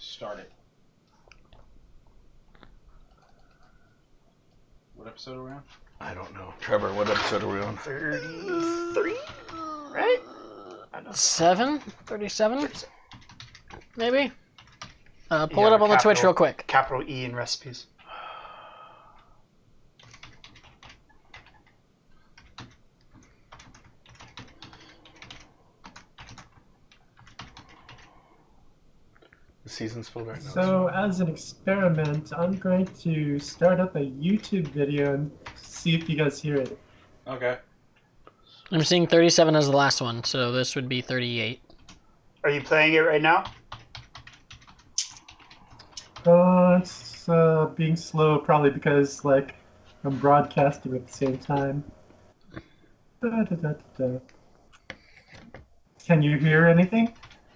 Start it. What episode are we on? I don't know. Trevor, what episode are we on? 33? Right? 7? 37? Maybe? Pull Yeah, it up on the Twitch capital- real quick. Capital E in recipes. The season's full right now. So, as an experiment, I'm going to start up a YouTube video and see if you guys hear it. Okay. I'm seeing 37 as the last one, so this would be 38. Are you playing it right now? It's being slow, probably because, like, I'm broadcasting at the same time. Da. Can you hear anything?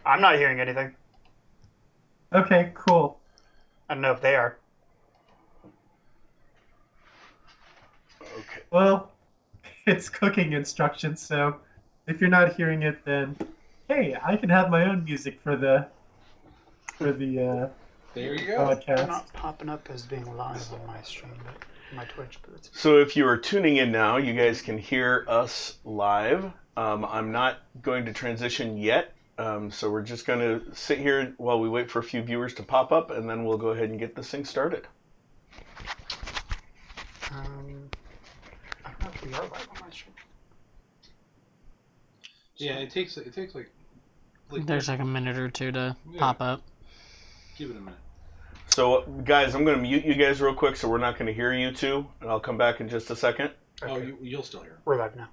I'm not hearing anything. Okay, cool. I don't know if they are. Okay. Well, it's cooking instructions, so if you're not hearing it, then hey, I can have my own music for the There you go. broadcast. They're not popping up as being live on my stream, but my Twitch. But it's... So if you are tuning in now, you guys can hear us live. I'm not going to transition yet, so we're just going to sit here while we wait for a few viewers to pop up, and then we'll go ahead and get this thing started. I don't know if we are live on my stream. Yeah, it takes like There's like a minute or two to Yeah. pop up. give it a minute. So guys, I'm going to mute you guys real quick so we're not going to hear you two, and I'll come back in just a second. Oh, Okay. you'll still hear. We're live now.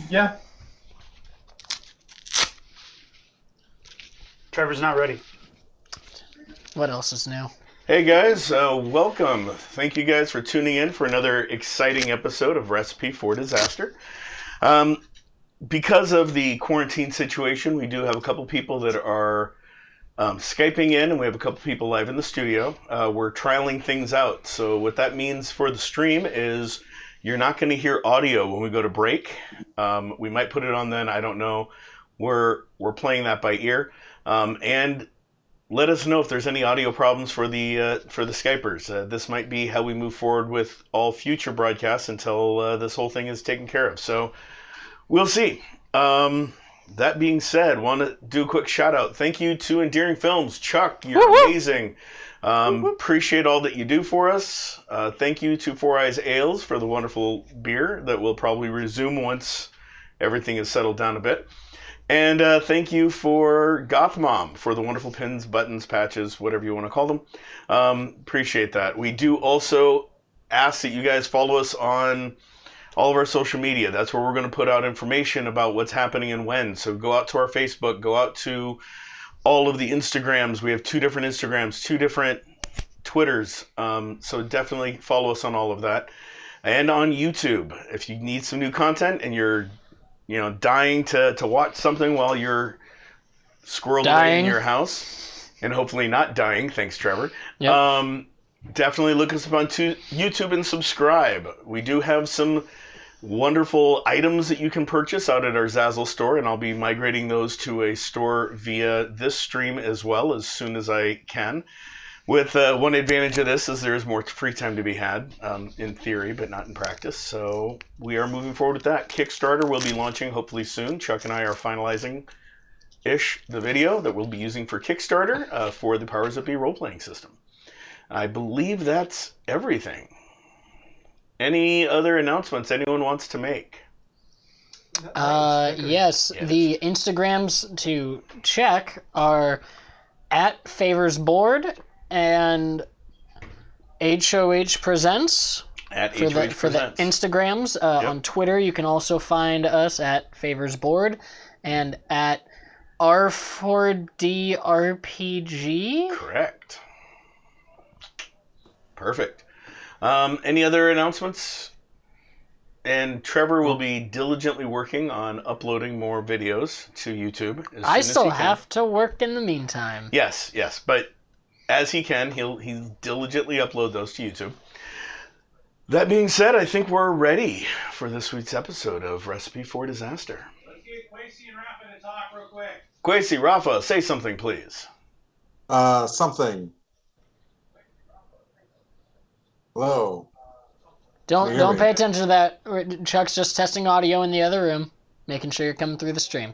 Yeah. Trevor's not ready. What else is new? Hey guys, welcome. Thank you guys for tuning in for another exciting episode of Recipe for Disaster. Because of the quarantine situation, we do have a couple people that are Skyping in, and we have a couple people live in the studio. We're trialing things out. So what that means for the stream is you're not going to hear audio when we go to break. We might put it on then, I don't know. We're playing that by ear. And let us know if there's any audio problems for the Skypers. This might be how we move forward with all future broadcasts until this whole thing is taken care of. So we'll see. That being said, want to do a quick shout out. Thank you to Endearing Films. Chuck, you're amazing. Appreciate all that you do for us. Thank you to Four Eyes Ales for the wonderful beer that will probably resume once everything is settled down a bit. And thank you for Goth Mom for the wonderful pins, buttons, patches, whatever you want to call them. Appreciate that. We do also ask that you guys follow us on all of our social media. That's where we're going to put out information about what's happening and when. So go out to our Facebook, go out to all of the Instagrams. We have 2 different Instagrams, 2 different Twitters. So definitely follow us on all of that. and on YouTube. If you need some new content and you're, dying to watch something while you're squirreled away in your house, and hopefully not dying, thanks, Trevor. Yep. Definitely look us up on YouTube and subscribe. We do have some wonderful items that you can purchase out at our Zazzle store, and I'll be migrating those to a store via this stream as well as soon as I can. With one advantage of this is there is more free time to be had, in theory, but not in practice. So we are moving forward with that. Kickstarter will be launching hopefully soon. Chuck and I are finalizing the video that we'll be using for Kickstarter for the Powers That Be role-playing system. I believe that's everything. Any other announcements anyone wants to make? Yes. The Instagrams to check are at FavorsBoard and HOH Presents. At For the Presents. Instagrams. On Twitter, you can also find us at FavorsBoard and at R4DRPG. Correct. Perfect. Any other announcements? And Trevor will be diligently working on uploading more videos to YouTube. I still have to work in the meantime. Yes, but as he can, he'll diligently upload those to YouTube. That being said, I think we're ready for this week's episode of Recipe for Disaster. Let's get Quasi and Rafa to talk real quick. Quasi, Rafa, say something, please. Something. Hello. Don't pay attention to that. Chuck's just testing audio in the other room, making sure you're coming through the stream.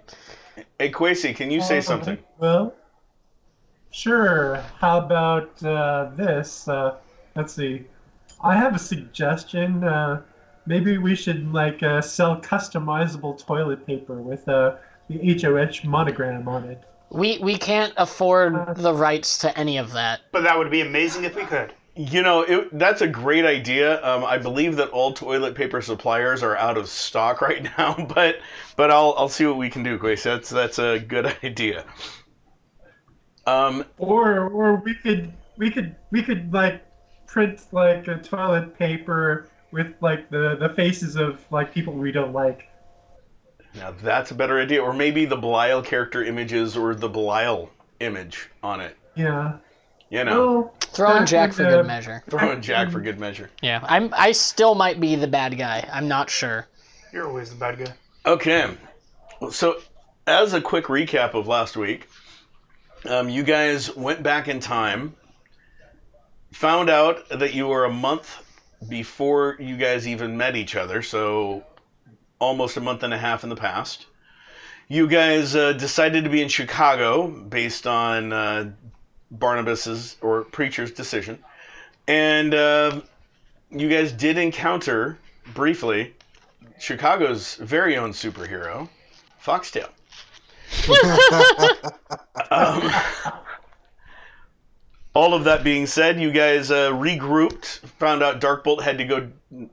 Hey, Quasi, can you say something? Well, sure. How about this? Let's see. I have a suggestion. Maybe we should sell customizable toilet paper with the HOH monogram on it. We can't afford the rights to any of that. But that would be amazing if we could. That's a great idea. I believe that all toilet paper suppliers are out of stock right now, but I'll see what we can do, Grace. That's a good idea. Or we could print a toilet paper with the faces of people we don't like. Now that's a better idea. Or maybe the Belial character images or the Belial image on it. Yeah. Well, Throw in Jack for good measure. Throw in Jack for good measure. Yeah, I still might be the bad guy. I'm not sure. You're always the bad guy. Okay. So, as a quick recap of last week, you guys went back in time, found out that you were a month before you guys even met each other, so almost a month and a half in the past. You guys decided to be in Chicago based on Barnabas's or Preacher's decision, and you guys did encounter briefly Chicago's very own superhero, Foxtail. All of that being said, you guys regrouped, found out Darkbolt had to go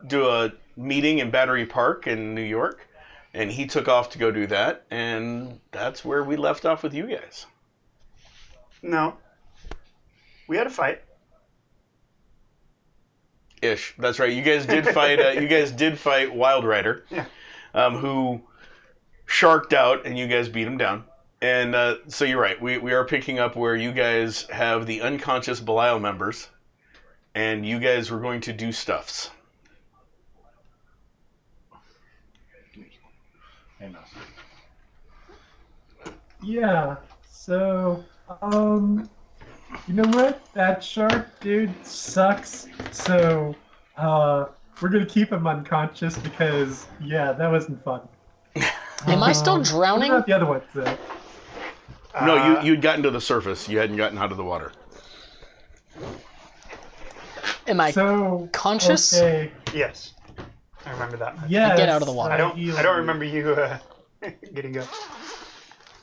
do a meeting in Battery Park in New York, and he took off to go do that, and that's where we left off with you guys. No. We had a fight. Ish. That's right. You guys did fight. You guys did fight Wild Rider, Yeah. Who sharked out, and you guys beat him down. And so you're right. We are picking up where you guys have the unconscious Belial members, and you guys were going to do stuffs. Yeah. So, you know what? That shark dude sucks. So, we're gonna keep him unconscious because, yeah, that wasn't fun. Am I still drowning? What about the other ones, though? No, you'd gotten to the surface. You hadn't gotten out of the water. Am I conscious? Okay. Yes. I remember that. Yes, Get out of the water. I don't remember you getting up.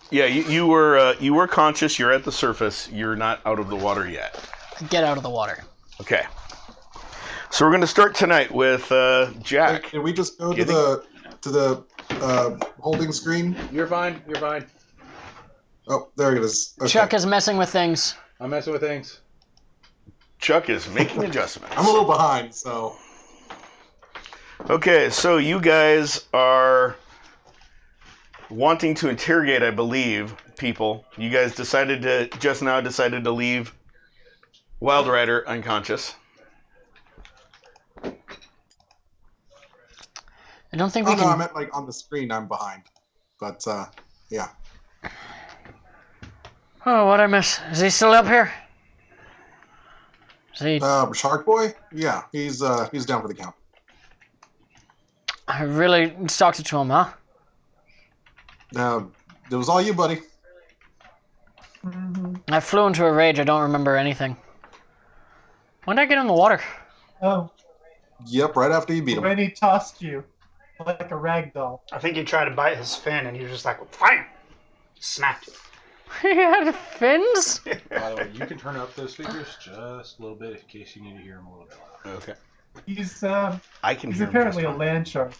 Yeah, you were conscious. You're at the surface. You're not out of the water yet. Get out of the water. Okay. So we're going to start tonight with Jack. Can we just go to the holding screen? You're fine. You're fine. Oh, there it is. Okay. Chuck is messing with things. I'm messing with things. Chuck is making adjustments. I'm a little behind, so. Okay, so you guys are wanting to interrogate, I believe, people. You guys decided to leave Wild Rider unconscious. I don't think Oh we no, can. I meant like on the screen. I'm behind, but yeah. Oh, what I miss? Is he still up here? Is he? Shark Boy? Yeah, he's down for the count. I really stuck it to him, huh? It was all you, buddy. I flew into a rage. I don't remember anything. When did I get in the water? Oh, Yep, right after you beat him. when he tossed you like a rag doll. I think you tried to bite his fin, and he was just like, "Fine!" Smacked it. He had fins? By the way, you can turn up those speakers just a little bit in case you need to hear them a little bit louder. Okay. He's I can he's hear him apparently just a fine. land shark.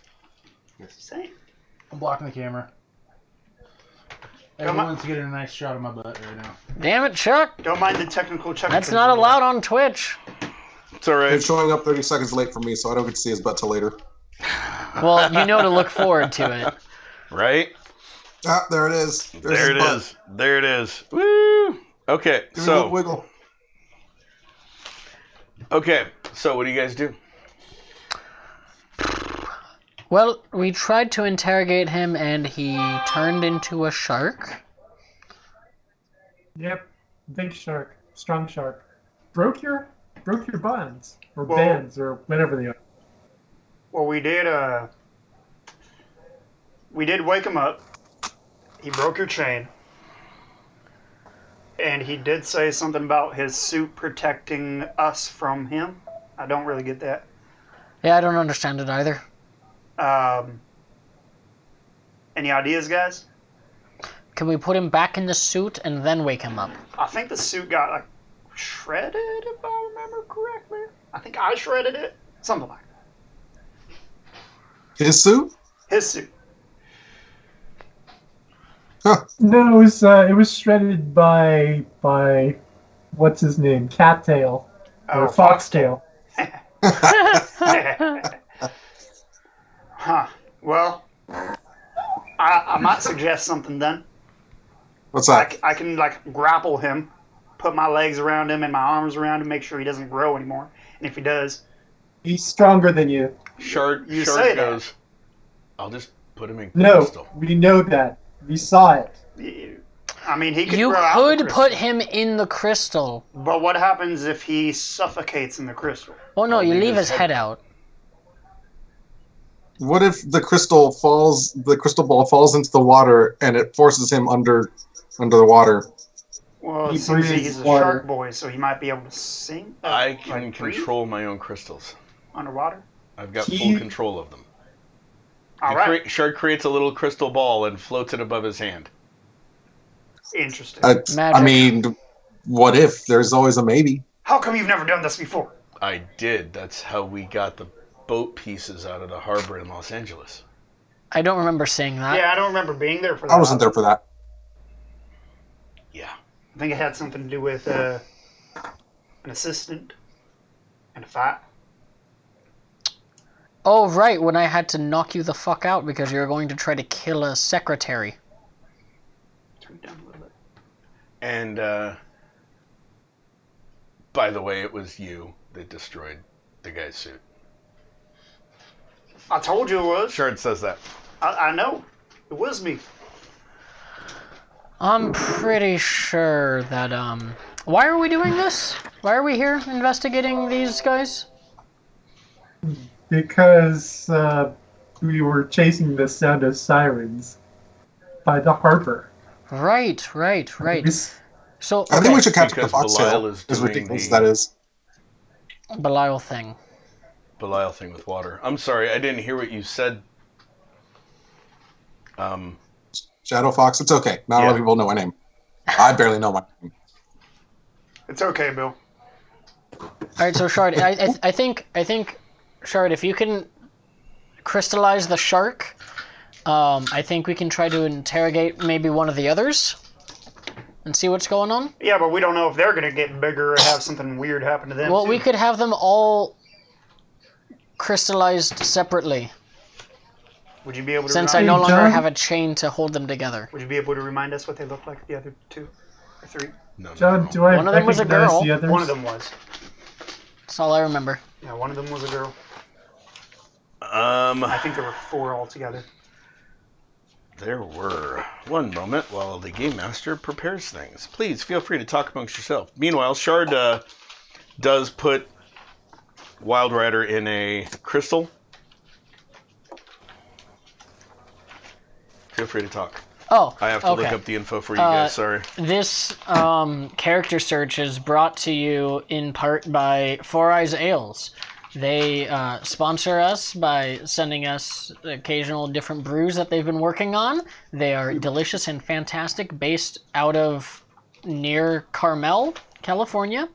What's he saying? I'm blocking the camera. Everyone's getting a nice shot of my butt right now. Damn it, Chuck. Don't mind the technical check. That's not allowed on Twitch. It's all It's right. showing up 30 seconds late for me, so I don't get to see his butt till later. Well, you know to look forward to it. Right? Ah, there it is. There's There his it butt. is. There it is. Woo! Okay, Give me a little so wiggle. what do you guys do? Well, we tried to interrogate him and he turned into a shark. Yep, big shark, strong shark. Broke your bonds or Well- bands or whatever they are. Well, we did wake him up. He broke your chain. And he did say something about his suit protecting us from him. I don't really get that. Yeah, I don't understand it either. Any ideas, guys? Can we put him back in the suit and then wake him up? I think the suit got like shredded, if I remember correctly. I think I shredded it. Something like that. His suit? His suit. No, it was shredded by what's his name, Cattail or Oh, Foxtail. Huh. Well, I might suggest something then. What's that? I can like grapple him, put my legs around him and my arms around him, make sure he doesn't grow anymore. And if he does, He's stronger than you. Shark You Shark say that. goes, I'll just put him in No, crystal. we know that. We saw it. I mean, he could You grow out the could crystal. put him in the crystal. But what happens if he suffocates in the crystal? Oh no, I'll you leave leave his his head head out. What if the crystal ball falls into the water and it forces him under the water? Well, He it seems breathes he's a water. shark boy, so he might be able to sing. I can like breathe control my own crystals. underwater. I've got He- full control of them. All right, Shark creates a little crystal ball and floats it above his hand. interesting. I Magic. mean, what if? There's always a maybe. How come you've never done this before? I did. That's how we got the boat pieces out of the harbor in Los Angeles. I don't remember saying that. Yeah, I don't remember being there for that. I wasn't there for that. Yeah. I think it had something to do with an assistant and a fight. Oh, right, when I had to knock you the fuck out because you were going to try to kill a secretary. Turn it down a little bit. And, by the way, it was you that destroyed the guy's suit. I told you it was. Shard says that. I know. It was me. I'm pretty sure that, why are we doing this? Why are we here investigating these guys? Because we were chasing the sound of sirens by the harbor. Right. This- So, I think we okay, should capture the Because Belial foxtail. is As doing ridiculous as the- that is. Belial thing. Belial thing with water. I'm sorry, I didn't hear what you said. Shadow Fox, it's okay. Not a lot Yeah. of people know my name. I barely know my name. It's okay, Bill. Alright, so Shard, I think, Shard, if you can crystallize the shark, I think we can try to interrogate maybe one of the others and see what's going on. Yeah, but we don't know if they're gonna get bigger or have something weird happen to them. Well, too. we could have them all crystallized separately, Would you be able to? since I remind, no Hey, longer John? have a chain to hold them together. Would you be able to remind us what they look like? The other 2 or 3? No, John, do I One of them was a recognize girl. the others? One of them was. That's all I remember. Yeah, one of them was a girl. no. I think there were 4 altogether. There were. One moment while the game master prepares things. Please feel free to talk amongst yourself. Meanwhile, Shard does put Wild Rider in a crystal. Feel free to talk. Oh, I have to okay. look up the info for you guys. Sorry. This character search is brought to you in part by Four Eyes Ales. They sponsor us by sending us occasional different brews that they've been working on. They are delicious and fantastic, based out of near Carmel, California.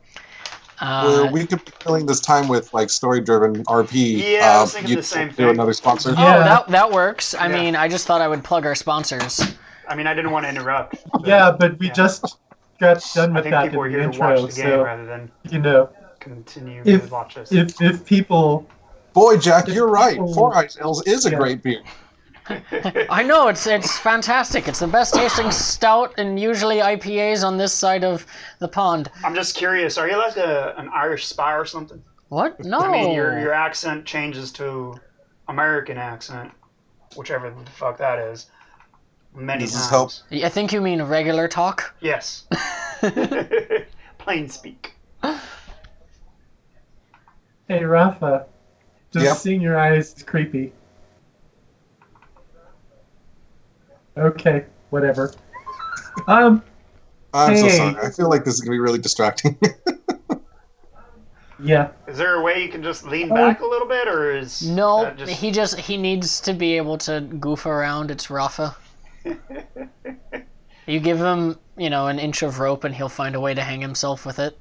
Well, we could be filling this time with like story-driven RP. Yeah, I was thinking you the same do thing. another sponsor. Yeah. Oh, that works. I Yeah. mean, I just thought I would plug our sponsors. I mean, I didn't want to interrupt. Yeah, but we Yeah. just got done I with think that in people are the here to watch intro, the game so rather than you know, continue If- to watch us. if people, Boy, Jack, you're right. Oh. Four Eyes Ales is a Yeah. great beer. I know, it's fantastic. It's the best tasting stout and usually IPAs on this side of the pond. I'm just curious. Are you like an Irish spy or something? What? No. I mean, your accent changes to American accent, whichever the fuck that is, many Does this times. help? I think you mean regular talk. Yes. Plain speak. hey Rafa, just Yep. seeing your eyes is creepy. Okay, whatever. I'm so Hey. sorry. I feel like this is gonna be really distracting. Yeah. Is there a way you can just lean Oh. back a little bit, or is No, that just... he needs to be able to goof around. It's Rafa. You give him, an inch of rope and he'll find a way to hang himself with it.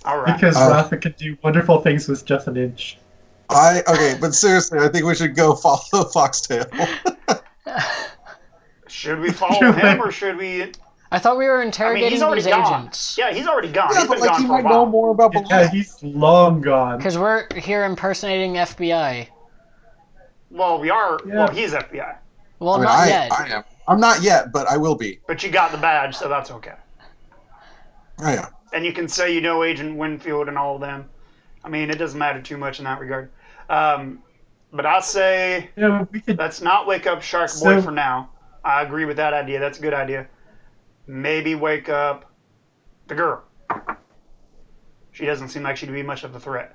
All right? Because Rafa could do wonderful things with just an inch. Okay, but seriously, I think we should go follow Foxtail. Should we follow him, or should we? I thought we were interrogating he's already these gone. agents. Yeah, he's already gone. Yeah, He's but been like gone he for a might know while. more about Yeah, Belial. he's long gone. Because we're here impersonating FBI. Well, we are. Yeah. Well, he's FBI, Well, I mean, not yet. I am. I'm not yet, but I will be. but you got the badge, so that's okay. I am. And you can say you know Agent Winfield and all of them. I mean, it doesn't matter too much in that regard. But I say We could. let's not wake up Shark Boy So- for now. I agree with that idea. That's a good idea. Maybe wake up the girl. She doesn't seem like she'd be much of a threat.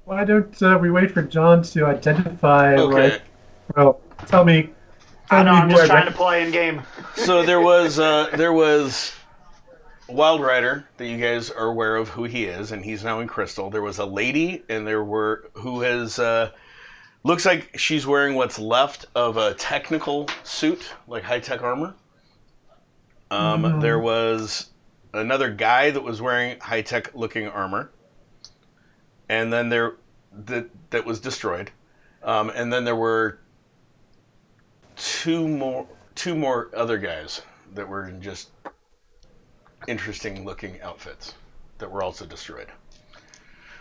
Why don't we wait for John to identify? Okay. Like, well, tell me. I know. I'm who just I trying to play in game. So there was Wild Rider that you guys are aware of who he is, and he's now in Crystal. There was a lady, and there were who has looks like she's wearing what's left of a technical suit, like high-tech armor. There was another guy that was wearing high-tech looking armor, and then that was destroyed, and then there were two more other guys that were in just interesting looking outfits that were also destroyed.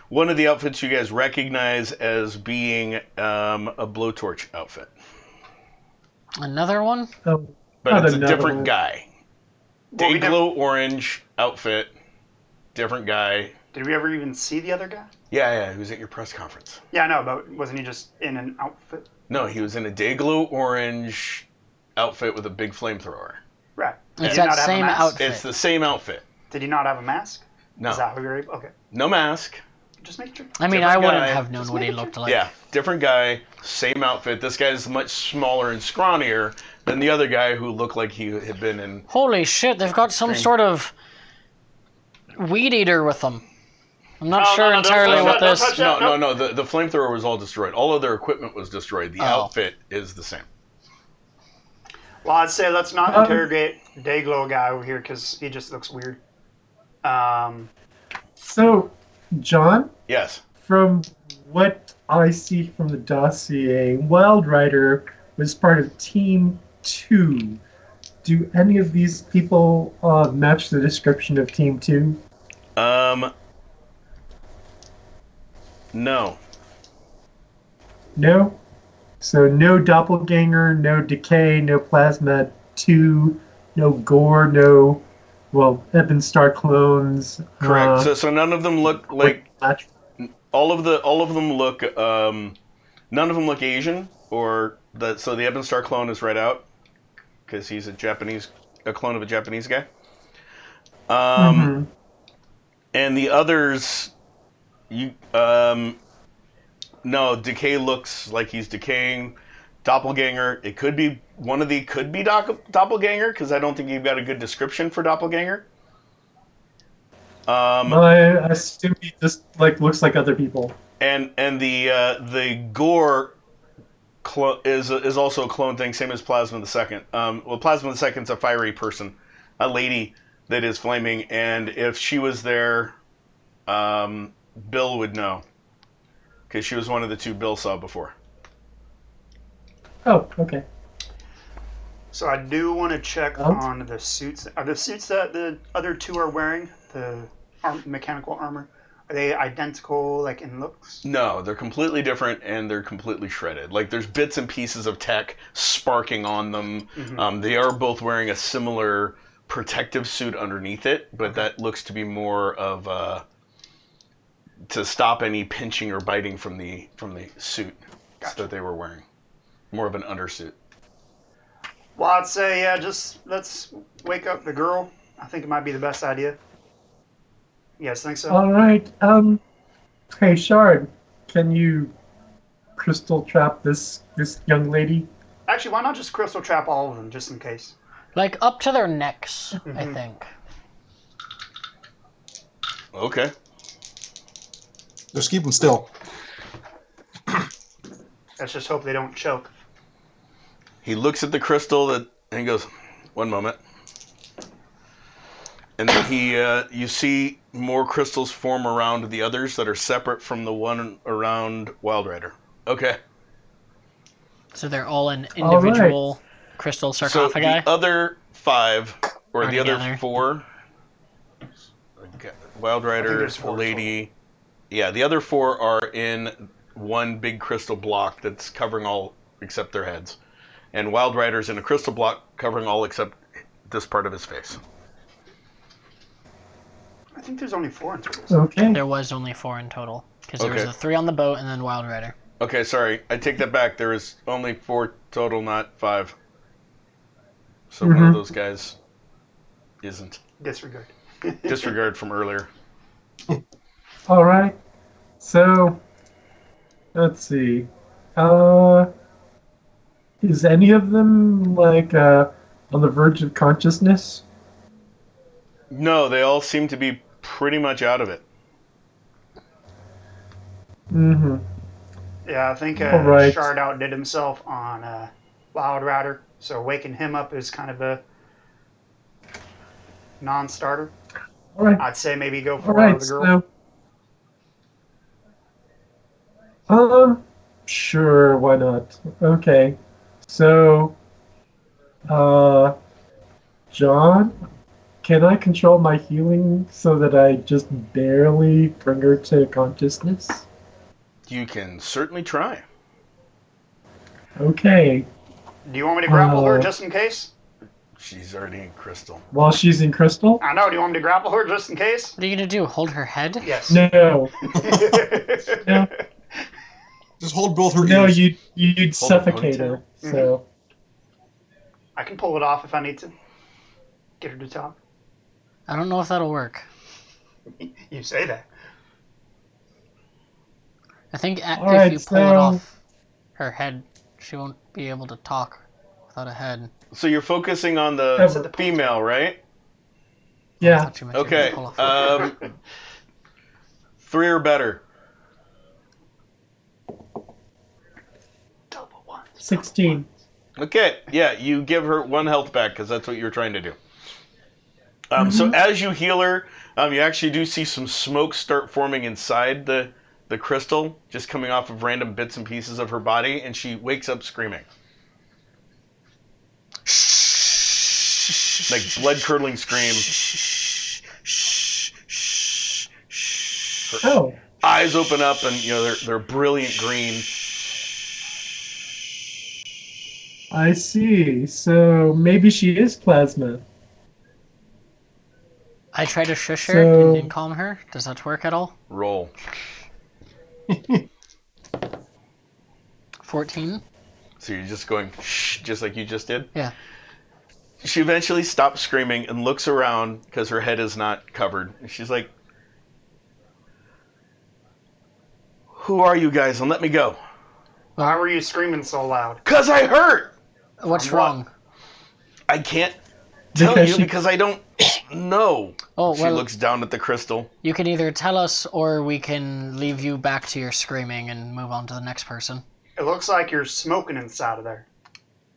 One of the outfits you guys recognize as being a blowtorch outfit, Another one? Oh, but Not it's a another different one. guy. Well, we Dayglow orange outfit, different guy. Did we ever even see the other guy? Yeah, he was at your press conference. Yeah, I know, but wasn't he just in an outfit? No, he was in a Dayglow orange outfit with a big flamethrower. Right. Did It's he that not have a same mask? outfit. It's the same outfit. Did he not have a mask? No, Is that how we were able? Okay. no mask. Just make sure. I mean, different I wouldn't guy. have known Just what he making looked sure. like. Yeah, different guy, same outfit. This guy's much smaller and scrawnier than the other guy who looked like he had been in. Holy shit, they've got some sort of weed eater with them. I'm not sure no, don't entirely touch what that, don't this... touch that. No. The flamethrower was all destroyed. All of their equipment was destroyed. The Oh. outfit is the same. Well, I'd say let's not interrogate Dayglow guy over here because he just looks weird. so, John, Yes. from what I see from the dossier, Wild Rider was part of Team 2. Do any of these people match the description of Team 2? No. No? So no doppelganger, no decay, no plasma 2, no gore, no, well, Ebon Star clones. Correct. So none of them look like natural. all of them look none of them look Asian so the Ebon Star clone is right out because he's a clone of a Japanese guy. And the others, no, Decay looks like he's decaying. Doppelganger, it could be Doppelganger because I don't think you've got a good description for Doppelganger. I assume he just looks like other people. And the Gore is also a clone thing, same as Plasma the Second. Well, Plasma the Second's a fiery person, a lady that is flaming, and if she was there, Bill would know because she was one of the two Bill saw before. Oh, okay. So I do want to check on the suits. Are the suits that the other two are wearing, the mechanical armor, are they identical, in looks? No, they're completely different, and they're completely shredded. There's bits and pieces of tech sparking on them. Mm-hmm. They are both wearing a similar protective suit underneath it, but that looks to be more of to stop any pinching or biting from the suit that they were wearing. More of an undersuit. Well, I'd say, just let's wake up the girl. I think it might be the best idea. You guys think so? All right. Hey, Shard, can you crystal trap this young lady? Actually, why not just crystal trap all of them, just in case? Up to their necks, I think. Okay. Just keep them still. Let's just hope they don't choke. He looks at the crystal and he goes, "One moment." And then you see more crystals form around the others that are separate from the one around Wild Rider. Okay. So they're all in individual crystal sarcophagi? So the other 5, or Are the other together. 4, Wild Rider, there's 4 Lady, yeah, the other 4 are in one big crystal block that's covering all except their heads. And Wild Rider's in a crystal block covering all except this part of his face. I think there's only 4 in total. Okay. There was only 4 in total. Because there was Okay. the 3 on the boat and then Wild Rider. Okay, sorry, I take that back. There is only 4 total, not 5. So one of those guys isn't. Disregard. Disregard from earlier. All right. So, let's see. Is any of them on the verge of consciousness? No, they all seem to be pretty much out of it. Mm-hmm. Yeah, I think All right. Shard outdid himself on Wild Rider, so waking him up is kind of a non-starter. All right. I'd say maybe go All for right. the girl. So, sure. Why not? Okay. So, John, can I control my healing so that I just barely bring her to consciousness? You can certainly try. Okay. Do you want me to grapple her just in case? She's already in crystal. While she's in crystal? I know. Do you want me to grapple her just in case? What are you going to do? Hold her head? Yes. No. No. Just hold both her No, ears. you'd Hold the suffocate her. ponytail. So, I can pull it off if I need to. Get her to talk. I don't know if that'll work. You say that. I think if Alright, you pull it so- off her head, she won't be able to talk without a head. So you're focusing on the Ever. female, right? I yeah. thought you meant you were Okay. gonna pull off 3 or better. Double one. 16. Okay, yeah, you give her 1 health back because that's what you're trying to do. So as you heal her, you actually do see some smoke start forming inside the crystal, just coming off of random bits and pieces of her body, and she wakes up screaming. Like blood-curdling scream. Oh, eyes open up, and they're brilliant green. I see. So maybe she is plasma. I try to shush her So- and calm her. Does that work at all? Roll. 14. So you're just going shh, just like you just did? Yeah. She eventually stops screaming and looks around because her head is not covered. And she's like, "Who are you guys? And let me go." Why were you screaming so loud? "'Cause I hurt!" What's What? wrong? I can't tell Because you she- because I don't know. Oh, She well, looks down at the crystal. you can either tell us or we can leave you back to your screaming and move on to the next person. It looks like you're smoking inside of there.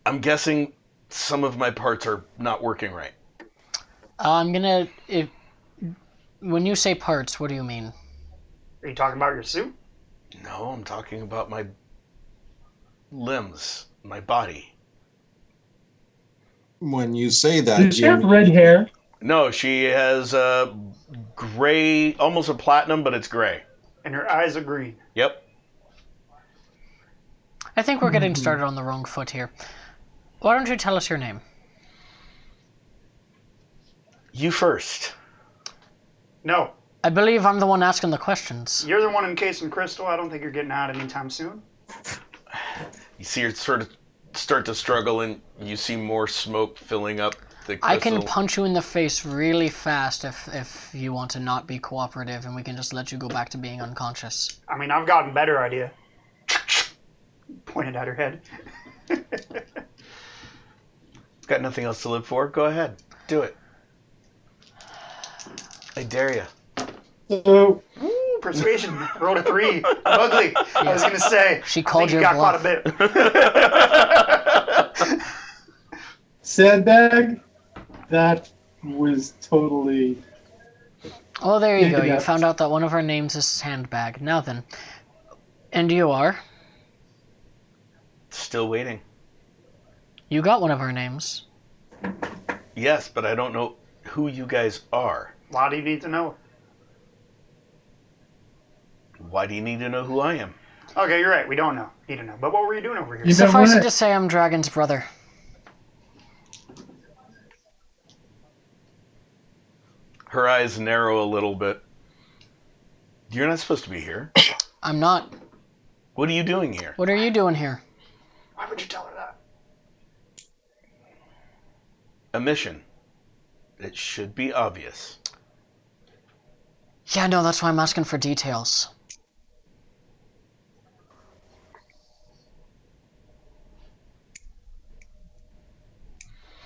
I'm guessing some of my parts are not working right. I'm gonna... when you say parts, what do you mean? Are you talking about your suit? No, I'm talking about my limbs, my body. When you say that, Does she have you red hair? No, she has gray, almost a platinum, but it's gray. And your eyes are green. Yep. I think we're getting started on the wrong foot here. Why don't you tell us your name? You first. No, I believe I'm the one asking the questions. you're the one encased in crystal. I don't think you're getting out anytime soon. You see her sort of start to struggle, and you see more smoke filling up the crystal. I can punch you in the face really fast if you want to not be cooperative, and we can just let you go back to being unconscious. I mean, I've gotten better idea. Pointed at her head. Got nothing else to live for? Go ahead. Do it. I dare you. So Ooh, persuasion. Rolled a 3. Ugly. I was gonna say. She I called think your you got bluff. quite a bit. sandbag, that was totally. Oh, there you go. You Yeah. found out that one of our names is Sandbag. Now then. And you are? Still waiting. You got one of our names. Yes, but I don't know who you guys are. Why do you need to know? Why do you need to know who I am? Okay, you're right. We don't know. Need to know. But what were you doing over here? You know Suffice it what? to say, I'm Dragon's brother. Her eyes narrow a little bit. You're not supposed to be here. I'm not. What are you doing here? What are you doing here? Why would you tell her that? A mission. It should be obvious. Yeah, no, that's why I'm asking for details.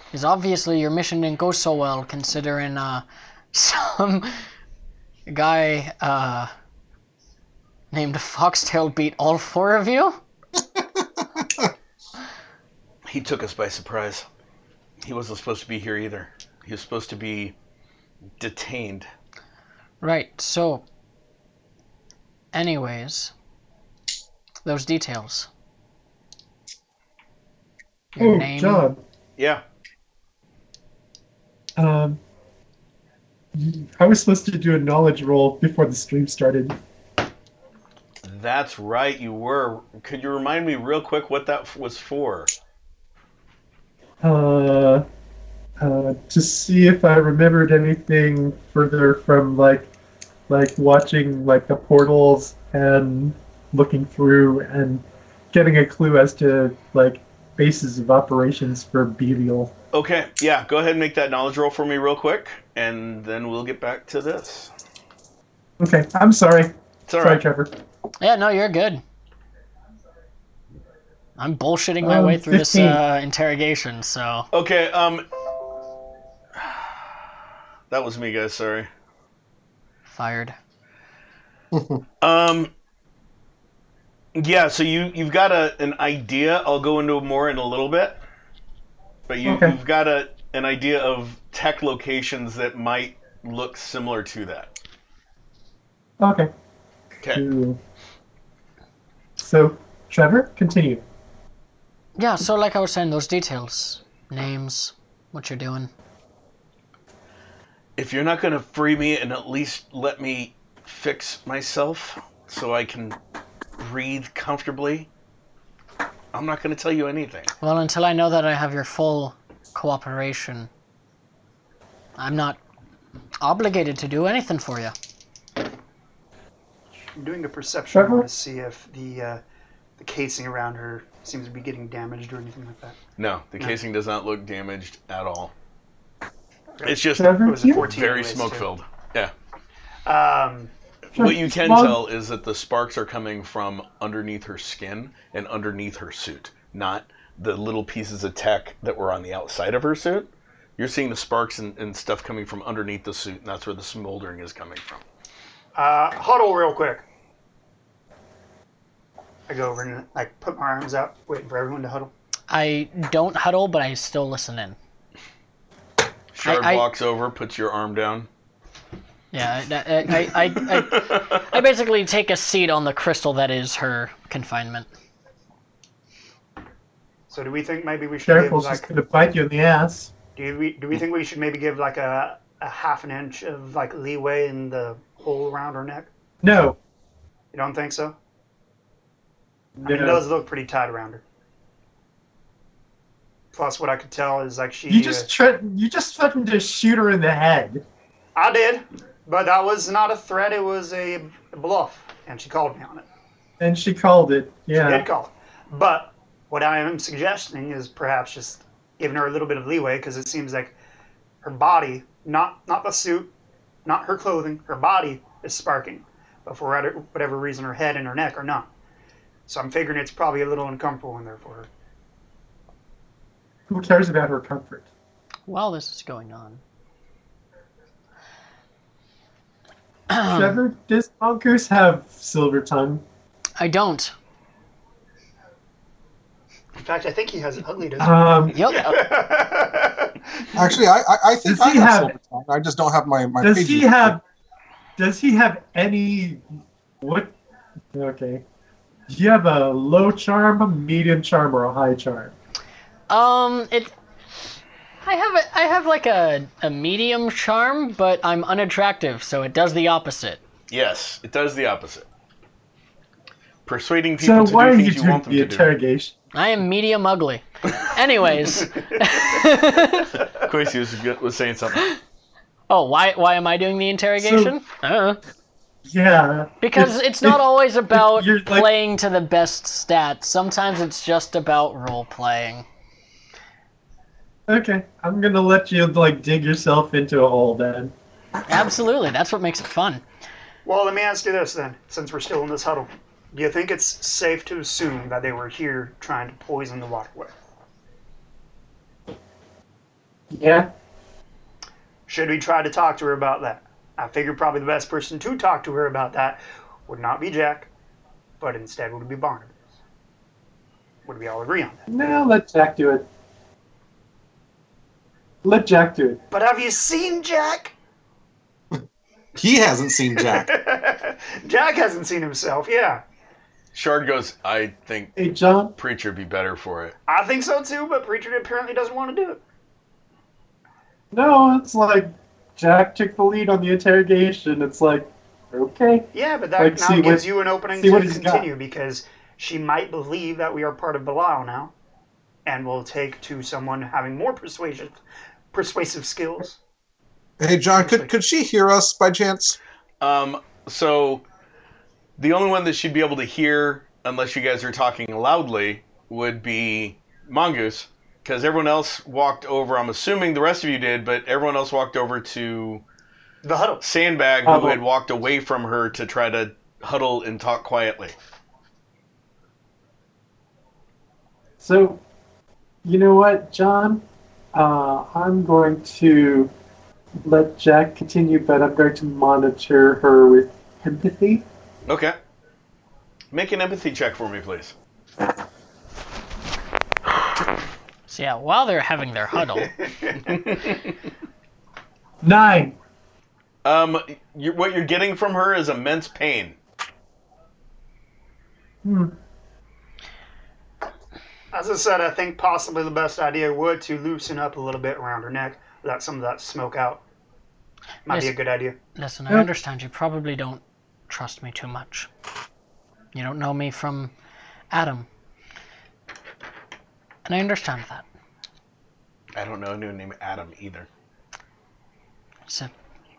Because obviously your mission didn't go so well, considering some guy named Foxtail beat all 4 of you. He took us by surprise. He wasn't supposed to be here either. He was supposed to be detained. Right, so... Anyways... Those details. Your Oh, name... John. Yeah. I was supposed to do a knowledge roll before the stream started. That's right, you were. Could you remind me real quick what that was for? To see if I remembered anything further from like watching like the portals and looking through and getting a clue as to like bases of operations for Belial. Okay, yeah, go ahead and make that knowledge roll for me real quick, and then we'll get back to this. Okay, I'm sorry. It's all Sorry, right. Trevor. Yeah, no, you're good. I'm bullshitting my way through this 15. interrogation, so... Okay, that was me, guys, sorry. Fired. Yeah, so you've got an idea. I'll go into more in a little bit. But Okay. you've got an idea of tech locations that might look similar to that. Okay. Okay. Cool. So, Trevor, continue. Yeah, so like I was saying, those details. Names, what you're doing. If you're not going to free me and at least let me fix myself, so I can breathe comfortably, I'm not going to tell you anything. Well, until I know that I have your full cooperation, I'm not obligated to do anything for you. I'm doing a perception Trevor? to see if the casing around her seems to be getting damaged or anything like that. No, the No. casing does not look damaged at all. It's just Trevor, It was a you- 14 very anyways, too. smoke-filled. Yeah. Sure. What you can Well- tell is that the sparks are coming from underneath her skin and underneath her suit, not the little pieces of tech that were on the outside of her suit. You're seeing the sparks and stuff coming from underneath the suit, and that's where the smoldering is coming from. Huddle real quick. I go over and like put my arms out, waiting for everyone to huddle. I don't huddle, but I still listen in. Shard I- walks over, puts your arm down. Yeah, I basically take a seat on the crystal that is her confinement. So do we think maybe we should Careful, give she's like gonna bite you in the ass. do we think we should maybe give like a half an inch of like leeway in the hole around her neck? No. You don't think so? I No. mean, it does look pretty tight around her. Plus, what I could tell is like she. You just threatened to shoot her in the head. I did, but that was not a threat. It was a bluff, and she called me on it. And she called it. She Yeah. did call it. But what I am suggesting is perhaps just giving her a little bit of leeway because it seems like her body, not the suit, not her clothing, her body is sparking, but for whatever reason, her head and her neck are not. So I'm figuring it's probably a little uncomfortable in there for her. Who cares about her comfort? While this is going on. Trevor, does Mongoose have silver tongue? I don't. In fact, I think he has it ugly, doesn't he? Yep. Actually, I think Does I he have have- silver tongue. I just don't have my Does pages. he have any what? Okay. Do you have a low charm, a medium charm, or a high charm? I have like a medium charm, but I'm unattractive, so it does the opposite. Yes, it does the opposite. Persuading people So to why do are you things you doing want them the to do. interrogation? I am medium ugly. Anyways. Quasi was saying something. Oh, why am I doing the interrogation? Yeah. Because it's not always about you're like- playing to the best stats. Sometimes it's just about role playing. Okay, I'm gonna let you like dig yourself into a hole then. Absolutely, that's what makes it fun. Well, let me ask you this then, since we're still in this huddle. Do you think it's safe to assume that they were here trying to poison the waterway? Yeah. Should we try to talk to her about that? I figure probably the best person to talk to her about that would not be Jack, but instead would be Barnabas. Would we all agree on that? No, let Jack do it. Let Jack do it. But have you seen Jack? He hasn't seen Jack. Jack hasn't seen himself, yeah. Shard goes, I think Hey, John. Preacher would be better for it. I think so too, but Preacher apparently doesn't want to do it. No, it's like Jack took the lead on the interrogation. It's like, okay. Yeah, but that Like, now see gives what- you an opening see to what he's got. continue because she might believe that we are part of Belial now and will take to someone having more persuasive skills. Hey, John, could she hear us by chance? So the only one that she'd be able to hear, unless you guys are talking loudly, would be Mongoose, because everyone else walked over. I'm assuming the rest of you did, but everyone else walked over to The huddle. Sandbag, who Oh. had walked away from her to try to huddle and talk quietly. So, you know what, John? I'm going to let Jack continue, but I'm going to monitor her with empathy. Okay. Make an empathy check for me, please. So yeah, while they're having their huddle, 9. What you're getting from her is immense pain. As I said, I think possibly the best idea would to loosen up a little bit around her neck, let some of that smoke out. Might be a Yes. good idea. listen, I Yep. understand you probably don't trust me too much. You don't know me from Adam. And I understand that. I don't know anyone named Adam either. It's a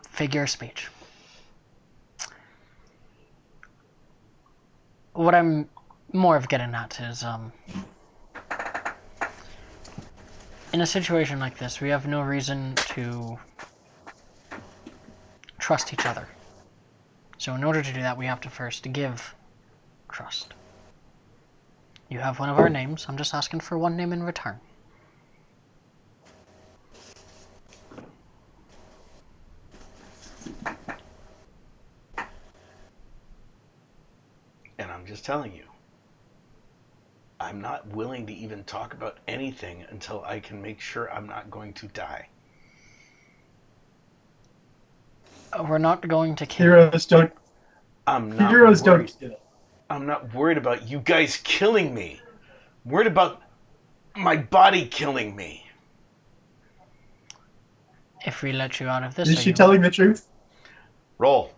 figure of speech. What I'm more of getting at is, in a situation like this, we have no reason to trust each other. So in order to do that, we have to first give trust. You have one of our names. I'm just asking for one name in return. And I'm just telling you, I'm not willing to even talk about anything until I can make sure I'm not going to die. We're not going to kill you. Heroes don't. I'm not Heroes worried. don't kill. I'm not worried about you guys killing me. I'm worried about my body killing me. If we let you out of this, Is are she you- telling the truth? Roll.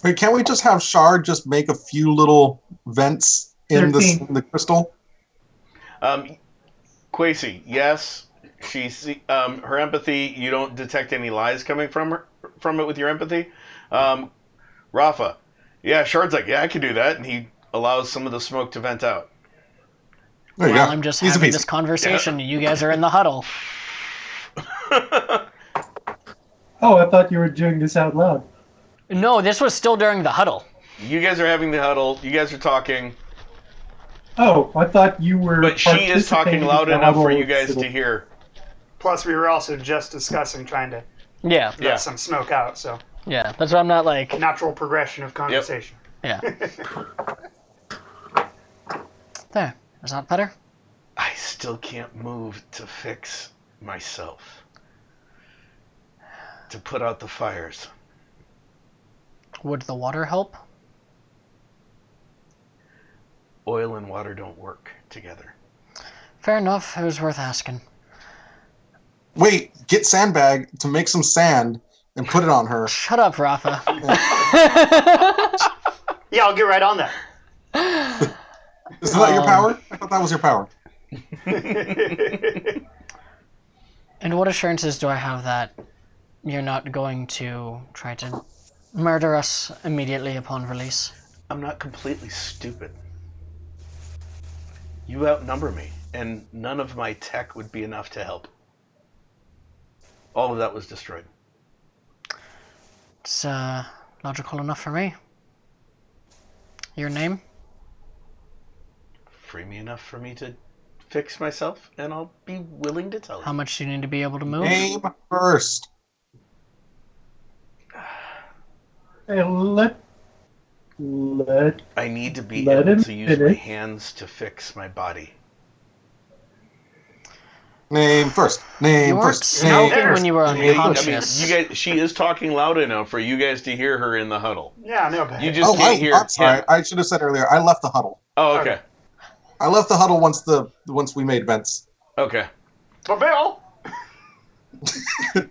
Wait, can't we just have Shard just make a few little vents in 13. the crystal? Quasi, yes. Her empathy, you don't detect any lies coming from it with your empathy. Rafa, yeah, Shard's like, yeah, I can do that, and he allows some of the smoke to vent out. There you While go. I'm just Easy having peasy. this conversation, you guys are in the huddle. Oh, I thought you were doing this out loud. No, this was still during the huddle. You guys are having the huddle. You guys are talking, Oh, I thought you were. but she is talking participating loud in the enough for huddle you guys with- to hear. Plus, we were also just discussing trying to Yeah, Yeah. let some smoke out, so yeah. That's why I'm not like, natural progression of conversation. yeah. There. Is that better? I still can't move to fix myself. To put out the fires. Would the water help? Oil and water don't work together. Fair enough. It was worth asking. Wait, get Sandbag to make some sand and put it on her. Shut up, Rafa. Yeah, I'll get right on that. Isn't that your power? I thought that was your power. And what assurances do I have that you're not going to try to murder us immediately upon release? I'm not completely stupid. You outnumber me, and none of my tech would be enough to help. All of that was destroyed. It's logical enough for me. Your name? Free me enough for me to fix myself, and I'll be willing to tell How you. much do you need to be able to move? Name first. Hey, let I need to be Let able him to use my finish. hands to fix my body. Name first. Name You weren't first. Name smoking first. when you were Name I mean, unconscious. you guys. She is talking loud enough for you guys to hear her in the huddle. Yeah, no, but You just Oh, can't hear I'm sorry. him. I should have said earlier. I left the huddle. Oh, okay. I left the huddle once we made vents. Okay. But Bill,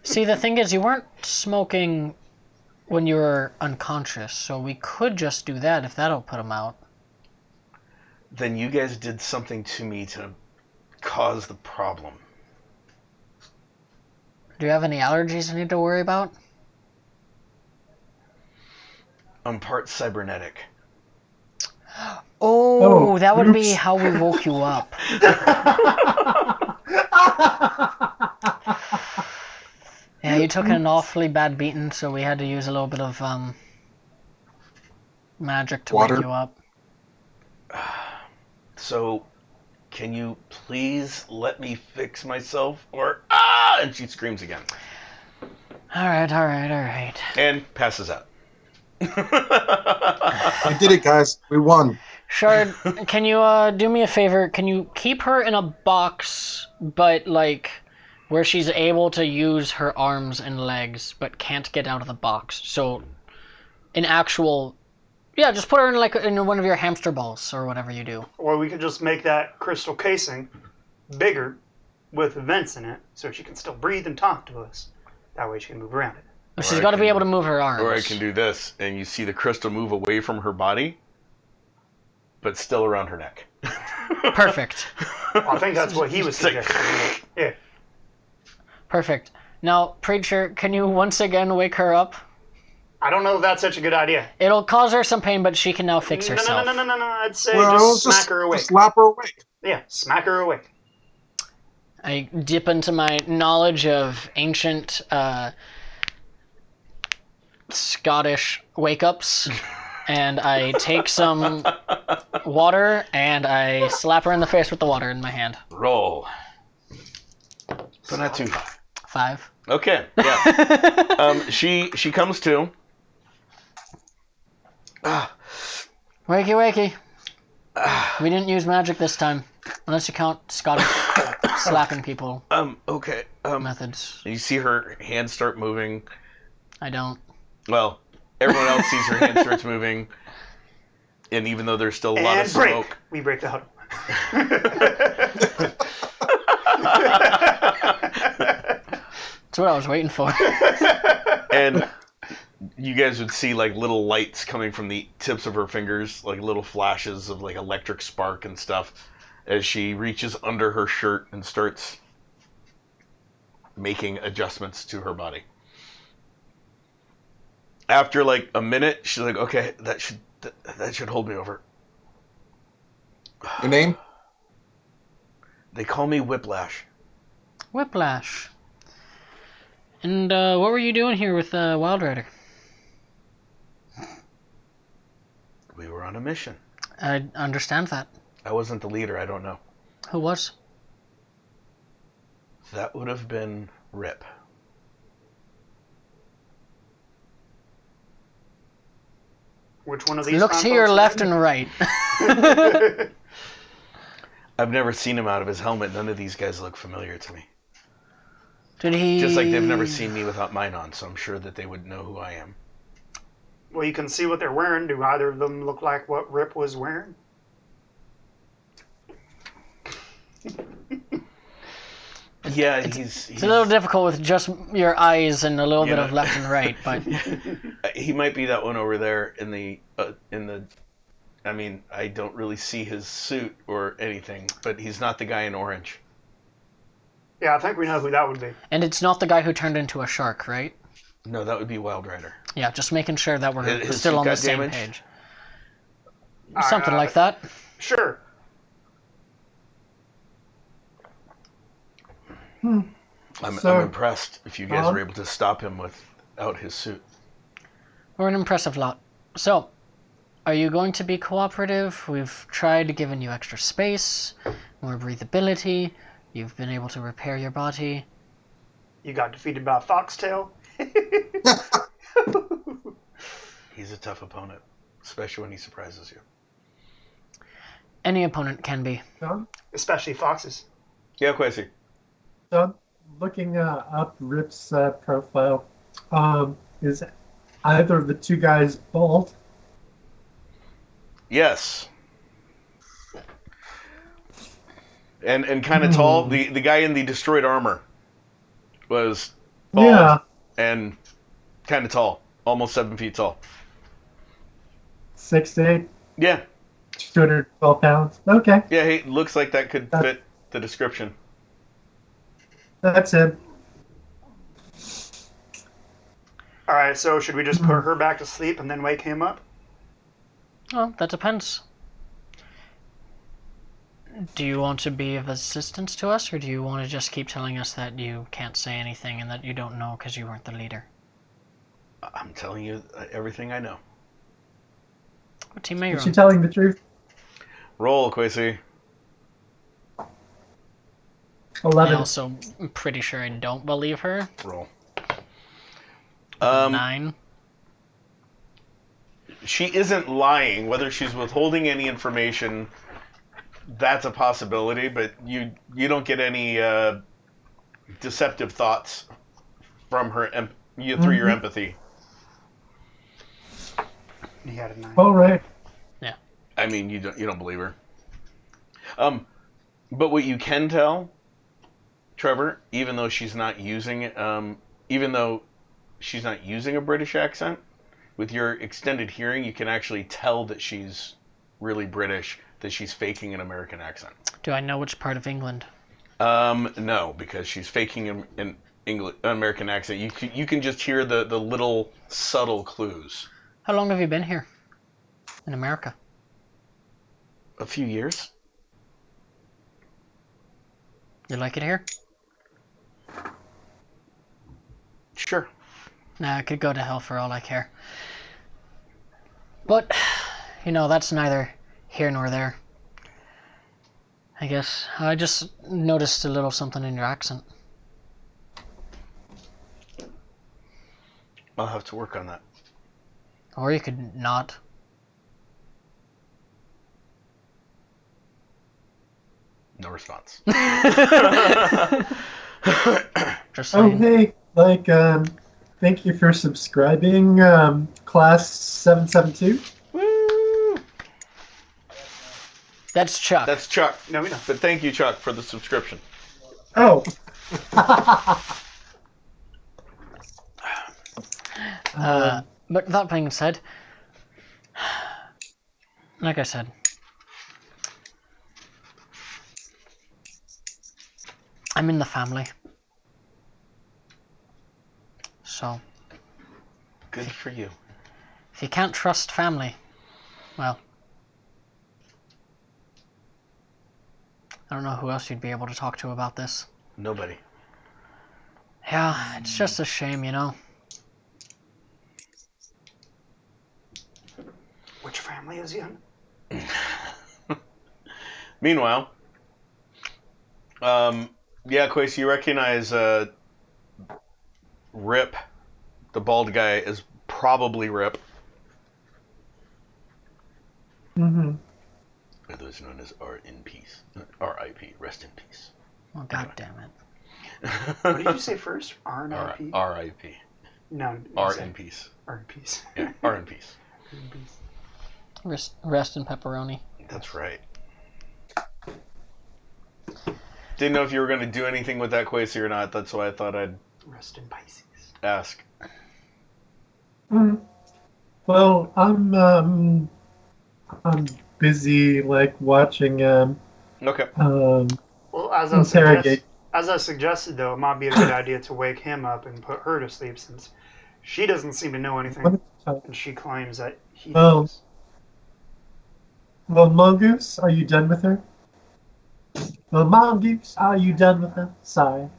See, the thing is, you weren't smoking when you were unconscious, so we could just do that if that'll put him out. Then you guys did something to me to cause the problem. Do you have any allergies you need to worry about? I'm part cybernetic. Oh, Oh, that would be oops. how we woke you up. Yeah, you took an awfully bad beating, so we had to use a little bit of magic to Water? wake you up. So, can you please let me fix myself? Or, ah! And she screams again. Alright, alright, alright. And passes out. We did it, guys. We won. Shard, can you do me a favor? Can you keep her in a box, but like where she's able to use her arms and legs, but can't get out of the box? So, an actual, yeah, just put her in like in one of your hamster balls or whatever you do. or we could just make that crystal casing bigger with vents in it, so she can still breathe and talk to us. That way she can move around it. She's I got to be can- able to move her arms. Or I can do this, and you see the crystal move away from her body, but still around her neck. Perfect. Well, I think that's what he was It's like- suggesting. Yeah. Perfect. Now, Preacher, can you once again wake her up? I don't know if that's such a good idea. It'll cause her some pain, but she can now fix No, herself. no. I'd say Well, just smack her awake. just slap her awake. Yeah, smack her awake. I dip into my knowledge of ancient Scottish wake-ups, and I take some water, and I slap her in the face with the water in my hand. Roll. But not too high. 5. Okay, yeah. She comes to. Wakey, wakey. We didn't use magic this time, unless you count Scottish slapping people Okay. methods. You see her hands start moving. I don't. Well, everyone else sees her hand starts moving. And even though there's still a lot of And break. smoke. We break the huddle. That's what I was waiting for. And you guys would see like little lights coming from the tips of her fingers, like little flashes of like electric spark and stuff, as she reaches under her shirt and starts making adjustments to her body. After like a minute, she's like, "Okay, that should hold me over." Your name? They call me Whiplash. Whiplash. And what were you doing here with Wild Rider? We were on a mission. I understand that. I wasn't the leader. I don't know. Who was? That would have been Rip. Which one of these? Look to fine your folks left is and right. it? I've never seen him out of his helmet. None of these guys look familiar to me. Did he? Just like they've never seen me without mine on, so I'm sure that they would know who I am. Well, you can see what they're wearing. Do either of them look like what Rip was wearing? Yeah, It's a little difficult with just your eyes and a little bit Yeah. of left and right, but He might be that one over there in the. I mean, I don't really see his suit or anything, but he's not the guy in orange. Yeah, I think we know who that would be. and it's not the guy who turned into a shark, right? No, that would be Wild Rider. Yeah, just making sure that we're His still suit on the got same damaged? page. Something like that. Sure. I'm So, impressed if you guys Bob? were able to stop him without his suit. We're an impressive lot. So, are you going to be cooperative? We've tried giving you extra space, more breathability. You've been able to repair your body. You got defeated by a foxtail. He's a tough opponent, especially when he surprises you. Any opponent can be. John? Especially foxes. Yeah, Quasi. John, looking up Rip's profile, is either of the two guys bald? Yes. And kind of tall. The guy in the destroyed armor was bald Yeah, and kind of tall, almost 7 feet tall. 6'8", Yeah, 212 pounds. Okay, yeah. He looks like that could fit the description. that's him. All right, so should we just put her back to sleep and then wake him up? Well, that depends. Do you want to be of assistance to us, or do you want to just keep telling us that you can't say anything and that you don't know because you weren't the leader? I'm telling you everything I know. What team are you Is she on? telling the truth? Roll, Quasi. 11. I also am pretty sure I don't believe her. Roll. 9. She isn't lying. Whether she's withholding any information, that's a possibility. But you don't get any deceptive thoughts from her through your empathy. He had a 9. All right. I mean, you don't believe her. But what you can tell, Trevor, even though she's not using it, even though she's not using a British accent. With your extended hearing, you can actually tell that she's really British, that she's faking an American accent. Do I know which part of England? No, because she's faking an American accent. You can just hear the little subtle clues. How long have you been here? In America? A few years. You like it here? Sure. Nah, I could go to hell for all I care. But, that's neither here nor there. I guess I just noticed a little something in your accent. I'll have to work on that. Or you could not. No response. Just Oh, saying. hey, thank you for subscribing, Class 772. Woo! That's Chuck. That's Chuck. No, we don't. But thank you, Chuck, for the subscription. Oh. But that being said, like I said, I'm in the family. So, Good for you. if you can't trust family, well, I don't know who else you'd be able to talk to about this. Nobody. Yeah, it's just a shame, Which family is he in? Meanwhile, Quasi, you recognize Rip, the bald guy, is probably Rip. Mm-hmm. Otherwise known as R in peace. R.I.P. Rest in peace. Oh, god damn it. What did you say first? R&IP? R.I.P. No. R in peace. R in peace. Yeah, R in peace. R in peace. Rest in pepperoni. That's right. Didn't know if you were going to do anything with that Quasi or not. That's why I thought I'd Rest in Pisces. ask. Well, I'm busy watching Okay. Well, as I interrogate. suggested, though, it might be a good idea to wake him up and put her to sleep, since she doesn't seem to know anything, and she claims that he Well, does. Well, Mongoose, are you done with her? Well, Mongoose, are you done with her? Sorry.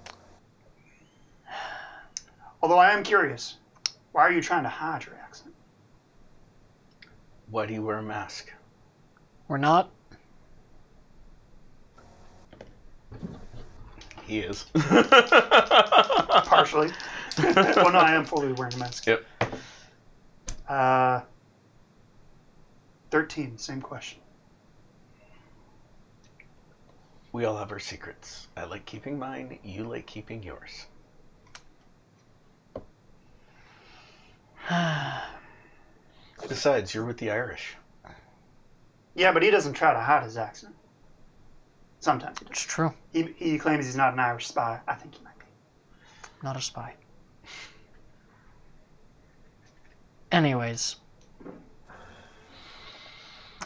Although I am curious, why are you trying to hide your accent? Why do you wear a mask? We're not. He is. Partially. Well, no, I am fully wearing a mask. Yep. 13, same question. We all have our secrets. I like keeping mine. You like keeping yours. Besides, you're with the Irish. Yeah, but he doesn't try to hide his accent. Sometimes he It's does. true. He claims he's not an Irish spy. I think he might be. Not a spy. Anyways.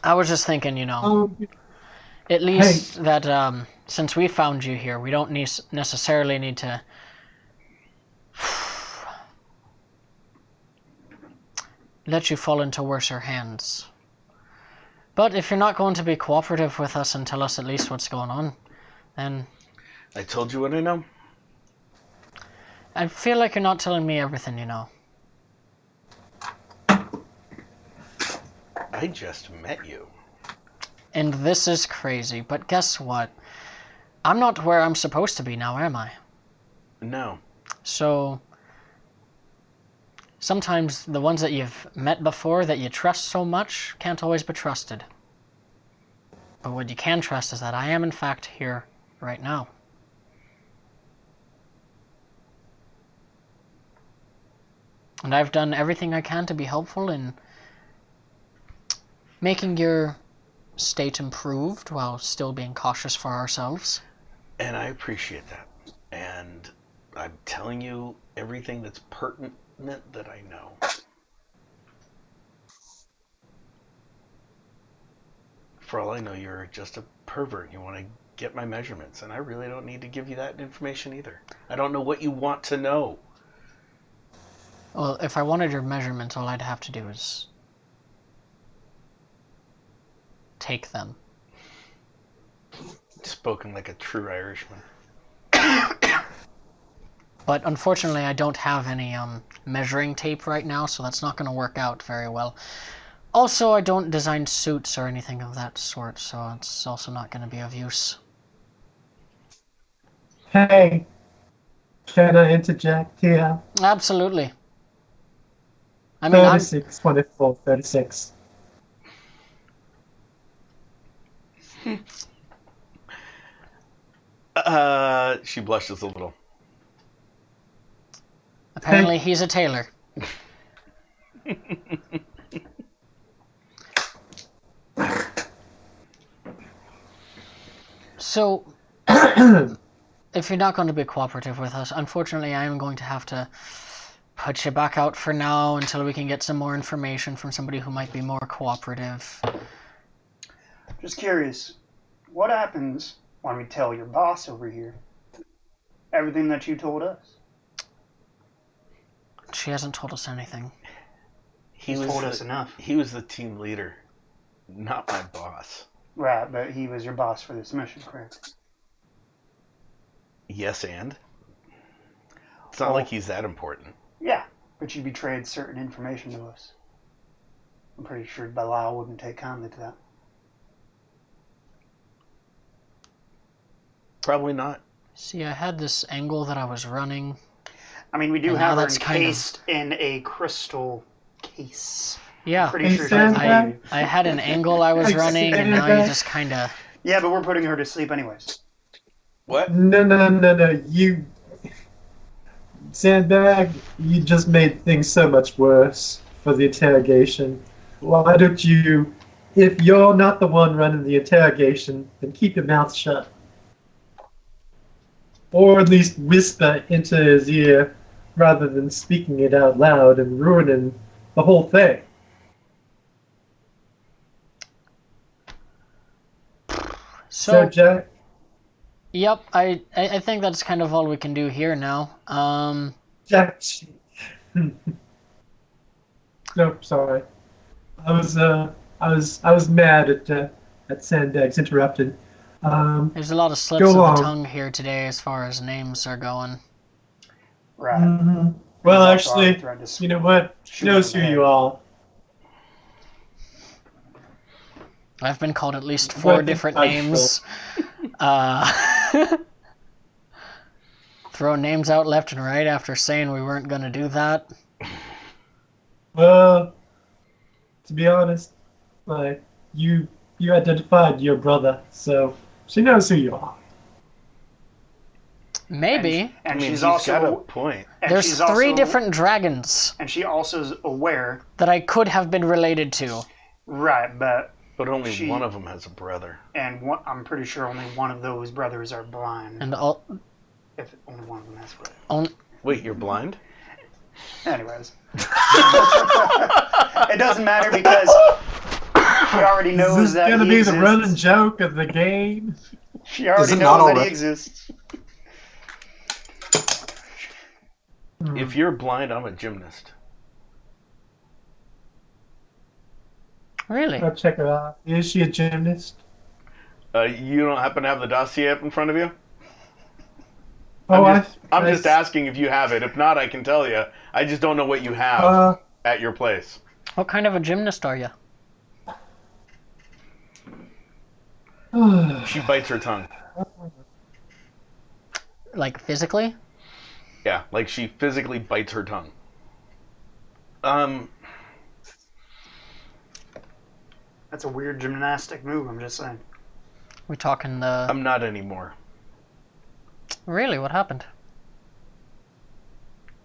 I was just thinking, at least that since we found you here, we don't necessarily need to let you fall into worser hands. But if you're not going to be cooperative with us and tell us at least what's going on, then I told you what I know. I feel like you're not telling me everything you know. I just met you. And this is crazy, but guess what? I'm not where I'm supposed to be now, am I? No. So, sometimes the ones that you've met before that you trust so much can't always be trusted. But what you can trust is that I am in fact here right now. And I've done everything I can to be helpful in making your state improved while still being cautious for ourselves. And I appreciate that. And I'm telling you everything that's pertinent Not that I know. For all I know, you're just a pervert. You want to get my measurements, and I really don't need to give you that information either. I don't know what you want to know. Well, if I wanted your measurements, all I'd have to do is take them. Spoken like a true Irishman. But unfortunately, I don't have any measuring tape right now, so that's not going to work out very well. Also, I don't design suits or anything of that sort, so it's also not going to be of use. Hey, can I interject here? Absolutely. I mean, 36, 24, 36. She blushes a little. apparently he's a tailor. So, if you're not going to be cooperative with us, unfortunately I am going to have to put you back out for now until we can get some more information from somebody who might be more cooperative. Just curious, what happens when we tell your boss over here everything that you told us? She hasn't told us anything. He's told us enough. He was the team leader, not my boss. Right, but he was your boss for this mission, correct? Yes, and? It's not like he's that important. Yeah, but you betrayed certain information to us. I'm pretty sure Belial wouldn't take kindly to that. Probably not. See, I had this angle that I was running. I mean, we do And now have her that's kind of- encased in a crystal case. Yeah, Pretty Hey, sure Sam, she's I- leaving. I had an angle I was Hey, running, and now you just kind of... Yeah, but we're putting her to sleep anyways. What? No. You. Sandbag, you just made things so much worse for the interrogation. Why don't you. If you're not the one running the interrogation, then keep your mouth shut. Or at least whisper into his ear rather than speaking it out loud and ruining the whole thing. So, So, Jack, yep, I think that's kind of all we can do here now. Jack. No, sorry. I was mad at Sandbags interrupted. There's a lot of slips Go of on. the tongue here today as far as names are going. Right. mhm. Well, That's why I actually, tried to you know what? She shoot knows him who in the you head. are. I've been called at least Well, 4 I think different I'm names. Throw names out left and right after saying we weren't going to do that. Well, to be honest, like you identified your brother, so she knows who you are. Maybe. And I mean, she's he's also got a point. and There's she's 3 also- different dragons and she also is aware. that I could have been related to. Right, but But only She- one of them has a brother. I'm pretty sure only one of those brothers are blind. And all... If only one of them has blind. On, Wait, you're blind? Anyways, it doesn't matter because she already knows Is this that gonna he be exists. the running joke of the game? She already it not knows that he already? exists. If you're blind, I'm a gymnast. really? I'll check her out. Is she a gymnast? You don't happen to have the dossier up in front of you? Oh, I'm just asking if you have it. If not, I can tell you. I just don't know what you have Uh, at your place. What kind of a gymnast are you? She bites her tongue. Like, physically? Yeah, like she physically bites her tongue. That's a weird gymnastic move. I'm just saying. We talking the... I'm not anymore. Really? What happened?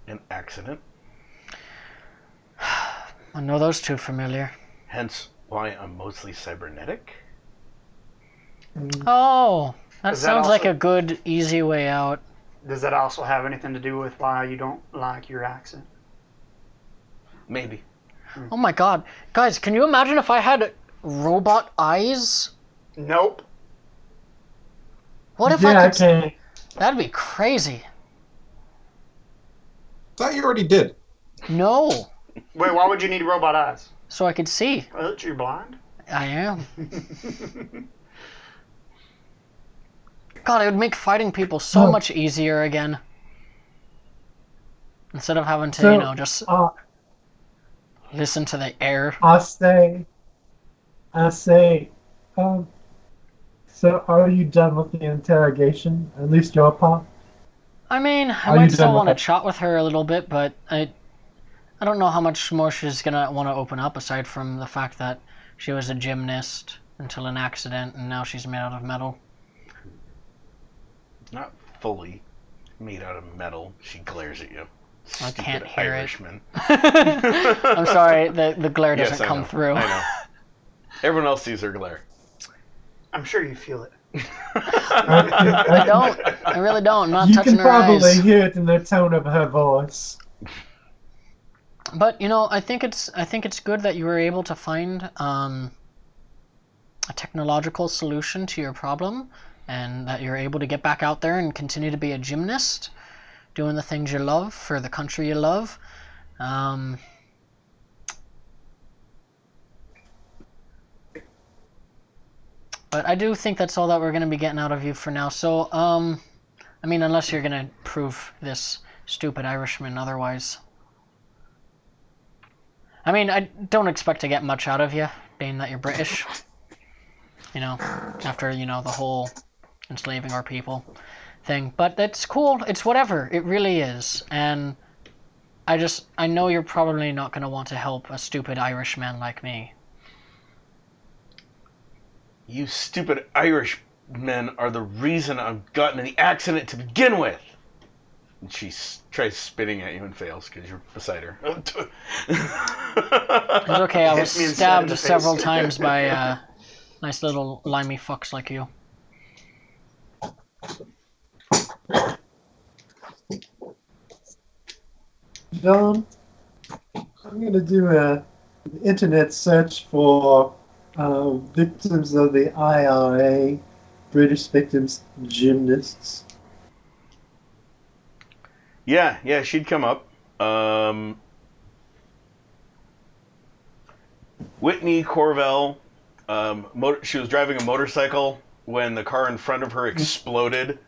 An accident. I know those two familiar. Hence why I'm mostly cybernetic. Oh, that Is that sounds like also- a good, easy way out. Does that also have anything to do with why you don't like your accent? Maybe. Oh my god. Guys, can you imagine if I had robot eyes? Nope. What if yeah, I could... can. That'd be crazy. Thought you already did. No. Wait, why would you need robot eyes? So I could see. Well, you're blind. I am. God, it would make fighting people so Oh. much easier again. Instead of having to, So, just Uh, listen to the air. I say, so are you done with the interrogation? At least your part? I mean, I Are you might still done with want to that? chat with her a little bit, but I don't know how much more she's gonna want to open up aside from the fact that she was a gymnast until an accident and now she's made out of metal. Not fully made out of metal. She glares at you. I Stupid can't hear it. Irishman. I'm sorry, the glare doesn't Yes, I come know. through. I know. Everyone else sees her glare. I'm sure you feel it. I don't. I really don't. I'm not You touching can her probably eyes. hear it in the tone of her voice. But I think it's good that you were able to find a technological solution to your problem, and that you're able to get back out there and continue to be a gymnast, doing the things you love for the country you love. But I do think that's all that we're going to be getting out of you for now. So, I mean, unless you're going to prove this stupid Irishman otherwise. I mean, I don't expect to get much out of you, being that you're British. After, the whole enslaving our people thing. But it's cool. It's whatever. It really is. And I know you're probably not going to want to help a stupid Irishman like me. You stupid Irish men are the reason I've gotten in the accident to begin with. And she tries spitting at you and fails because you're beside her. It's okay, I was Hits me instead in stabbed the face. several times by nice little limey fucks like you. John, I'm going to do an internet search for victims of the IRA, British victims, gymnasts. Yeah, she'd come up. Whitney Corvell, she was driving a motorcycle when the car in front of her exploded,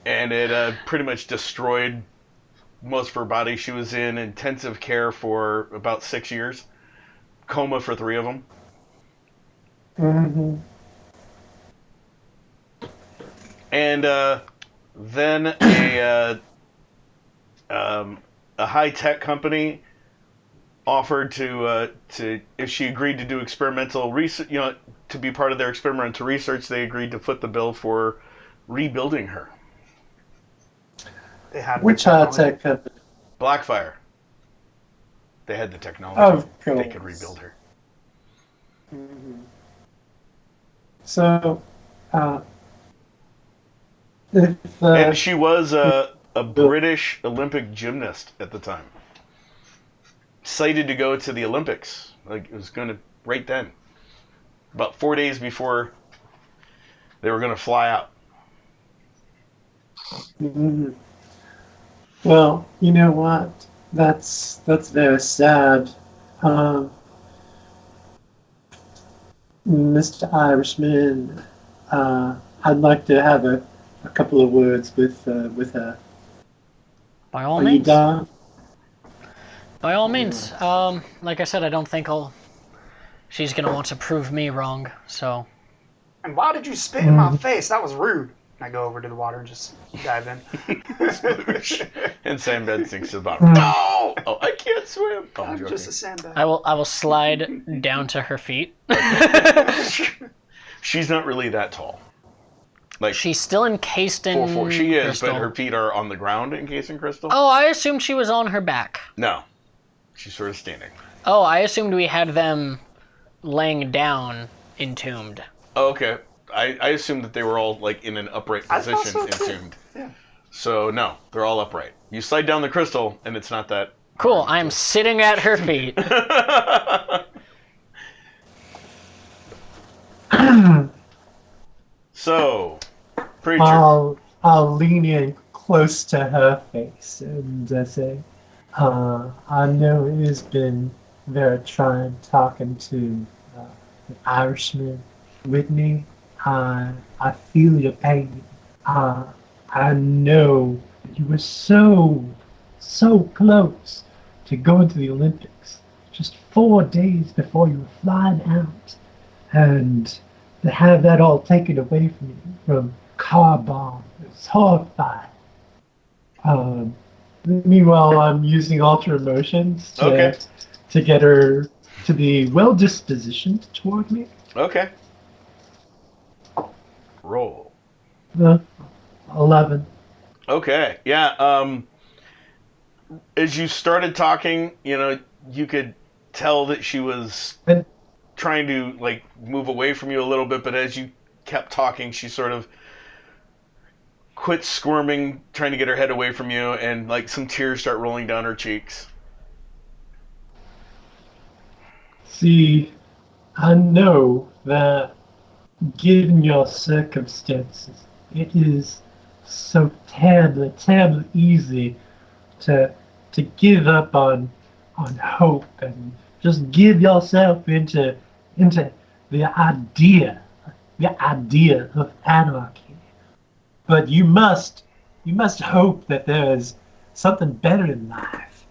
and it pretty much destroyed most of her body. She was in intensive care for about 6 years, coma for 3 of them. Mm-hmm. And then a high-tech company offered to if she agreed to do experimental research, to be part of their experimental research, they agreed to foot the bill for rebuilding her. They had Which high-tech company? Blackfire. They had the technology. Of course. They could rebuild her. Mhm. So, if And she was a British Olympic gymnast at the time. Cited to go to the Olympics. Like, it was going to, right then. About 4 days before they were going to fly out. Mhm. Well, you know what? That's very sad. Mr. Irishman, I'd like to have a couple of words with her. By all Are you means. done? By all means. Like I said, I don't think she's gonna want to prove me wrong, so... And why did you spit in my face? That was rude. And I go over to the water and just dive in. And Sandbed sinks to the bottom. No! Oh, I can't swim. Oh, I'm I'm joking. just a sandbag. I will slide down to her feet. She's not really that tall. Like, She's still encased in 4'4". She is, crystal. but her feet are on the ground encased in crystal. Oh, I assumed she was on her back. No. She's sort of standing. Oh, I assumed we had them laying down entombed. Oh, okay. I assumed that they were all, like, in an upright I thought position, so, too. entombed. Yeah. So, no. They're all upright. You slide down the crystal, and it's not that Cool. I am sitting at her feet. So, preacher. I'll lean in close to her face and say, I know it has been very trying talking to the Irishman, Whitney. I feel your pain. I know you were so close to going to the Olympics just 4 days before you were flying out, and to have that all taken away from you from car bomb, it's horrifying. Meanwhile, I'm using alter emotions to get her to be well dispositioned toward me. Okay. Roll. 11. Okay. Yeah. As you started talking, you could tell that she was And- trying to like move away from you a little bit, but as you kept talking, she sort of quit squirming, trying to get her head away from you, and like some tears start rolling down her cheeks. See, I know that given your circumstances, it is so terribly easy to give up on hope and just give yourself into the idea of anarchy. But you must hope that there is something better in life.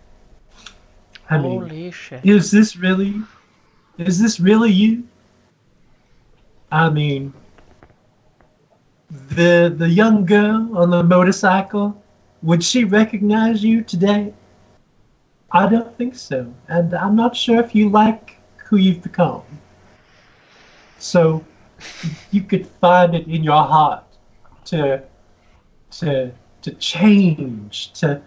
I mean, Holy shit. is this really you? I mean, the young girl on the motorcycle, would she recognize you today? I don't think so, and I'm not sure if you like who you've become. So you could find it in your heart to change, to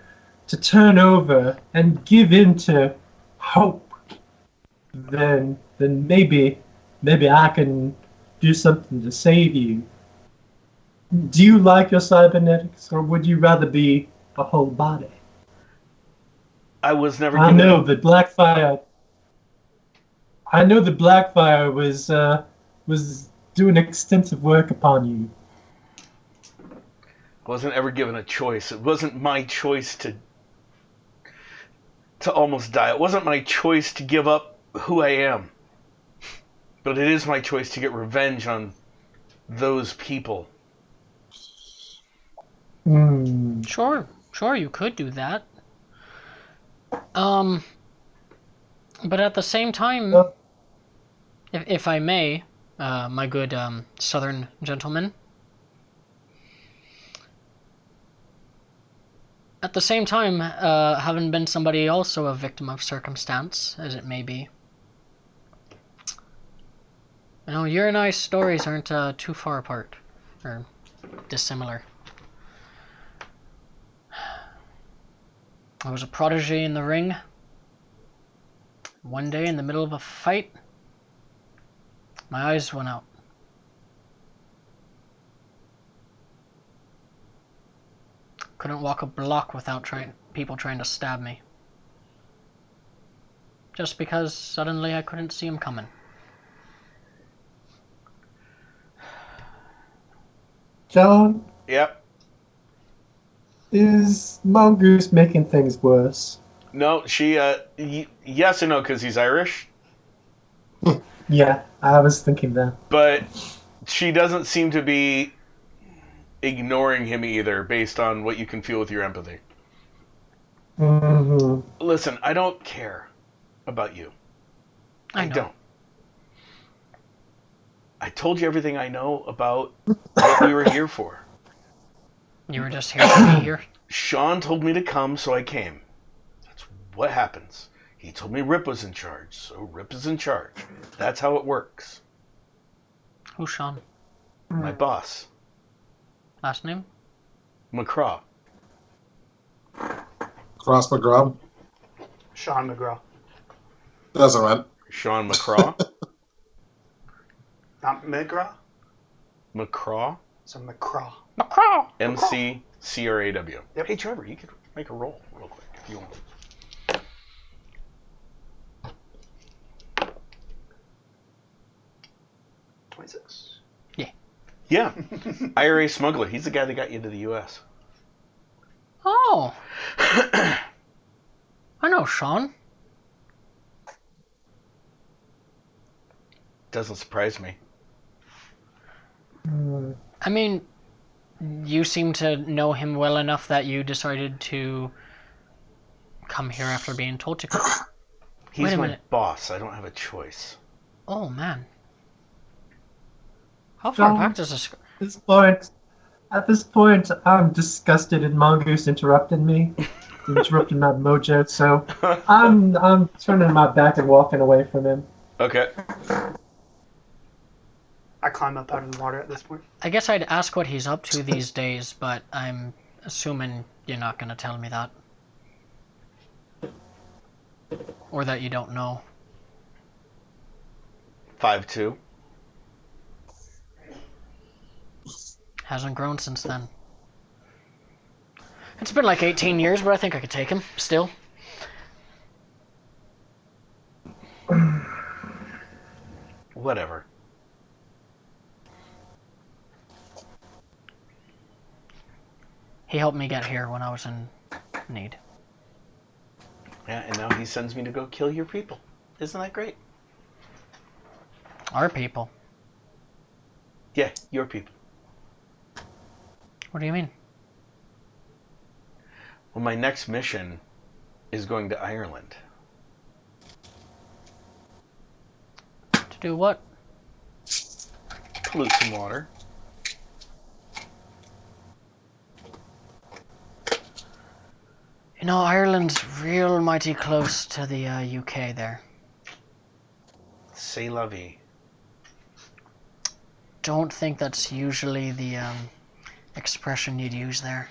turn over and give in to hope. Then maybe I can do something to save you. Do you like your cybernetics, or would you rather be a whole body? I was never I given know the Blackfire was doing extensive work upon you. wasn't ever given a choice. It wasn't my choice to almost die. It wasn't my choice to give up who I am. But it is my choice to get revenge on those people. Sure, you could do that. But at the same time, if I may, my good southern gentleman, at the same time, having been somebody also a victim of circumstance, as it may be, your and I's stories aren't too far apart, or dissimilar. I was a prodigy in the ring. One day, in the middle of a fight, my eyes went out. Couldn't walk a block without people trying to stab me. Just because suddenly I couldn't see them coming. John, Yep. is Mongoose making things worse? No, she, yes and no, because he's Irish. Yeah, I was thinking that. But she doesn't seem to be ignoring him either, based on what you can feel with your empathy. Mm-hmm. Listen, I don't care about you. I know. don't. I told you everything I know about what we were here for. You were just here to be here. Sean told me to come, so I came. That's what happens. He told me Rip was in charge, so Rip is in charge. That's how it works. Who's Sean? My boss, Last name? McCraw. Cross McGraw. Sean McGraw. Doesn't matter. Sean McCraw. Not McGraw? McCraw. So McCraw. McCraw. MCCRAW. Yep. Hey, Trevor, you could make a roll real quick if you want. 26. Yeah. IRA smuggler. He's the guy that got you to the U.S. Oh. I know Sean. Doesn't surprise me. I mean, you seem to know him well enough that you decided to come here after being told to come. He's Wait a my minute. boss. I don't have a choice. Oh, man. How far Sean? back does this go? At this point, I'm disgusted, and Mongoose interrupted me, interrupted my mojo. So I'm turning my back and walking away from him. Okay. I climb up out of the water at this point. I guess I'd ask what he's up to these days, but I'm assuming you're not going to tell me that. Or that you don't know. 5'2". Hasn't grown since then. It's been like 18 years, but I think I could take him, still. Whatever. He helped me get here when I was in need. Yeah, and now he sends me to go kill your people. Isn't that great? Our people. Yeah, your people. What do you mean? Well, my next mission is going to Ireland. To do what? Pollute some water. You know, Ireland's real mighty close to the UK there. C'est la vie. Don't think that's usually the expression you'd use there.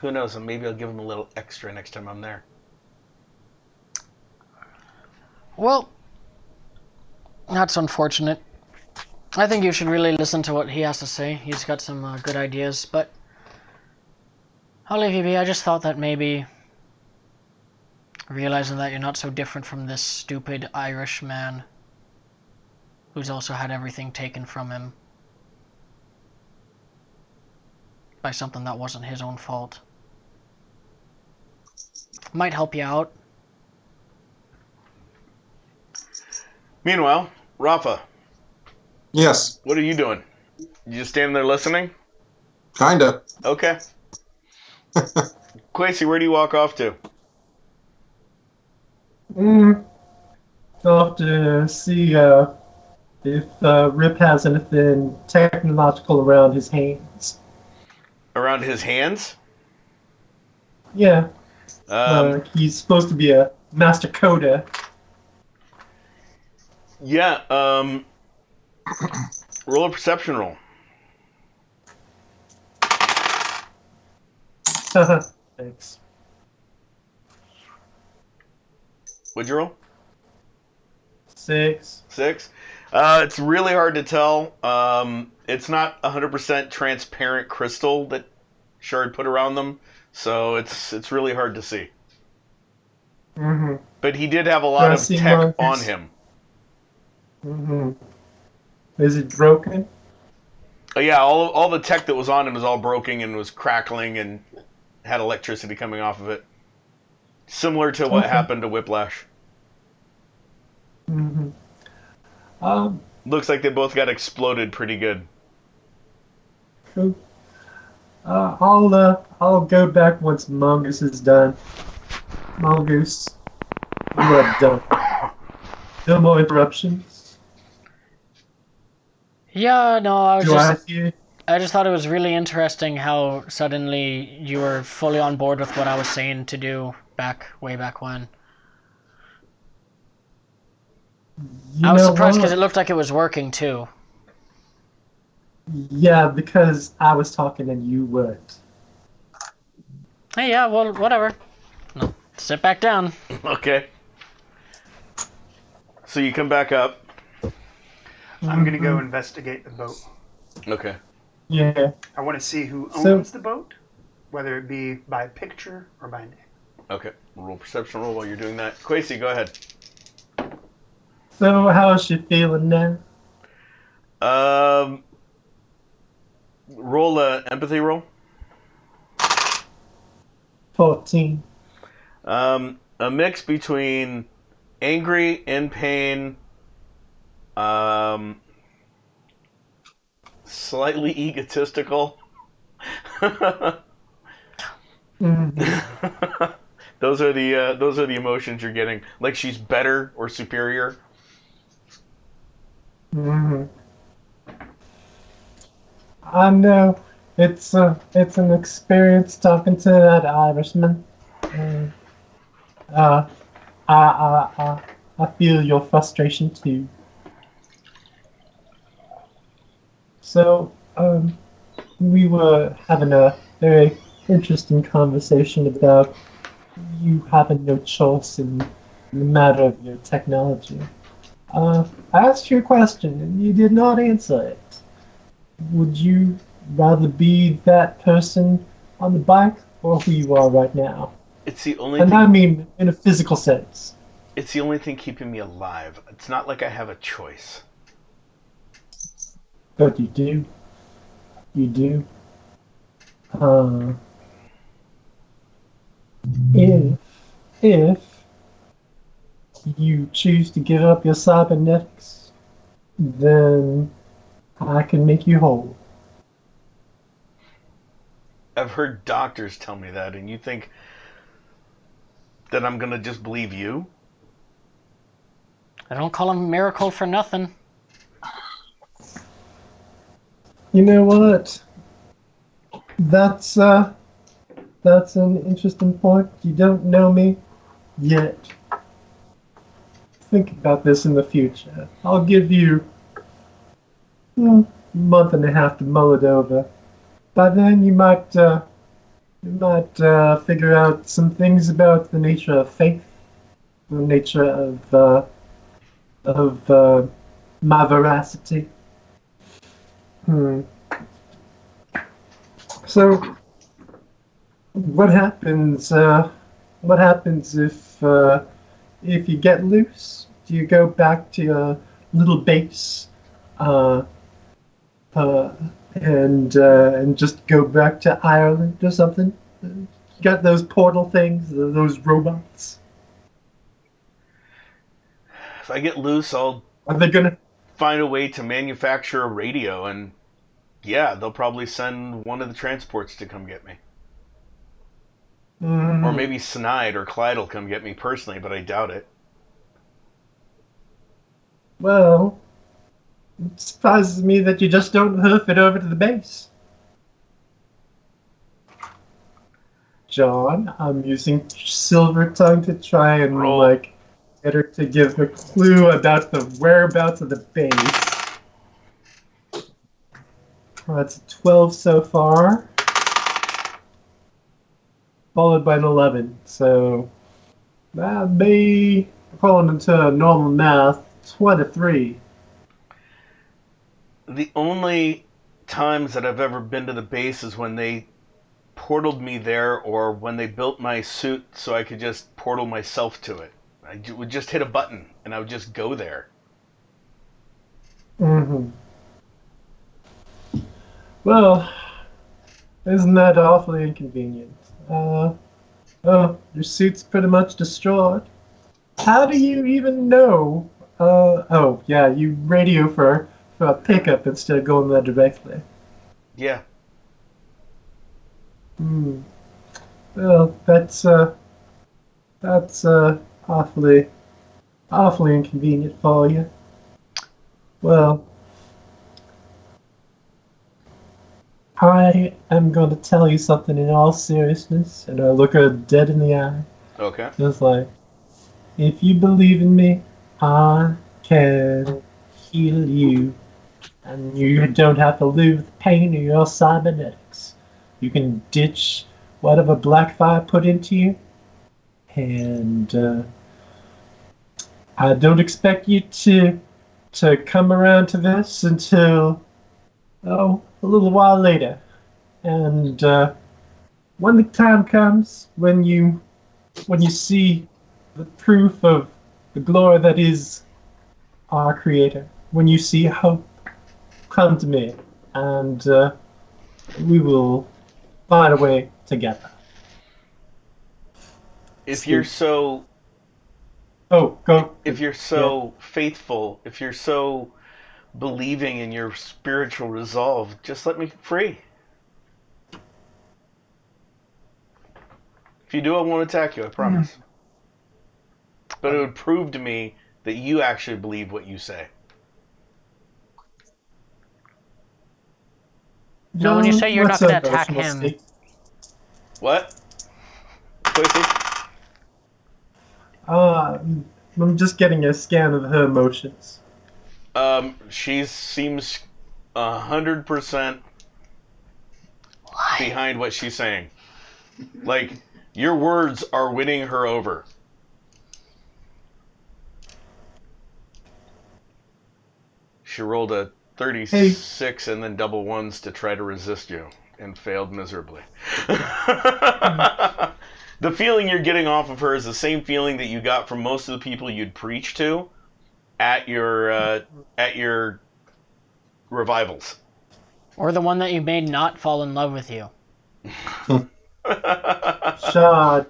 Who knows? Maybe I'll give him a little extra next time I'm there. Well, that's unfortunate. I think you should really listen to what he has to say. He's got some good ideas, but I'll leave you be. I just thought that maybe realizing that you're not so different from this stupid Irish man who's also had everything taken from him by something that wasn't his own fault might help you out. Meanwhile, Rafa, Yes, what are you doing? You just standing there listening? kinda. Okay. Quasi, where do you walk off to? I'll have to see if Rip has anything technological around his hands. Around his hands? Yeah, He's he's supposed to be a master coder. yeah, roll a perception roll. Thanks. What'd you roll? 6. 6? It's really hard to tell. It's not 100% transparent crystal that Shard put around them, so it's really hard to see. Mm-hmm. But he did have a lot of Dressing tech markers. on him. Mm-hmm. Is it broken? Yeah, all the tech that was on him was all broken and was crackling and had electricity coming off of it. Similar to what Okay. happened to Whiplash. Mm-hmm. Looks like they both got exploded pretty good. Cool. I'll go back once Mongoose is done. Mongoose, you are done. No more interruptions. Yeah, no, I was Do I just... have you? I just thought it was really interesting how suddenly you were fully on board with what I was saying to do way back when. You I was know surprised what? because it looked like it was working too. Yeah, because I was talking and you weren't. Hey, yeah, well, whatever. No, sit back down. Okay. So you come back up. I'm gonna go investigate the boat. Okay. Yeah. I want to see who So- owns the boat, whether it be by picture or by name. Okay. Roll perception roll while you're doing that. Quasi, go ahead. So how's she feeling now? Roll a empathy roll. 14. A mix between angry, in pain, slightly egotistical. Mhm. Those are the emotions you're getting. Like she's better or superior. Mhm. I know. It's an experience talking to that Irishman. Uh, uh, I feel your frustration too. So, we were having a very interesting conversation about you having no choice in the matter of your technology. I asked you a question and you did not answer it. Would you rather be that person on the bike or who you are right now? It's the only And thing. I mean in a physical sense. It's the only thing keeping me alive. It's not like I have a choice. But you do. You do. Uh, if if you choose to give up your cybernetics, then I can make you whole. I've heard doctors tell me that, and you think that I'm gonna just believe you? I don't call him miracle for nothing. You know what? That's an interesting point. You don't know me yet. Think about this in the future. I'll give you a month and a half to mull it over. By then, you might figure out some things about the nature of faith, the nature of my veracity. Hmm. So, what happens? What happens if you get loose? Do you go back to your little base, uh, uh, and just go back to Ireland or something? You got those portal things, those robots? If I get loose, I'll Are they gonna? find a way to manufacture a radio, and yeah, they'll probably send one of the transports to come get me. Or Mm, maybe Snide or Clyde will come get me personally, but I doubt it. well, it surprises me that you just don't hoof it over to the base. John, I'm using Silver Tongue to try and Roll. get her to give a clue about the whereabouts of the base. Well, that's a 12 so far, followed by an 11. So that'd be, falling into normal math, 23. The only times that I've ever been to the base is when they portaled me there, or when they built my suit so I could just portal myself to it. I would just hit a button and I would just go there. Mm-hmm. Well, isn't that awfully inconvenient? Oh, your suit's pretty much destroyed. How do you even know? Oh, yeah, you radio for a pickup instead of going there directly. Yeah. Hmm. Well, that's awfully inconvenient for you. Well, I am going to tell you something in all seriousness, and I look her dead in the eye. Okay. Just like, if you believe in me, I can heal you, and you don't have to live with the pain of your cybernetics. You can ditch whatever Blackfire put into you, and I don't expect you to come around to this until a little while later. And when the time comes, when you see the proof of the glory that is our Creator. When you see hope, come to me, and we will find a way together. If you're so Oh, go. if you're so faithful, if you're so believing in your spiritual resolve, just let me free. If you do, I won't attack you, I promise. But it would prove to me that you actually believe what you say. So when you say you're not That's gonna an attack emotional him- state. What? Quincy? I'm just getting a scan of her emotions. She seems 100% behind what she's saying. Like, your words are winning her over. She rolled a 36 and then double ones to try to resist you and failed miserably. The feeling you're getting off of her is the same feeling that you got from most of the people you'd preach to at your revivals. Or the one that you made not fall in love with you. Shot.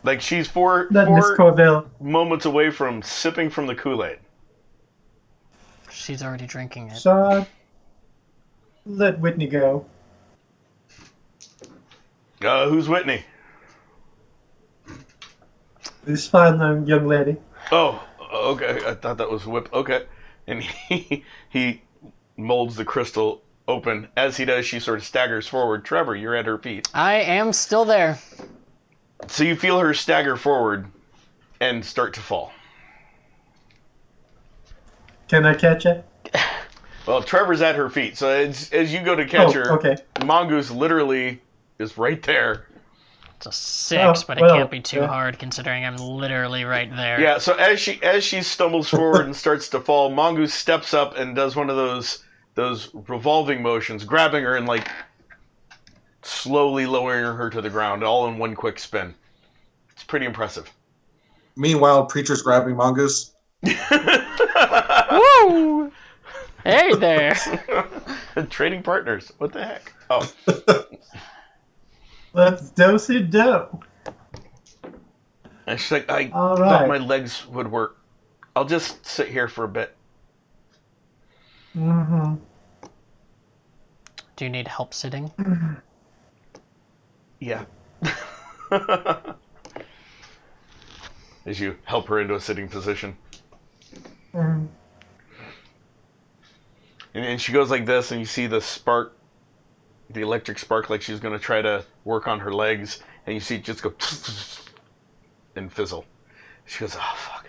Like she's four That Miss Corville. moments away from sipping from the Kool-Aid. She's already drinking it. Shot. Let Whitney go. Who's Whitney? This fine young lady. Oh, okay. I thought that was Whip. Okay. And he molds the crystal open. As he does, she sort of staggers forward. Trevor, you're at her feet. I am still there. So you feel her stagger forward and start to fall. Can I catch it? Well, Trevor's at her feet. So as you go to catch her, okay. Mongoose literally is right there. It's a 6, but it well, can't be too yeah. hard considering I'm literally right there. Yeah, so as she stumbles forward and starts to fall, Mongoose steps up and does one of those revolving motions, grabbing her and like slowly lowering her to the ground, all in one quick spin. It's pretty impressive. Meanwhile, Preacher's grabbing Mongoose. Woo! Hey there! Trading partners. What the heck? Oh. Let's do. And she's like, I All thought right. my legs would work. I'll just sit here for a bit. Mm-hmm. Do you need help sitting? Yeah. As you help her into a sitting position. Mm. And she goes like this, and you see the spark, the electric spark, like she's going to try to work on her legs, and you see it just go and fizzle. She goes, oh, fuck.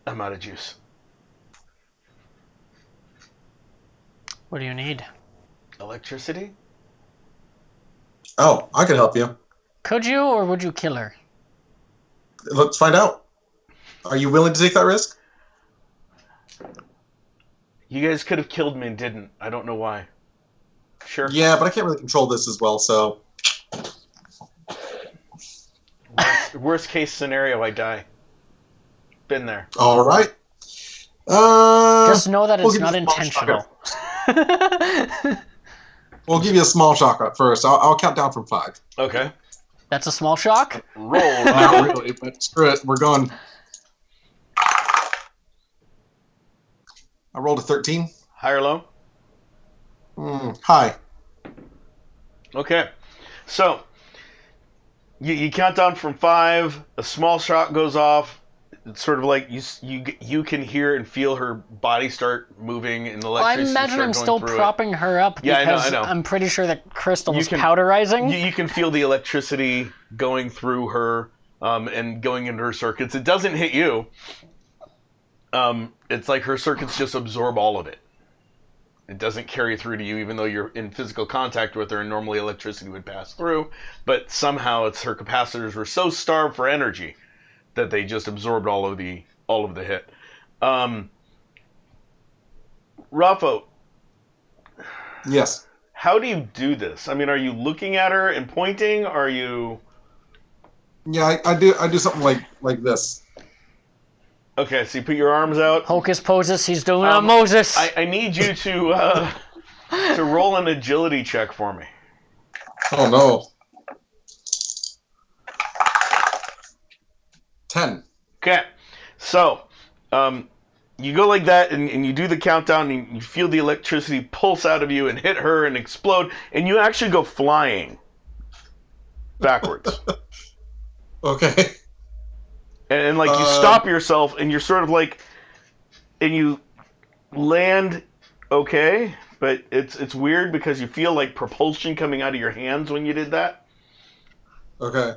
I'm out of juice. What do you need? Electricity? Oh, I can help you. Could you, or would you kill her? Let's find out. Are you willing to take that risk? You guys could have killed me and didn't. I don't know why. Sure. Yeah, but I can't really control this as well, so. Worst case scenario, I die. Been there. All right. Just know that we'll it's give not you a small intentional. We'll give you a small shock up first. I'll count down from 5. Okay. That's a small shock? Roll. Not really, but screw it. We're going. I rolled a 13. High or low? High. Okay. So, you count down from 5. A small shot goes off. It's sort of like you can hear and feel her body start moving and the I electricity imagine start I'm going still through propping her up Yeah, I know, because I know. I'm pretty sure that crystal You is can- powderizing. You can feel the electricity going through her and going into her circuits. It doesn't hit you. It's like her circuits just absorb all of it. It doesn't carry through to you, even though you're in physical contact with her and normally electricity would pass through. But somehow it's her capacitors were so starved for energy that they just absorbed all of the hit. Rafa, Yes. how do you do this? I mean, are you looking at her and pointing? Are you... Yeah, I do something like this. Okay, so you put your arms out. Hocus pocus, he's doing it on Um, Moses. I need you to roll an agility check for me. Oh no. 10. Okay, so you go like that, and you do the countdown, and you feel the electricity pulse out of you and hit her and explode, and you actually go flying backwards. Okay. And like you stop yourself, and you're sort of like, and you land okay, but it's weird because you feel like propulsion coming out of your hands when you did that. Okay.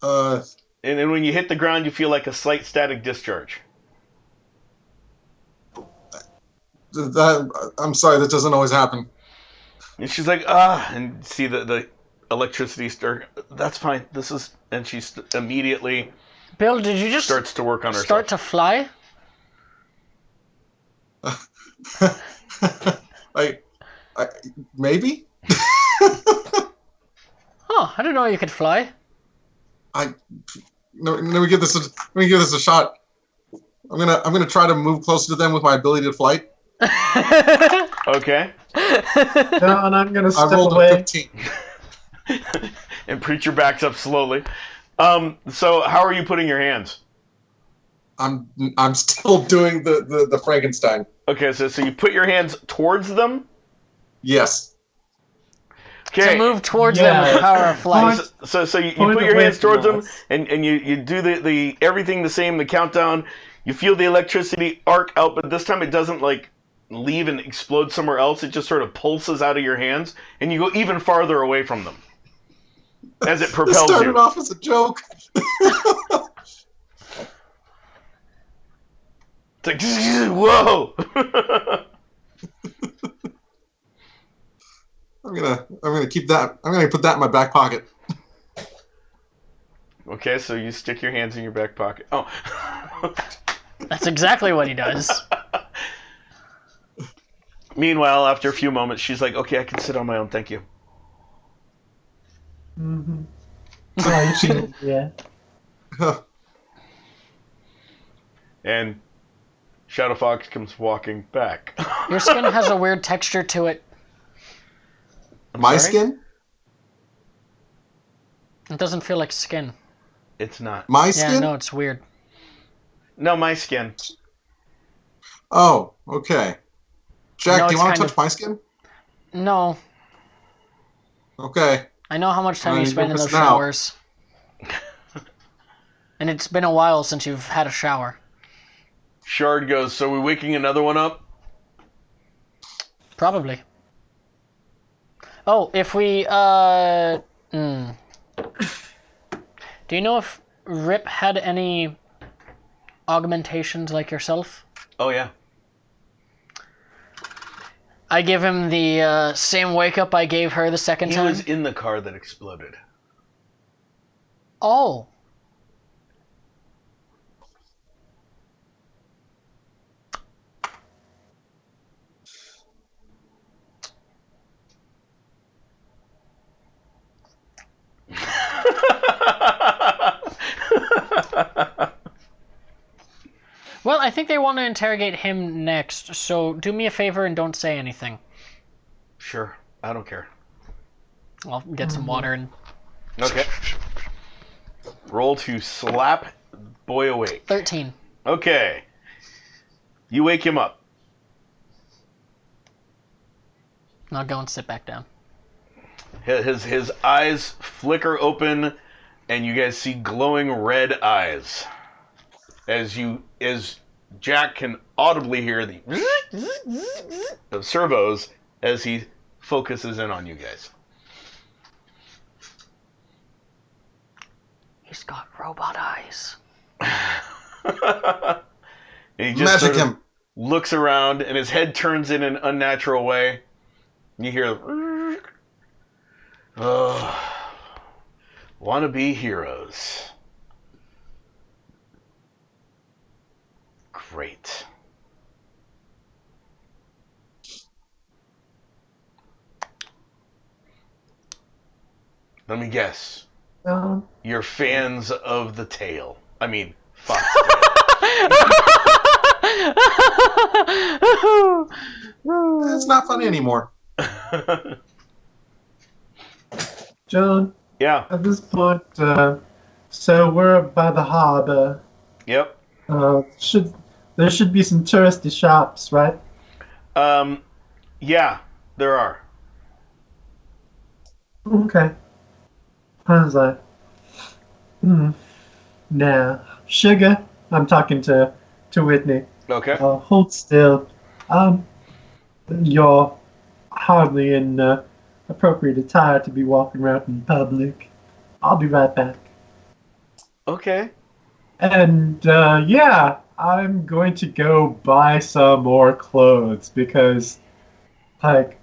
And then when you hit the ground, you feel like a slight static discharge. I'm sorry, that doesn't always happen. And she's like, and see the electricity start. That's fine. This is, and she immediately Bill, did you just starts to work on herself. start to fly? I maybe? Oh, I didn't know you could fly. No, let me give this a shot. I'm gonna try to move closer to them with my ability to flight. Okay. No, and I'm gonna I step rolled a away. 15. And Preacher backs up slowly. So how are you putting your hands? I'm still doing the Frankenstein. Okay, so you put your hands towards them. Yes. Okay. To move towards them with power of flight. So you Point put your away hands from towards them, us. and you do the everything the same, the countdown. You feel the electricity arc out, but this time it doesn't like leave and explode somewhere else. It just sort of pulses out of your hands, and you go even farther away from them as it This propels started you. off as a joke. It's like, whoa! I'm gonna keep that. I'm gonna put that in my back pocket. Okay, so you stick your hands in your back pocket. Oh. That's exactly what he does. Meanwhile, after a few moments, she's like, okay, I can sit on my own, thank you. Mm-hmm. Oh, you should, yeah. And Shadow Fox comes walking back. Your skin has a weird texture to it. My sorry? skin? It doesn't feel like skin. It's not. My Yeah, skin? no, it's weird. No, my skin. Oh, okay. Jack, No, do you it's want to kind touch my skin? No, Okay. I know how much time you You're spend in those missing out. showers. And it's been a while since you've had a shower. Shard goes, so we're waking another one up? Probably. Oh, if we, Do you know if Rip had any augmentations like yourself? Oh, yeah. I give him the same wake up I gave her the second He time. was in the car that exploded. Oh. Well, I think they want to interrogate him next, so do me a favor and don't say anything. Sure, I don't care. I'll get some water and... Okay. Roll to slap boy awake. 13. Okay. You wake him up. Now go and sit back down. His eyes flicker open, and you guys see glowing red eyes. As Jack can audibly hear the of servos as he focuses in on you guys. He's got robot eyes. And he just Magic sort of him. looks around, and his head turns in an unnatural way. You hear, oh, wanna be heroes. Great. Let me guess. You're fans of the tail. I mean, fox It's not funny anymore. tail. John, Yeah. at this point, so we're by the harbor. Yep. There should be some touristy shops, right? Yeah, there are. Okay. I was like, Now, Sugar, I'm talking to Whitney. Okay. Hold still. You're hardly in appropriate attire to be walking around in public. I'll be right back. Okay. And yeah, I'm going to go buy some more clothes because, like,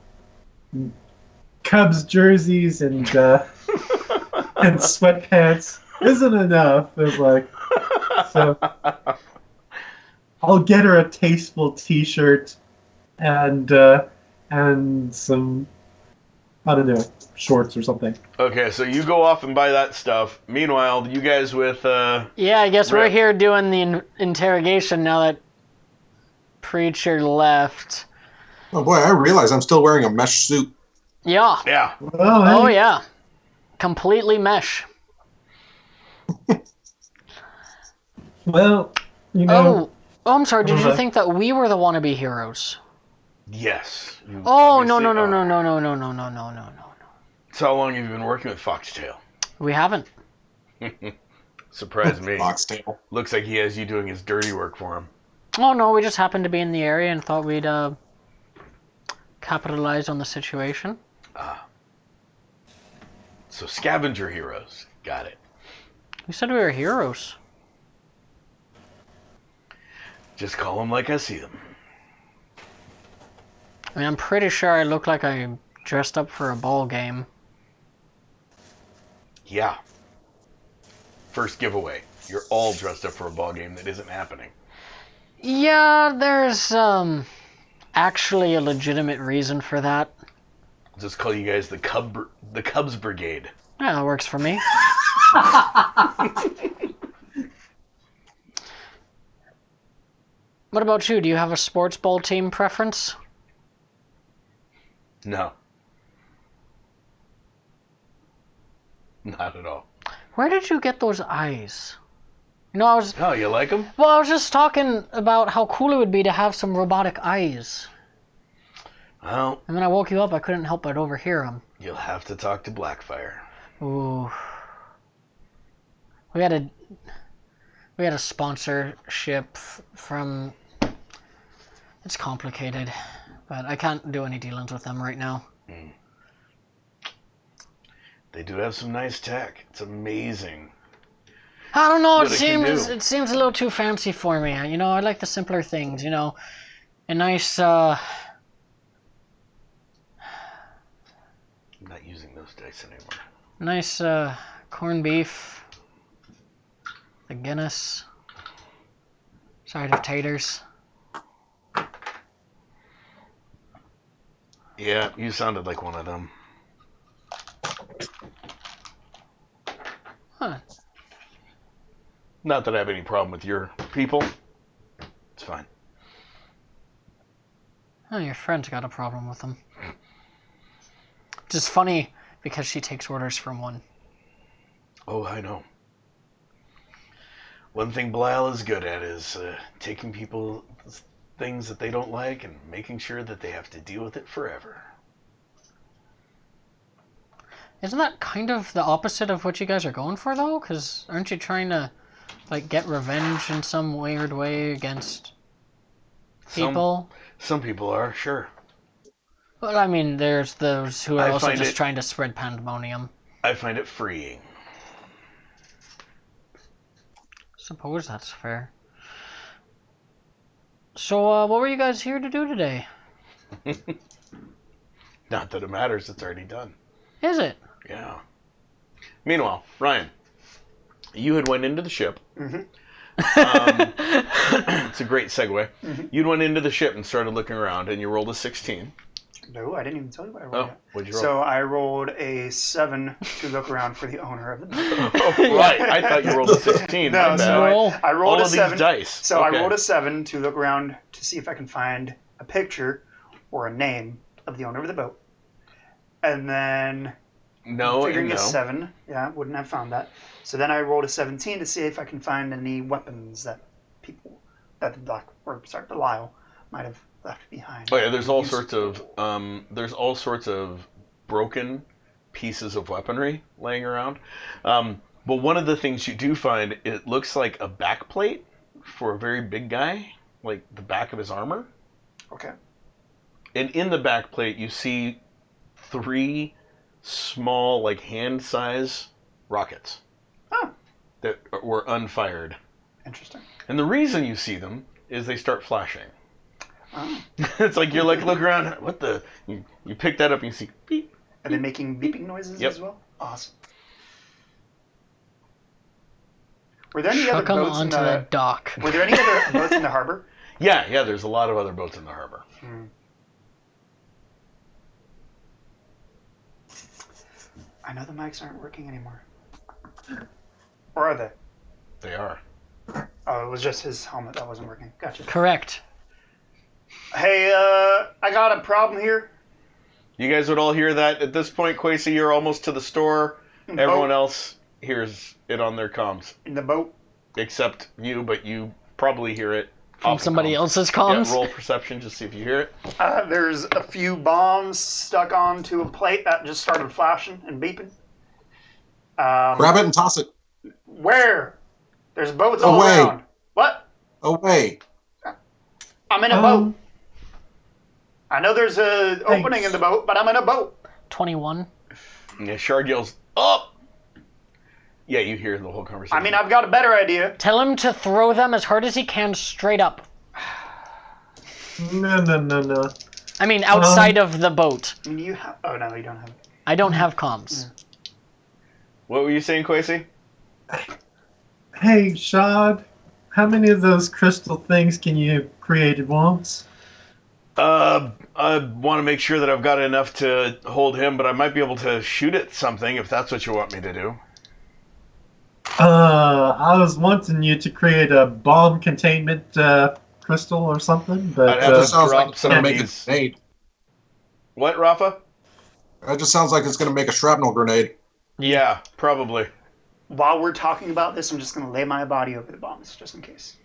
Cubs jerseys and and sweatpants isn't enough. It's like, so I'll get her a tasteful T-shirt and some, I don't know, shorts or something. Okay, so you go off and buy that stuff. Meanwhile, you guys with Yeah, I guess we're Rip. here doing the interrogation now that Preacher left. Oh boy, I realize I'm still wearing a mesh suit. Yeah. yeah. Well, Oh, hey, yeah. Completely mesh. well, you know, Oh, I'm sorry. Did you Okay. think that we were the wannabe heroes? Yes. You Oh, no, obviously no, no, are. no, no, no, no, no, no, no, no, no. So how long have you been working with Foxtail? We haven't. Surprised me. Foxtail. Looks like he has you doing his dirty work for him. Oh, no, we just happened to be in the area and thought we'd capitalize on the situation. So scavenger heroes. Got it. We said we were heroes. Just call them like I see them. I mean, I'm pretty sure I look like I dressed up for a ball game. Yeah. First giveaway. You're all dressed up for a ball game that isn't happening. Yeah, there's actually a legitimate reason for that. I'll just call you guys the Cubs Brigade. Yeah, that works for me. What about you? Do you have a sports ball team preference? No. Not at all. Where did you get those eyes? You know, I was Oh, you like them? well, I was just talking about how cool it would be to have some robotic eyes. Well, And when I woke you up, I couldn't help but overhear them. you'll have to talk to Blackfire. Ooh. We had a sponsorship from. It's complicated, but I can't do any dealings with them right now. They do have some nice tech. It's amazing. I don't know. What it can do. It seems a little too fancy for me. You know, I like the simpler things. You know, a nice. I'm not using those dice anymore. Nice corned beef, the Guinness, side of taters. Yeah, you sounded like one of them. Huh. Not that I have any problem with your people. It's fine. Oh, your friend's got a problem with them. Which is funny because she takes orders from one. Oh, I know. One thing Belial is good at is taking people things that they don't like and making sure that they have to deal with it forever. Isn't that kind of the opposite of what you guys are going for, though? Because aren't you trying to, like, get revenge in some weird way against people? Some people are, sure. Well, I mean, there's those who are I also find just it- trying to spread pandemonium. I find it freeing. Suppose that's fair. So, what were you guys here to do today? Not that it matters, it's already done. Is it? Yeah. Meanwhile, Ryan, you had went into the ship. It's a great segue. You went into the ship and started looking around, and you rolled a 16. No, I didn't even tell you what I rolled Oh, yet. what'd you roll? So I rolled a 7 to look around for the owner of the boat. Oh, right. I thought you rolled a 16. No, My so bad. Roll. I rolled All a of 7. these dice. So Okay. I rolled a 7 to look around to see if I can find a picture or a name of the owner of the boat. And then No figuring and a no. 7, yeah, wouldn't have found that. So then I rolled a 17 to see if I can find any weapons that Belial might have left behind. Oh yeah, there's all Useful. sorts of broken pieces of weaponry laying around. But one of the things you do find, it looks like a back plate for a very big guy, like the back of his armor. Okay. And in the back plate, you see 3 small, like hand-size rockets Oh, that were unfired. interesting. And the reason you see them is they start flashing. Oh. It's like you're like, look around. What the? You pick that up and you see beep. Are they making beeping noises Yep. as well? Awesome. Were there any Chuck other them boats in onto the? the dock. Were there any other boats in the harbor? Yeah. There's a lot of other boats in the harbor. I know the mics aren't working anymore. Or are they? They are. Oh, it was just his helmet that wasn't working. Gotcha. Correct. Hey, I got a problem here. You guys would all hear that at this point. Quasi, you're almost to the store. Everyone else hears it on their comms, In the boat. except you. But you probably hear it From off the somebody comms. else's comms. Yeah, roll perception just see if you hear it. There's a few bombs stuck onto a plate that just started flashing and beeping. Grab it and toss it Where? There's boats all Away. around. What? away. I'm in a boat. I know there's a opening in the boat, but I'm in a boat. 21. And Shard yells, "Up!" Yeah, you hear the whole conversation. I mean, I've got a better idea. Tell him to throw them as hard as he can straight up. No. I mean, outside of the boat. I mean, you have. Oh no, you don't have. I don't have comms. What were you saying, Quasi? Hey, Shad, how many of those crystal things can you create at once? I want to make sure that I've got enough to hold him, but I might be able to shoot at something if that's what you want me to do. I was wanting you to create a bomb containment crystal or something, but I'd That have to just sounds like drop it's some gonna of make a these. grenade. What, Rafa? That just sounds like it's gonna make a shrapnel grenade. Yeah, probably. While we're talking about this, I'm just gonna lay my body over the bombs, just in case.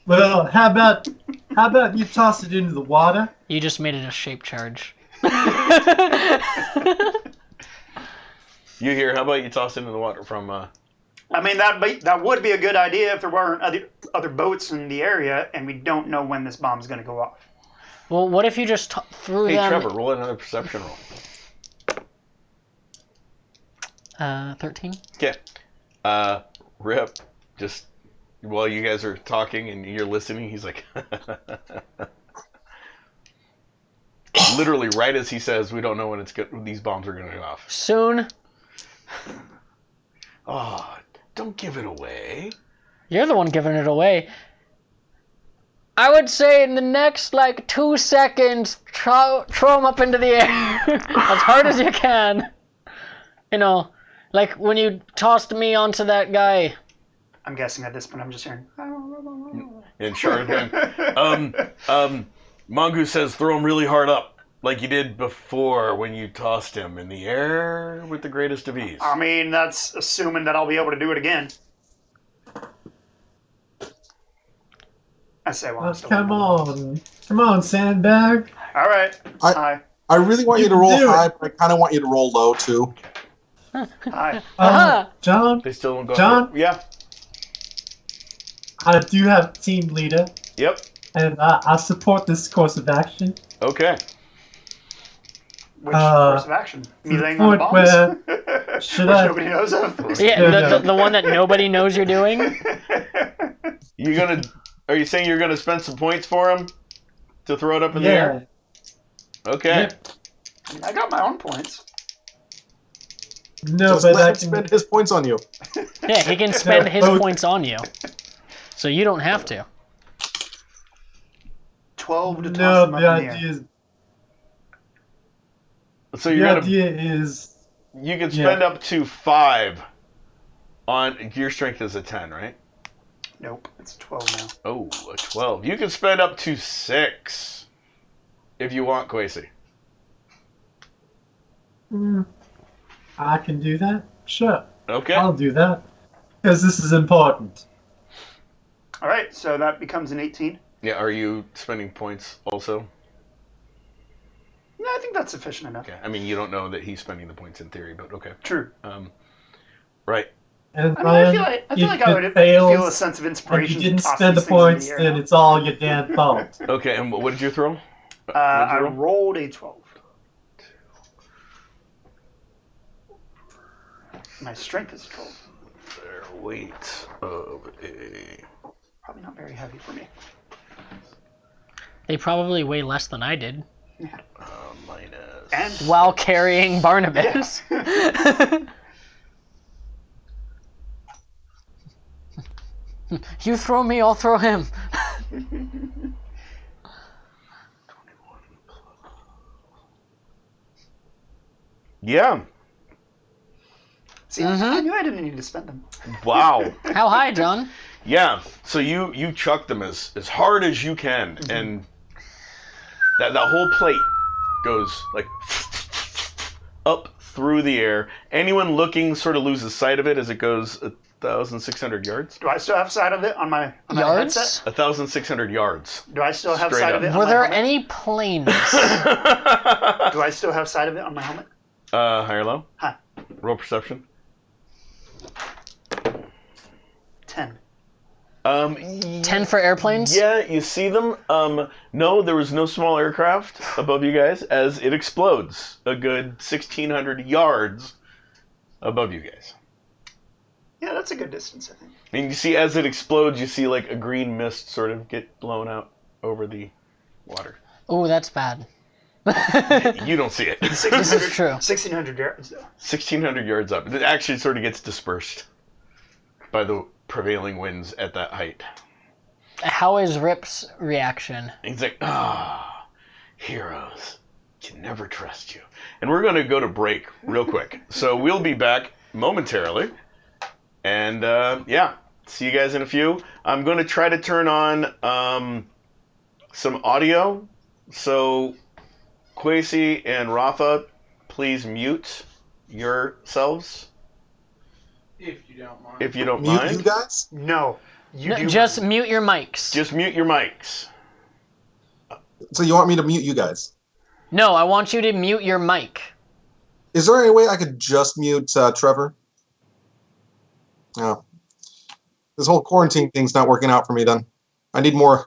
well, how about you toss it into the water? You just made it a shape charge. You hear? How about you toss it into the water from? I mean, that would be a good idea if there weren't other boats in the area, and we don't know when this bomb's gonna go off. Well, what if you just threw Hey, them... Trevor, roll another perception roll. 13? Okay. Rip, just while you guys are talking and you're listening, he's like, literally right as he says, "We don't know when these bombs are going to go off." Soon. Oh, don't give it away. You're the one giving it away. I would say in the next, 2 seconds, throw them up into the air as hard as you can. You know, like when you tossed me onto that guy. I'm guessing at this point I'm just hearing. And Shard going, Mongoose says, "Throw him really hard up, like you did before when you tossed him in the air with the greatest of ease." I mean, that's assuming that I'll be able to do it again. I say while I'm still. Come on, sandbag. All right. Hi. I really want you You to can roll do it. high, but I kind of want you to roll low too. Hi. Aha! John, They still don't go. John? Yeah. I do have team leader, Yep. and I support this course of action. Okay. Which course of action? Me the laying on the point bombs? where- Which should I- nobody knows of. Yeah, No. the one that nobody knows you're doing. Are you saying you're gonna spend some points for him to throw it up in the Yeah. air? Okay. Yep. I got my own points. No, Just but I let him can. spend his points on you. Yeah, he can spend his both. points on you. So you don't have to. 12 to toss No, them up the in the air. idea is So The you're gonna idea is, you can spend up to 5 on your strength is a 10, right? Nope, it's a 12 now. Oh, a 12. You can spend up to 6 if you want, Quasi. I can do that. Sure, Okay. I'll do that because this is important. All right, so that becomes an 18. Yeah, are you spending points also? No, I think that's sufficient enough. Okay. I mean, you don't know that he's spending the points in theory, but okay. True. Right. And I mean, I then feel like if I it would fails, feel a sense of and inspiration. you didn't to toss spend the these things into points, the air then now. it's all your damn fault. Okay, and what did you throw? I roll? rolled a 12. My strength is 12. Their weight of a Probably not very heavy for me. They probably weigh less than I did minus. And while carrying Barnabas. You throw me, I'll throw him. Yeah. see, I knew I didn't need to spend them. Wow. How high, John? Yeah. So you chuck them as hard as you can, and that whole plate goes like up through the air. Anyone looking sort of loses sight of it as it goes 1,600 yards. Do I still have sight of it on my Yards? headset? 1,600 yards. Do I still have Straight sight up. of it on Were my there helmet? any planes? Do I still have sight of it on my helmet? High or low? Hi. Roll perception. 10. 10 for airplanes? Yeah, you see them. No, there was no small aircraft above you guys as it explodes a good 1,600 yards above you guys. Yeah, that's a good distance, I think. I mean, you see as it explodes, you see like a green mist sort of get blown out over the water. Oh, that's bad. You don't see it. 1,600, true. 1,600 yards, though. 1,600 yards up. It actually sort of gets dispersed by the prevailing winds at that height. How is Rip's reaction? He's like, heroes, can never trust you. And we're going to go to break real quick. So we'll be back momentarily. And yeah, see you guys in a few. I'm going to try to turn on some audio. So Quasi and Rafa, please mute yourselves If you don't mind. if you don't Mute mind. you guys? No. You No, do. just mute your mics. Just mute your mics. So you want me to mute you guys? No, I want you to mute your mic. Is there any way I could just mute Trevor? No. This whole quarantine thing's not working out for me then. I need more.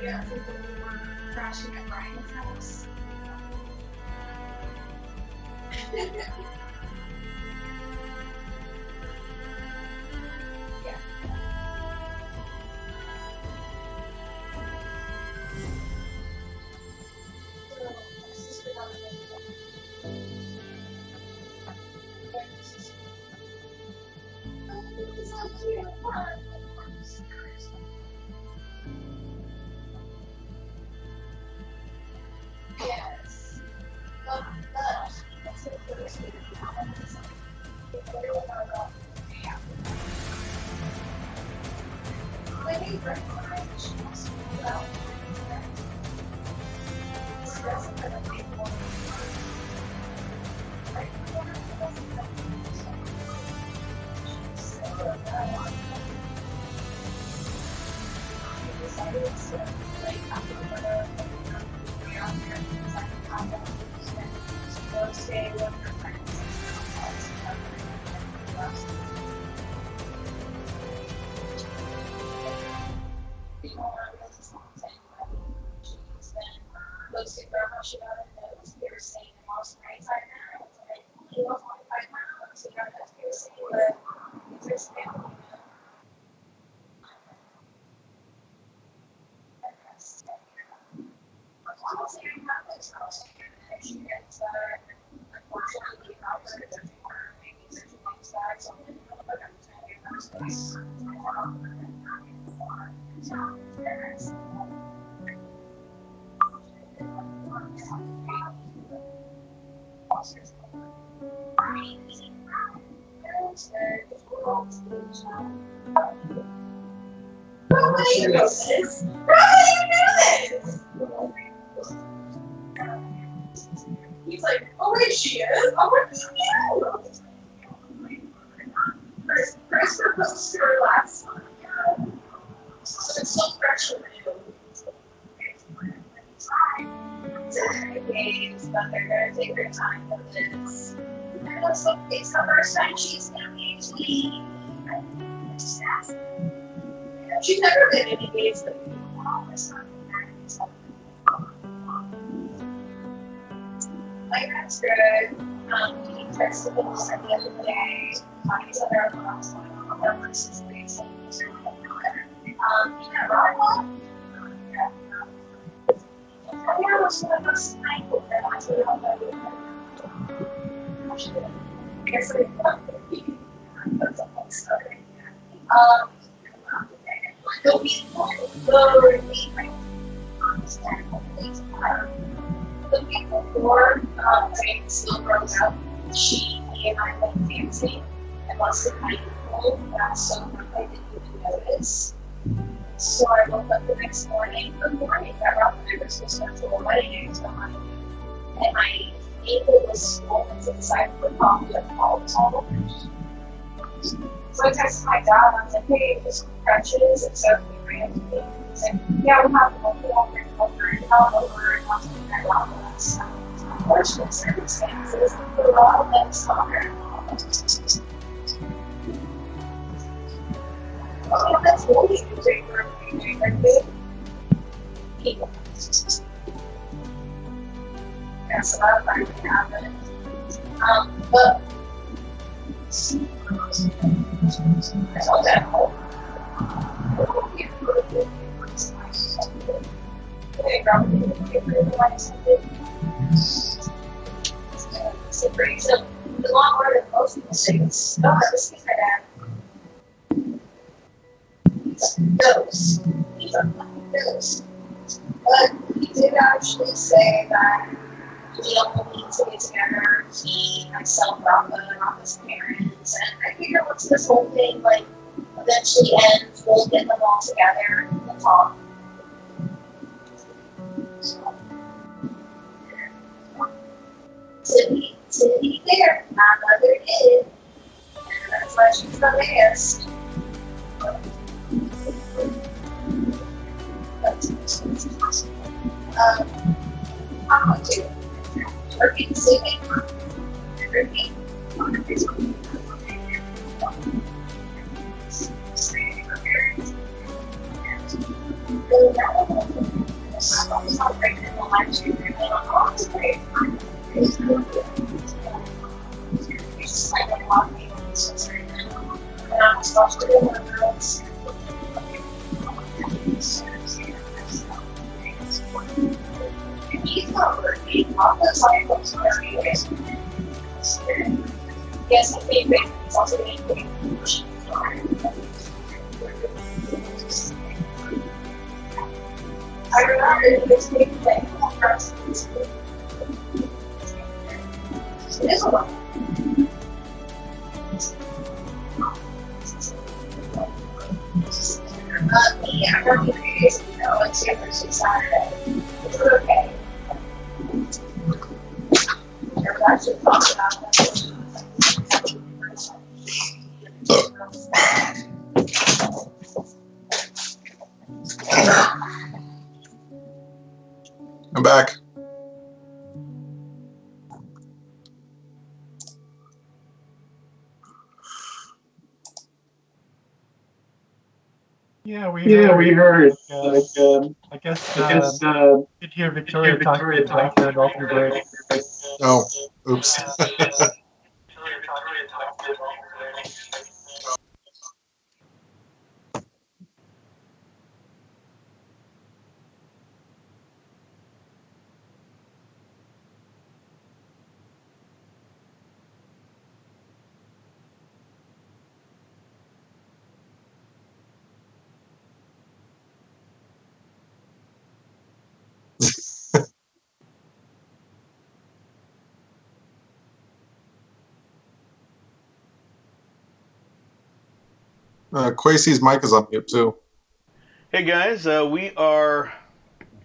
Yeah, I think when we were crashing at Ryan's house. Yeah. So, my sister got a yes. But that's it for this week. I need breakfast. Well, stay with her friends. Posted very much about it. That was piercing and lost 95 pounds. And he lost 25 pounds. He got that piercing, but it's his family. Unfortunately, outside of maybe such things that something like I'm trying He's like, oh wait, she is? Oh, what do you know? First proposed to her last month. So it's so fresh and new. Days, but they're gonna take their time with this. And also, it's the first time she's gonna be 20. Just ask. She's never been engaged with people all this time. My friend's good. He texted me the other day, talking to their class, their versus things. He got Ryan. Yeah, what's the first night? That's what I'm going to do. I guess I that's a whole story. The week before Jane still broke up, he and I went dancing and lost the night cold. That's so I didn't even notice. So I woke up the next morning, that Rob and I were supposed to go to a wedding time, and my ankle was swollen to the side of the body of all the So I texted my dad, and I was like, hey, just crutches, and so we ran to me. He's like, yeah, we'll have to go over and over and over and I'll take that off of us. Unfortunate circumstances, the law that's soccer. Oh, that's holy music for a music like this. People. That's a lot of fun to happen. But I saw that whole they probably so great. So the long word of most people say is don't have to speak like that. Those. These are fucking those. But he did actually say that we don't need to get together. He, myself, Rafa's parents, and I figure once this whole thing like eventually ends, we'll get them all together and talk. To be fair, my mother did, and that's why she's the best. I'm going to turkey singing, turkey, time to really unlock today. There's no good. It's just like a lot of people in this right now. And I'm supposed to do one of those. And he's not working. All those items are yes, I think it's also being I remember this big thing across this. It is a lot. Me, I'm working 3 days in a row on Thursday, Saturday. It's okay. There's actually talk about that. I'm back. Yeah, we heard. I guess you'd hear Victoria talking about that off the break. Oh, oops. Quasi's mic is on mute too. Hey guys, we are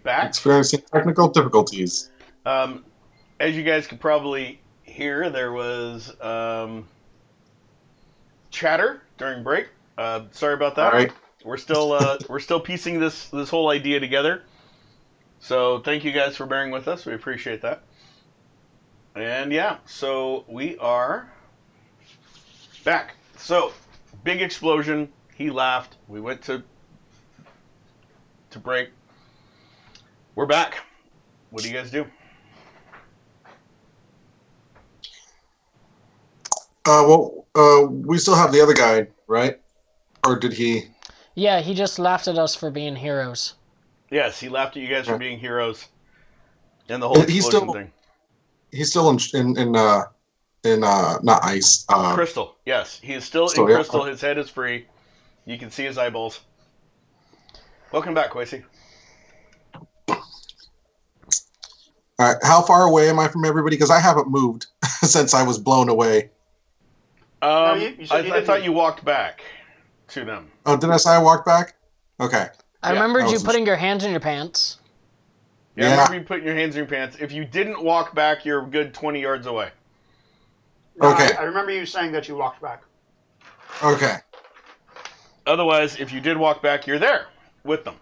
back. Experiencing technical difficulties. As you guys could probably hear, there was chatter during break. Sorry about that. All right. We're still piecing this whole idea together. So thank you guys for bearing with us. We appreciate that. And yeah, so we are back. So big explosion. He laughed. We went to break. We're back. What do you guys do? We still have the other guy, right? Or did he? Yeah, he just laughed at us for being heroes. Yes, he laughed at you guys for being heroes. And the whole explosion thing. He's still in not ice. Crystal. Yes, he is still in yeah. crystal. His head is free. You can see his eyeballs. Welcome back, Quasi. All right. How far away am I from everybody? Because I haven't moved since I was blown away. I thought you walked back to them. Oh, did I say I walked back? Okay. I remembered you putting your hands in your pants. Yeah, I remember you putting your hands in your pants. If you didn't walk back, you're a good 20 yards away. No, Okay. I remember you saying that you walked back. Okay. Otherwise, if you did walk back, you're there with them.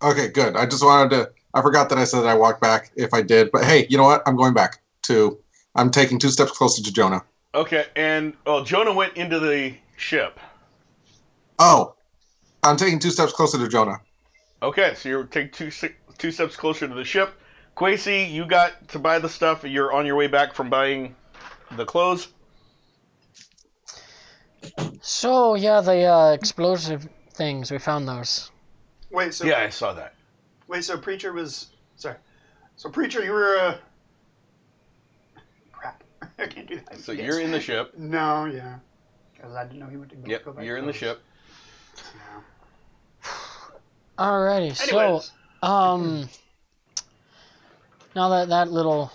Okay, good. I just wanted to. I forgot that I said I walked back if I did. But hey, you know what? I'm going back to. I'm taking 2 steps closer to Jonah. Okay, and Jonah went into the ship. Oh, I'm taking 2 steps closer to Jonah. Okay, so you're taking two steps closer to the ship. Quasi, you got to buy the stuff. You're on your way back from buying the clothes. So, yeah, the explosive things, we found those. Wait, so Yeah, I saw that. wait, so Preacher was sorry. So Preacher, you were crap. I can't do that. So you're in the ship. No, yeah, because I didn't know he went to go. Yep, go back you're in to the ship. Yeah. Alrighty, Anyways. so, now that little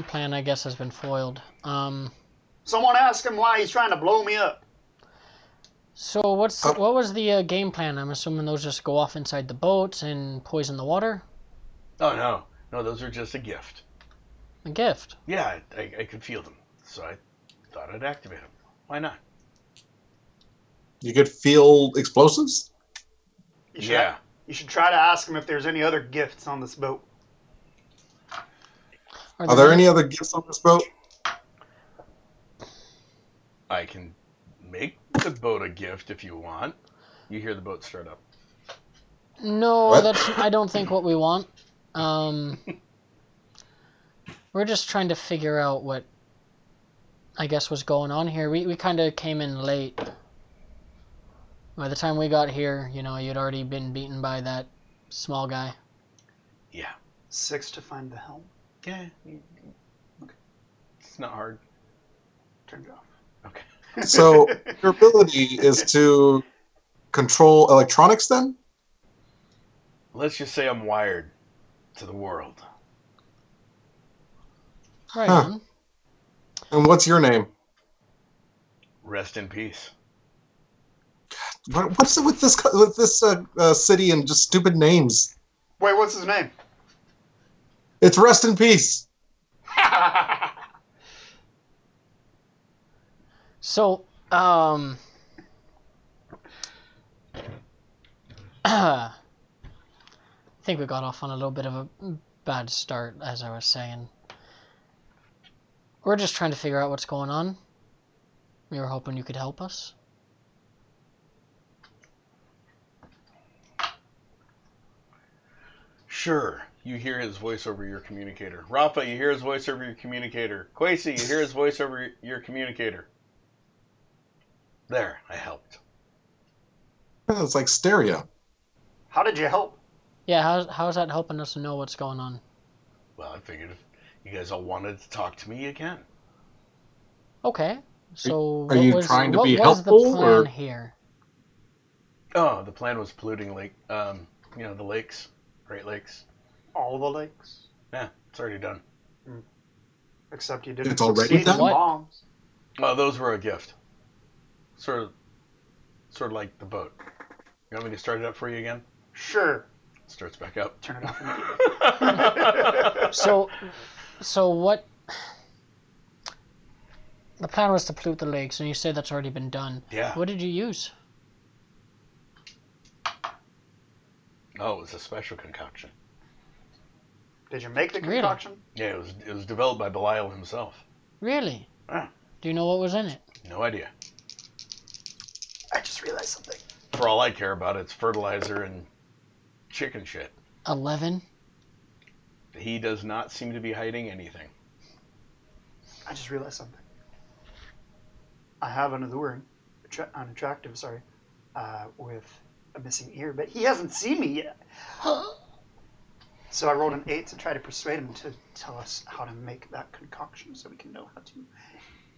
plan, I guess, has been foiled, Someone ask him why he's trying to blow me up. so what was the game plan? I'm assuming those just go off inside the boats and poison the water? Oh, no, those are just a gift. A gift. Yeah, I could feel them, so I thought I'd activate them. Why not? You could feel explosives? You should, Yeah. You should try to ask him if there's any other gifts on this boat. Are there any other gifts on this boat? I can make the boat a gift if you want. You hear the boat start up. No, What? that's I don't think what we want. We're just trying to figure out what I guess was going on here. We kind of came in late. By the time we got here, you'd already been beaten by that small guy. Yeah. 6 to find the helm. Yeah. It's not hard. Turn it off. Okay. So your ability is to control electronics then? Let's just say I'm wired to the world. Right Huh. on. And what's your name? Rest in peace. What's it with this city and just stupid names? Wait, what's his name? It's Rest in Peace. So, I think we got off on a little bit of a bad start, as I was saying. We're just trying to figure out what's going on. We were hoping you could help us. Sure. You hear his voice over your communicator. Rafa, you hear his voice over your communicator. Quasi, you hear his voice over your communicator. There, I helped. It's like stereo. How did you help? Yeah, how's that helping us know what's going on? Well, I figured if you guys all wanted to talk to me again. Okay, so Are you trying to what be was the helpful, plan or- here? Oh, the plan was polluting the lakes, Great Lakes. All the lakes. Yeah, it's already done. Except you didn't It's already succeed in done? the bombs. Oh, those were a gift. Sort of like the boat. You want me to start it up for you again? Sure. It starts back up. Turn it off. So what? The plan was to pollute the lakes, and you say that's already been done. Yeah. What did you use? Oh, it was a special concoction. Did you make the Really? concoction? Yeah, it was developed by Belial himself. Really? Ah. Do you know what was in it? No idea. I just realized something. For all I care about, it's fertilizer and chicken shit. 11. He does not seem to be hiding anything. I just realized something. I have an alluring, unattractive, with a missing ear, but he hasn't seen me yet. So I rolled an 8 to try to persuade him to tell us how to make that concoction so we can know how to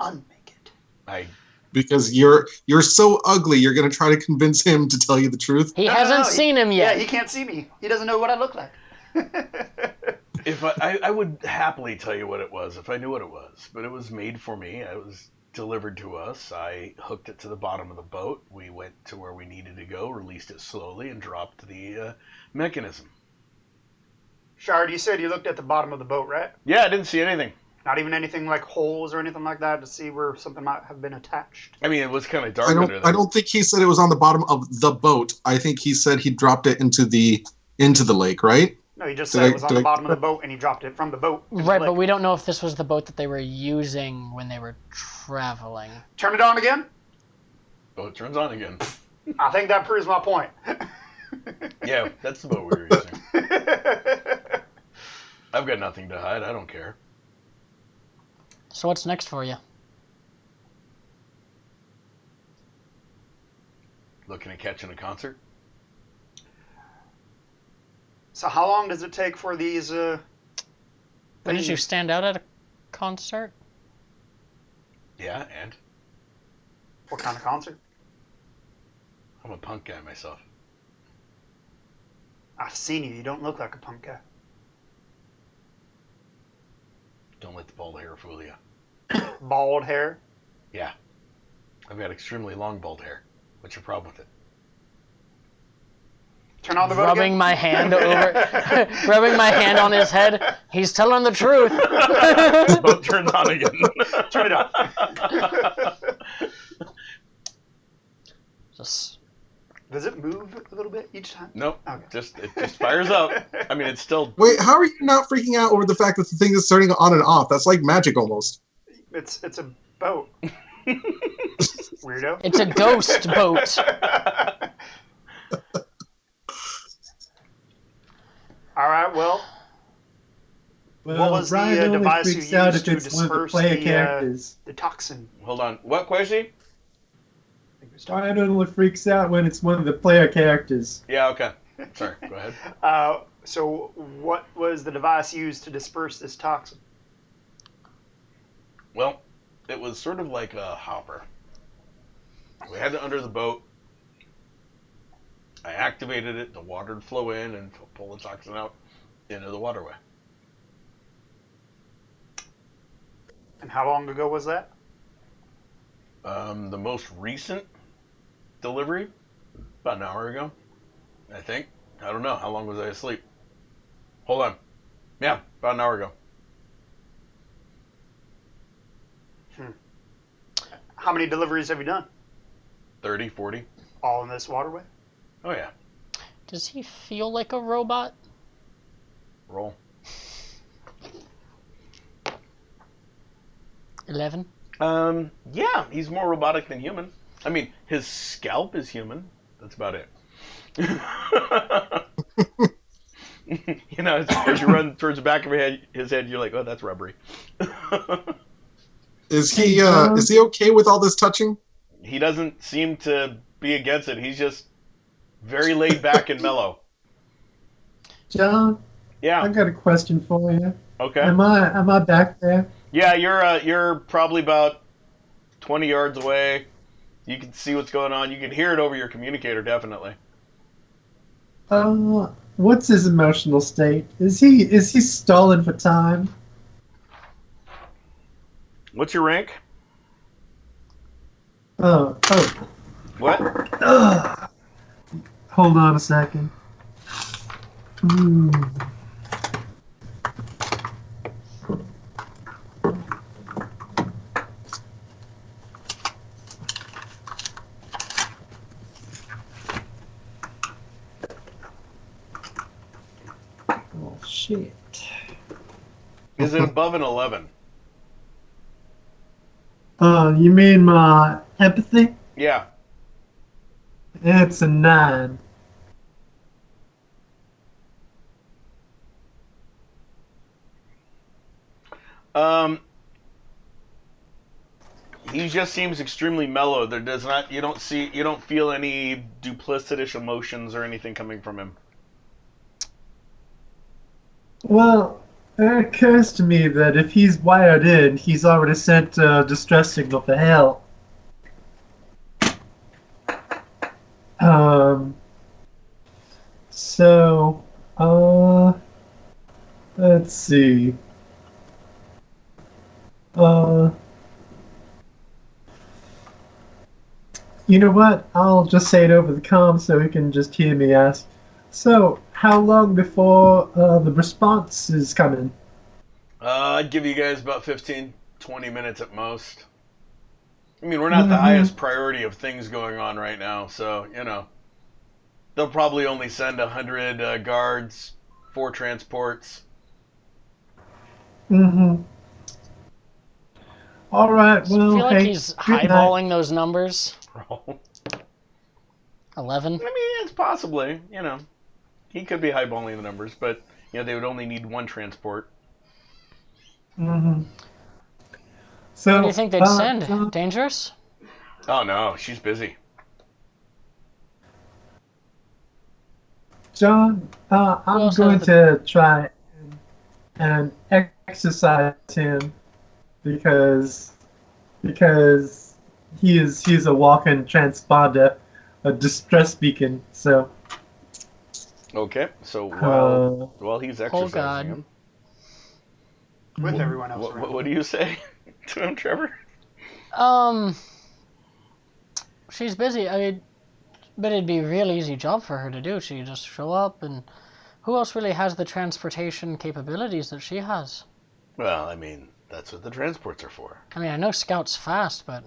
unmake it. Because you're so ugly, you're gonna try to convince him to tell you the truth. He No, hasn't no, seen him yet. Yeah, he can't see me. He doesn't know what I look like. If I would happily tell you what it was if I knew what it was, but it was made for me. It was delivered to us. I hooked it to the bottom of the boat. We went to where we needed to go, released it slowly, and dropped the mechanism. Shard, you said you looked at the bottom of the boat, right? Yeah, I didn't see anything. Not even anything like holes or anything like that to see where something might have been attached. I mean, it was kind of dark I under there. don't think he said it was on the bottom of the boat. I think he said he dropped it into the lake, right? No, he just Did said I- it was on did the I- bottom of the boat and he dropped it from the boat. into the Right, but lake. we don't know if this was the boat that they were using when they were traveling. Turn it on again? Boat turns on again. I think that proves my point. Yeah, that's the boat we were using. I've got nothing to hide. I don't care. So what's next for you? Looking at catching a concert? So how long does it take for these When did you things- stand out at a concert? Yeah, and What kind of concert? I'm a punk guy myself. I've seen you. You don't look like a punk guy. Don't let the bald hair fool you. Bald hair. Yeah. I've got extremely long bald hair. What's your problem with it? Turn on the boat Rubbing again. my hand over, rubbing my hand on his head. He's telling the truth. The boat turns on again. Turn it off. Just Does it move a little bit each time? Nope. Okay. It just fires up. I mean, it's still. Wait, how are you not freaking out over the fact that the thing is turning on and off? That's like magic almost. It's a boat. Weirdo. it's a ghost boat. All right. Well, What was the Ryan only device you freaks out used if to it's one of the disperse player the characters. toxin? Hold on. What, Quasi? Ryan only freaks out when it's one of the player characters. Yeah, okay. Sorry, go ahead. So what was the device used to disperse this toxin? Well, it was sort of like a hopper. We had it under the boat. I activated it, the water would flow in and pull the toxin out into the waterway. And how long ago was that? The most recent delivery, about an hour ago, I think. I don't know. How long was I asleep? Hold on. Yeah, about an hour ago. How many deliveries have you done? 30, 40. All in this waterway? Oh, yeah. Does he feel like a robot? Roll. 11. Yeah, he's more robotic than human. I mean, his scalp is human. That's about it. You know, as you run towards the back of his head, you're like, oh, that's rubbery. Is he okay with all this touching? He doesn't seem to be against it. He's just very laid back and mellow. John, Yeah. I've got a question for you. Okay. Am I back there? Yeah, you're probably about 20 yards away. You can see what's going on. You can hear it over your communicator, definitely. What's his emotional state? Is he stalling for time? What's your rank? Oh. What? Hold on a second. Oh, shit. Is it above an 11? You mean my empathy? Yeah. It's a 9. He just seems extremely mellow. You don't feel any duplicitous emotions or anything coming from him. Well, it occurs to me that if he's wired in, he's already sent a distress signal for help. So, let's see. You know what? I'll just say it over the comm so he can just hear me ask. So, how long before the response is coming? I'd give you guys about 15, 20 minutes at most. I mean, we're not the highest priority of things going on right now, so, you know. They'll probably only send 100 guards, 4 transports. Mm-hmm. All right, I well, feel like hey, he's good night. eyeballing those numbers. Roll. 11. I mean, it's possibly, you know. He could be highballing the numbers, but, you know, they would only need 1 transport. Mm-hmm. So, What do you think they'd send? Dangerous? Oh, no, she's busy. John, I'm else going has to try and exercise him because he's a walking transponder, a distress beacon. So Okay, so while he's exercising God. him, With everyone else around. what do you say to him, Trevor? She's busy. I mean, but it'd be a real easy job for her to do. She'd just show up, and who else really has the transportation capabilities that she has? Well, I mean, that's what the transports are for. I mean, I know Scout's fast, but...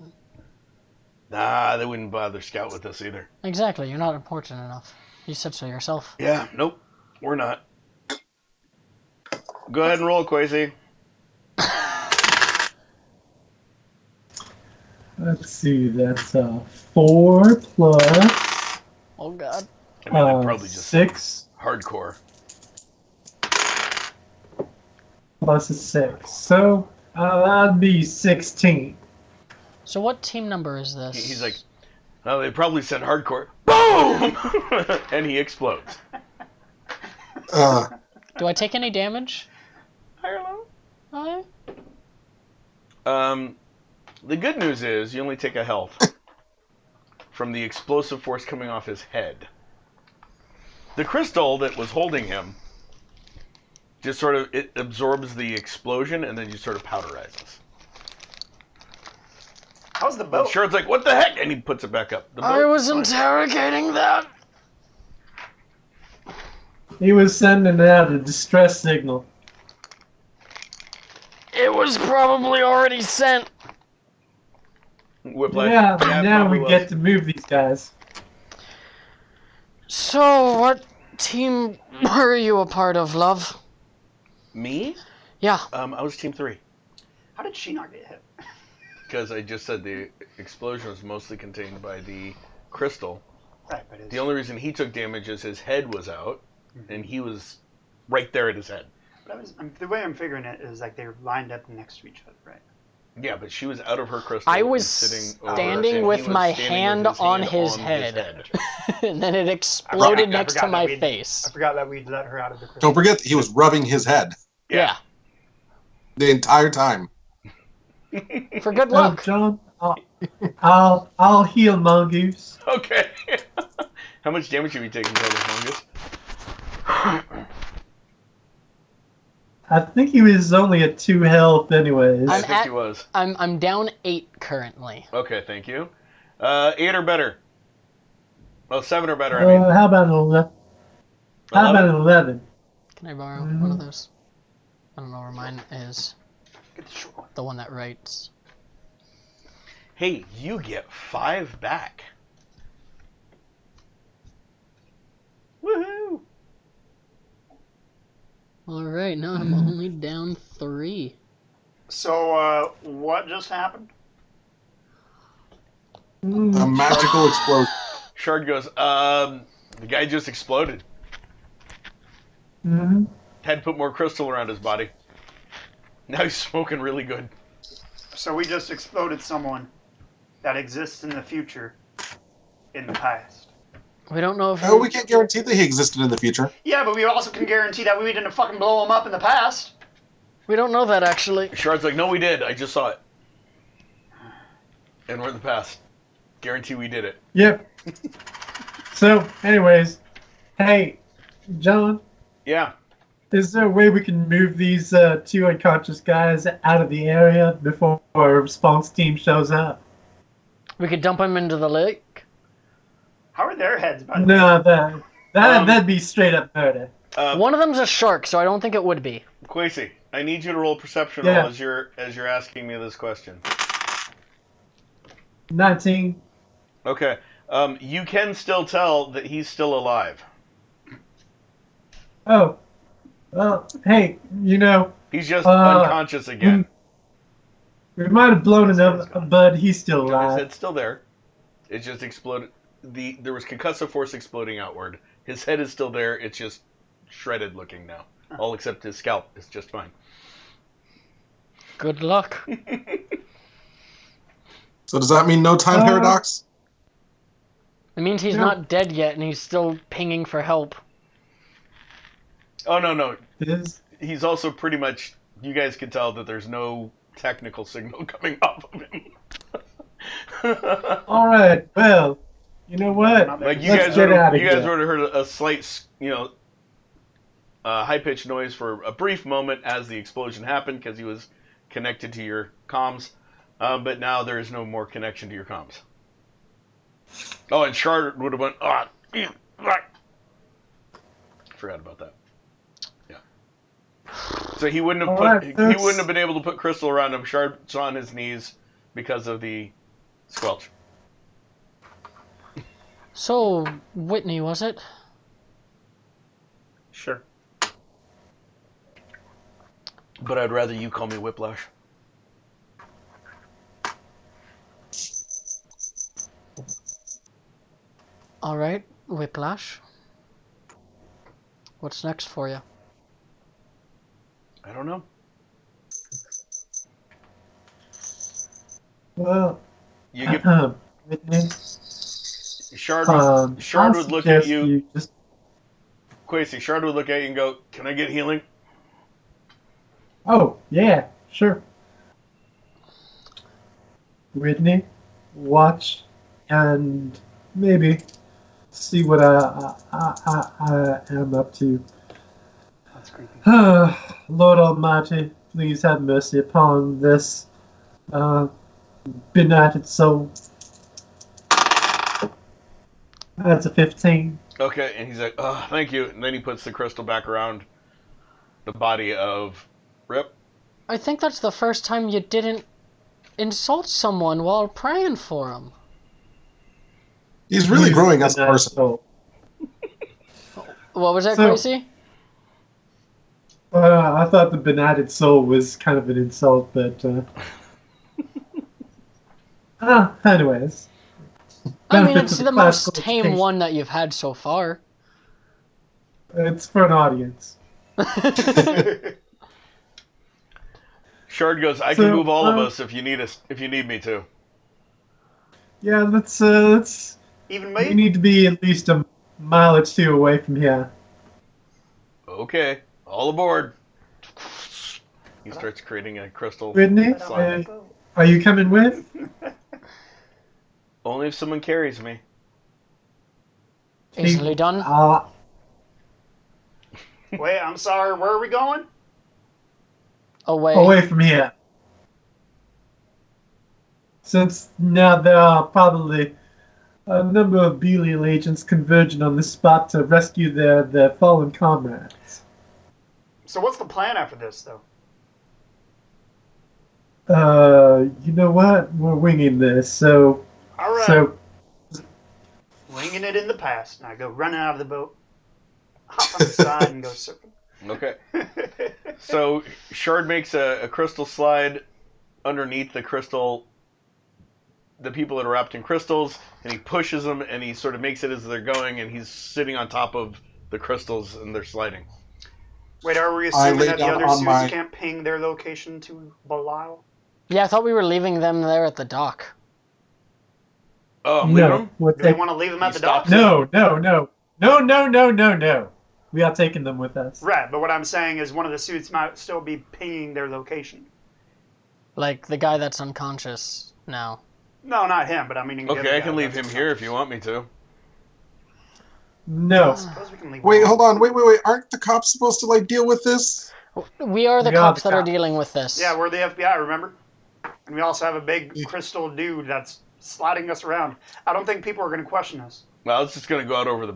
Nah, they wouldn't bother Scout with us either. Exactly, you're not important enough. You said so yourself. Yeah, nope, we're not. Go ahead and roll, Quasi. let's see, that's 4 plus Oh, God. I mean, they're probably just 6. hardcore. plus a 6. So that'd be 16. So what team number is this? He's like, oh, they probably said hardcore. Boom! And he explodes. Do I take any damage? High or low? Oh, The good news is you only take a health from the explosive force coming off his head. The crystal that was holding him just sort of, it absorbs the explosion and then just sort of powderizes. How's the But boat? Shard's like, what the heck? And he puts it back up. The I boat- was interrogating that. He was sending out a distress signal. It was probably already sent. Whiplash. Yeah, now probably we was. get to move these guys. So, what team were you a part of, love? Me? Yeah. I was team 3. How did she not get hit? Because I just said the explosion was mostly contained by the crystal. Right, but The only reason he took damage is his head was out, and he was right there at his head. the way I'm figuring it is like they're lined up next to each other, right? Yeah, but she was out of her crystal. I and was sitting over, standing and he with was my standing hand with on his head. And then it exploded I next to forgot my that face. I forgot that we'd let her out of the crystal. Don't forget that he was rubbing his head Yeah. the entire time. For good Oh, luck. John, I'll heal Mongoose. Okay. How much damage have you taken total, Fungus? I think he was only at 2 health anyways. I I'm think at- he was. I'm down 8 currently. Okay, thank you. 8 or better. Well, 7 or better, I mean. How about an 11? How about an 11? Can I borrow one of those? I don't know where mine is. Get the short one. The one that writes. Hey, you get 5 back. Woohoo! Alright, now I'm only down 3. So, what just happened? A magical explosion. Shard goes, the guy just exploded. Mm-hmm. Had to put more crystal around his body. Now he's smoking really good. So we just exploded someone that exists in the future, in the past. We don't know if Oh, we can't guarantee that he existed in the future. Yeah, but we also can guarantee that we didn't fucking blow him up in the past. we don't know that actually. Shard's like, no, we did. I just saw it. And we're in the past. Guarantee we did it. Yep. So, anyways, hey, John, Yeah. is there a way we can move these 2 unconscious guys out of the area before our response team shows up? We could dump him into the lake. How are their heads, by the way? No, that'd Um, be straight up murder. One of them's a shark, so I don't think it would be. Quasi, I need you to roll perception Yeah. roll as you're asking me this question. 19. Okay. You can still tell that he's still alive. Oh. Well, hey, He's just Uh, unconscious again. we might have blown him up, but he's still His alive. head's still there. It just exploded. There was concussive force exploding outward. His head is still there. It's just shredded looking now. All except his scalp is just fine. Good luck. So does that mean no time paradox? It means he's Yeah. not dead yet, and he's still pinging for help. Oh, no. Is He's also pretty much... You guys can tell that there's no technical signal coming off of him. all right. Well, you know what? Like, you Let's guys get would outta you guys here. would have heard a slight, high-pitched noise for a brief moment as the explosion happened because he was connected to your comms. But now there is no more connection to your comms. Oh, and Shard would have went, forgot about that. Yeah. So he wouldn't have Alright, he folks. wouldn't have been able to put crystal around him. Shard's on his knees because of the squelch. So, Whitney, was it? Sure. But I'd rather you call me Whiplash. Alright, Whiplash. What's next for you? I don't know. Well, You get Whitney, Shard. I'll Would look at suggest you. just Quasi, Shard would look at you and go, "Can I get healing?" Oh, yeah, sure. Whitney, watch and maybe see what I am up to. That's creepy. Lord Almighty, please have mercy upon this benighted soul. That's a 15. Okay, and he's like, "Oh, thank you." And then he puts the crystal back around the body of Rip. I think that's the first time you didn't insult someone while praying for him. He's really growing as a Benighted person. soul. What was that, So- Gracie? I thought the benighted soul was kind of an insult, but anyways. I mean, Benefits it's of the most classical tame education. one that you've had so far. It's for an audience. Shard goes, "I can So, move all of us if you need us. If you need me to." Yeah, let's Even we me? need to be at least a mile or two away from here. Okay, all aboard. He starts creating a crystal. Whitney, slide. are you coming with? Only if someone carries me. Easily done. Wait, I'm sorry. Where are we going? Away from here. Since now there are probably a number of Belial agents converging on this spot to rescue their fallen comrades. So what's the plan after this, though? You know what? We're winging this, so All right. so Winging it in the past. Now go running out of the boat, hop on the side, and go surfing. Okay. So Shard makes a crystal slide underneath the crystal. The people that are wrapped in crystals, and he pushes them, and he sort of makes it as they're going, and he's sitting on top of the crystals, and they're sliding. Wait, are we I assuming lay that the down other on suits my- can't ping their location to Belial? Yeah, I thought we were leaving them there at the dock. Oh, leave no, them? we're Do they taking want to leave them at He the dock? stops no. We are taking them with us. Right, but what I'm saying is one of the suits might still be pinging their location. Like the guy that's unconscious now. No, not him, but I mean... the other Okay, I guy can leave that's him here if you want me to. No. I suppose we can leave Wait, him. hold on. Wait. Aren't the cops supposed to like deal with this? We are the We are cops the that are cops. dealing with this. Yeah, we're the FBI, remember? And we also have a big crystal dude that's sliding us around. I don't think people are going to question us. Well, it's just going to go out over the...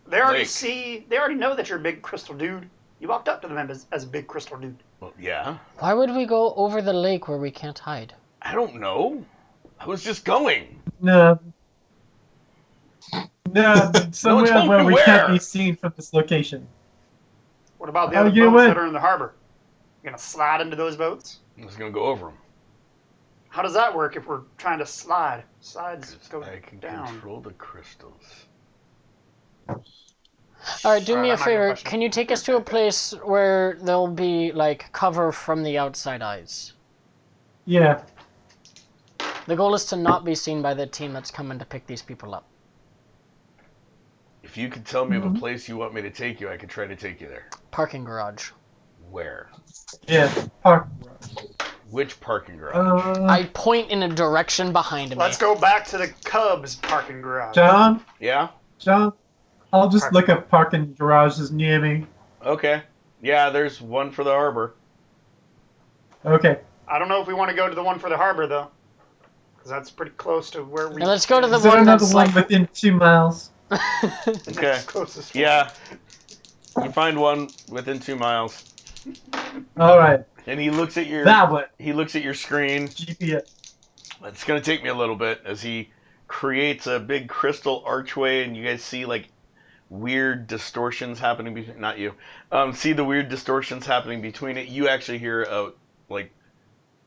They already Lake. they already know that you're a big crystal dude. You walked up to them as a big crystal dude. Well, yeah. Why would we go over the lake where we can't hide? I don't know. I was just going. No. Somewhere told where me we where. can't be seen from this location. What about the Oh, other you know boats what? that are in the harbor? You gonna slide into those boats? I'm just going to go over them. How does that work if we're trying to slide? Slides go I can down. control the crystals. All right, do me a I'm not gonna favor. question Can you take us to a place where there'll be like cover from the outside eyes? Yeah. The goal is to not be seen by the team that's coming to pick these people up. If you could tell me of a place you want me to take you, I could try to take you there. Parking garage. Where? Yeah. Park. Which parking garage? I point in a direction behind me. Let's go back to the Cubs parking garage. John, Yeah? I'll just look up parking garages near me. Okay. Yeah, there's one for the harbor. Okay. I don't know if we want to go to the one for the harbor though, because that's pretty close to where we. Now let's go to the Is there one another that's one like. within 2 miles? the Okay. next closest one. Yeah. You find one within 2 miles. All right. And he looks at your That one. he looks at your screen. GPS. It's gonna take me a little bit as he creates a big crystal archway, and you guys see like weird distortions happening between. Not you. See the weird distortions happening between it. You actually hear a like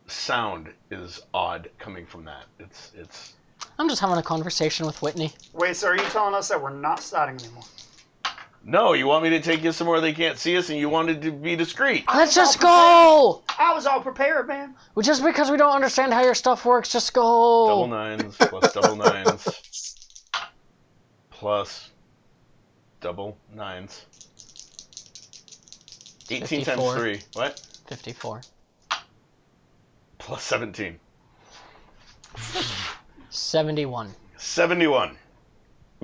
sound is odd coming from that. It's. I'm just having a conversation with Whitney. Wait, so are you telling us that we're not sliding anymore? No, you want me to take you somewhere they can't see us, and you wanted to be discreet. Let's just go! I was all prepared, man. Well, just because we don't understand how your stuff works, just go. Double nines plus double nines plus double nines. 18 times 54. 3. What? 54. Plus 17. 71. 71.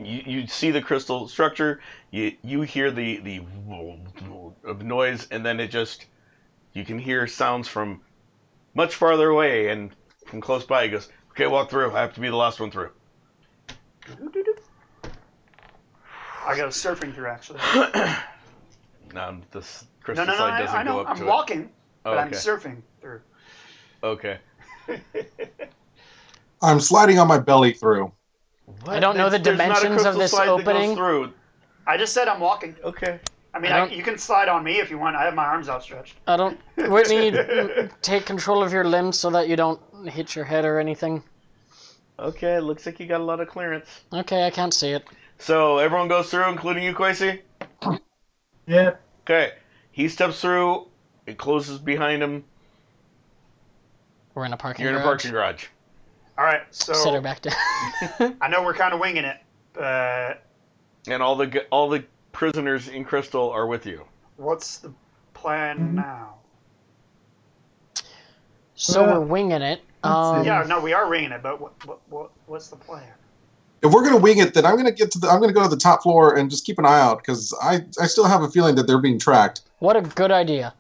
You see the crystal structure, you hear the of noise, and then you can hear sounds from much farther away, and from close by he goes, okay, walk through, I have to be the last one through. I go surfing through, actually. Now this No, crystal no, no, slide doesn't I know. go up I'm to walking, but I'm okay. surfing through. Okay. I'm sliding on my belly through. What? I don't know the There's not a dimensions of crystal this slide that goes opening. through. I just said I'm walking. Okay. I mean, I don't- you can slide on me if you want. I have my arms outstretched. I don't. Whitney, take control of your limbs so that you don't hit your head or anything. Okay, looks like you got a lot of clearance. Okay, I can't see it. So everyone goes through, including you, Quasi? Yeah. Okay. He steps through, it closes behind him. We're in a parking You're in a garage. parking garage. All right, so Sit her back down. I know we're kind of winging it, but And all the prisoners in Crystal are with you. what's the plan now? So we're winging it. Yeah, no, we are winging it, but what's the plan? If we're gonna wing it, then I'm gonna go to the top floor and just keep an eye out because I still have a feeling that they're being tracked. What a good idea.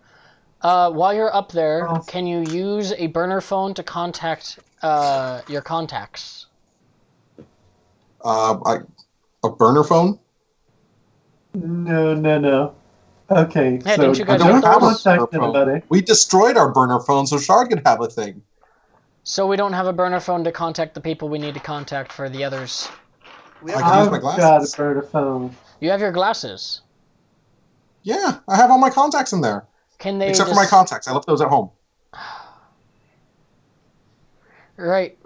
While you're up there, Oh. can you use a burner phone to contact your contacts? A burner phone. No. Okay, Yeah, so didn't you guys don't have have a those? burner contact phone. anybody. We destroyed our burner phone, so Shard could have a thing. So we don't have a burner phone to contact the people we need to contact for the others. We I have, can use my I've got glasses. a burner phone. You have your glasses. Yeah, I have all my contacts in there, Can they except for just- my contacts. I left those at home. Right,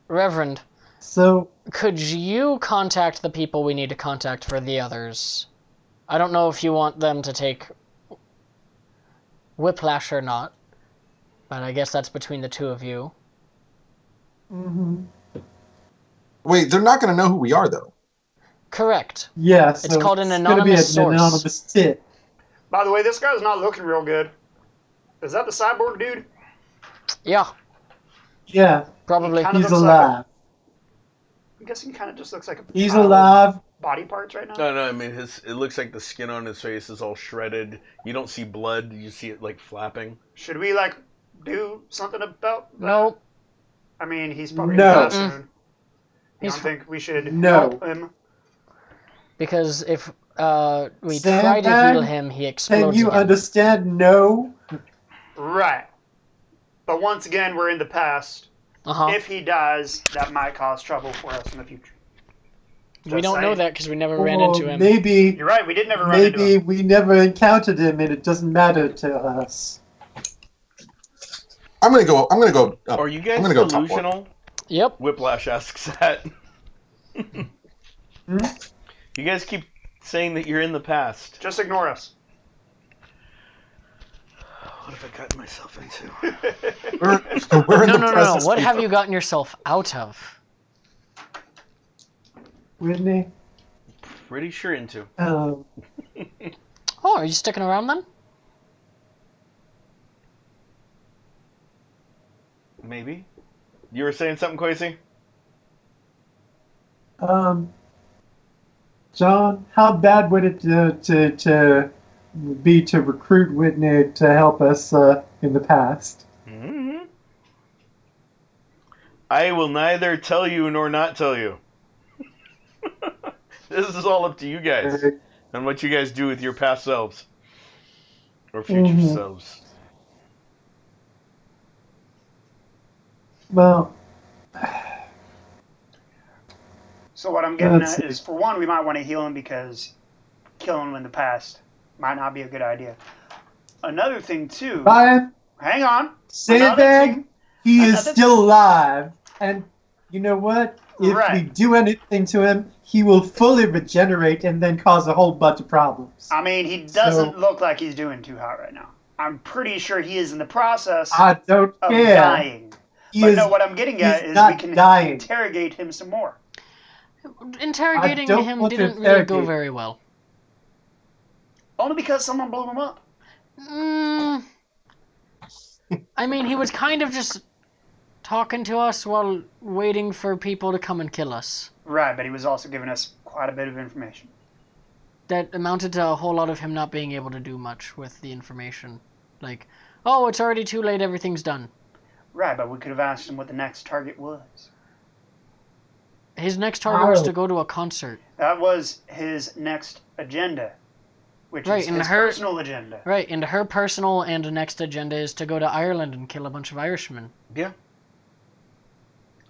Reverend, So could you contact the people we need to contact for the others? I don't know if you want them to take Whiplash or not, but I guess that's between the two of you. Wait, they're not going to know who we are, though. Correct. yeah, so It's called an gonna be anonymous an source. anonymous tip. by the way, this guy's not looking real good. Is that the cyborg dude? Yeah, Yeah, probably. Kind of he's looks like alive. I'm guessing he kind of just looks like a He's pile of alive. body parts right now. No, I mean it looks like the skin on his face is all shredded. You don't see blood, you see it like flapping. Should we do something about that? No, I mean, he's probably No. gonna die soon. You He's don't think we should No. help him? because if we Sandbag? try to heal him, he Can explodes you again. understand? No. Right. But once again, we're in the past. Uh-huh. If he dies, that might cause trouble for us in the future. We Just don't know saying. that because we never ran Or into him. maybe You're right. We did never run into him. we never encountered him, and it doesn't matter to us. I'm gonna go. Up. Are you guys I'm gonna go top floor. delusional? Yep. Whiplash asks that. Hmm? You guys keep saying that you're in the past. Just ignore us. What have I gotten myself into? We're in No, the no, no, no. present What state have of- you gotten yourself out of? Whitney. Pretty sure into. Oh, are you sticking around then? Maybe. You were saying something, Quasi? John, how bad would it to be to recruit Whitney to help us in the past? Mm-hmm. I will neither tell you nor not tell you. This is all up to you guys and what you guys do with your past selves or future Mhm. selves. Well, So what I'm getting Let's at is, for one, we might want to heal him because killing him in the past might not be a good idea. Another thing, too. Ryan, Hang on. Sandbag, he is another- still alive, and you know what? if we Right. do anything to him, he will fully regenerate and then cause a whole bunch of problems. I mean, he doesn't So- look like he's doing too hot right now. I'm pretty sure he is in the process I don't of care. dying. He But is, no, what I'm getting at he's is not we can dying. interrogate him some more. Interrogating don't him want to didn't really go interrogate. very well. Only because someone blew him up. Mm, I mean, he was kind of just talking to us while waiting for people to come and kill us. Right, but he was also giving us quite a bit of information. That amounted to a whole lot of him not being able to do much with the information. Like, oh, it's already too late, everything's done. Right, but we could have asked him what the next target was. His next target was Oh. to go to a concert. That was his next agenda, which Right, is and his her- personal agenda. Right, and her personal and next agenda is to go to Ireland and kill a bunch of Irishmen. Yeah.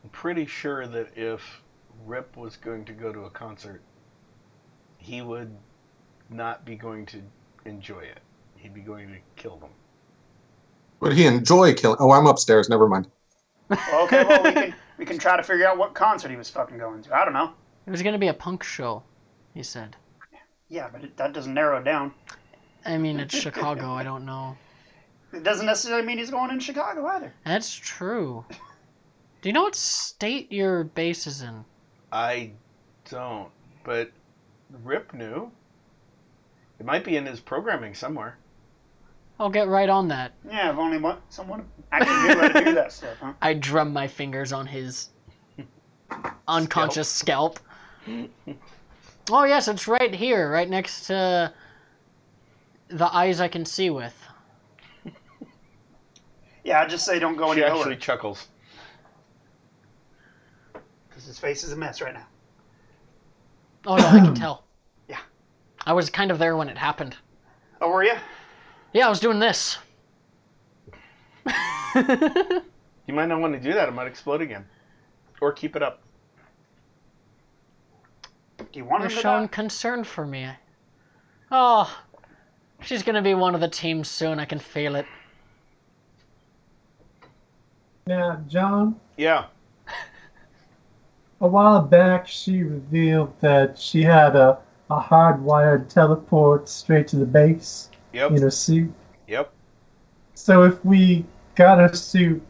I'm pretty sure that if Rip was going to go to a concert, he would not be going to enjoy it. He'd be going to kill them. Would he enjoy killing? Oh, I'm upstairs. Never mind. Okay, well, we can try to figure out what concert he was fucking going to. I don't know. It was going to be a punk show, he said. Yeah, but that doesn't narrow it down. I mean, it's Chicago, I don't know. It doesn't necessarily mean he's going in Chicago either. That's true. Do you know what state your base is in? I don't, but Rip knew. It might be in his programming somewhere. I'll get right on that. Yeah, if only someone actually knew how to do that stuff, huh? I drum my fingers on his unconscious scalp. Oh yes, it's right here, right next to the eyes I can see with. Yeah, I just say don't go She any actually lower. chuckles. Because his face is a mess right now. Oh yeah, I can tell. Yeah. I was kind of there when it happened. Oh, were you? Yeah, I was doing this. You might not want to do that. It might explode again. Or keep it up. Do you want You're him to showing die? concern for me. Oh, she's gonna be one of the team soon. I can feel it. Now, John, Yeah. a while back she revealed that she had a hardwired teleport straight to the base Yep. in her suit. Yep. So if we got her suit,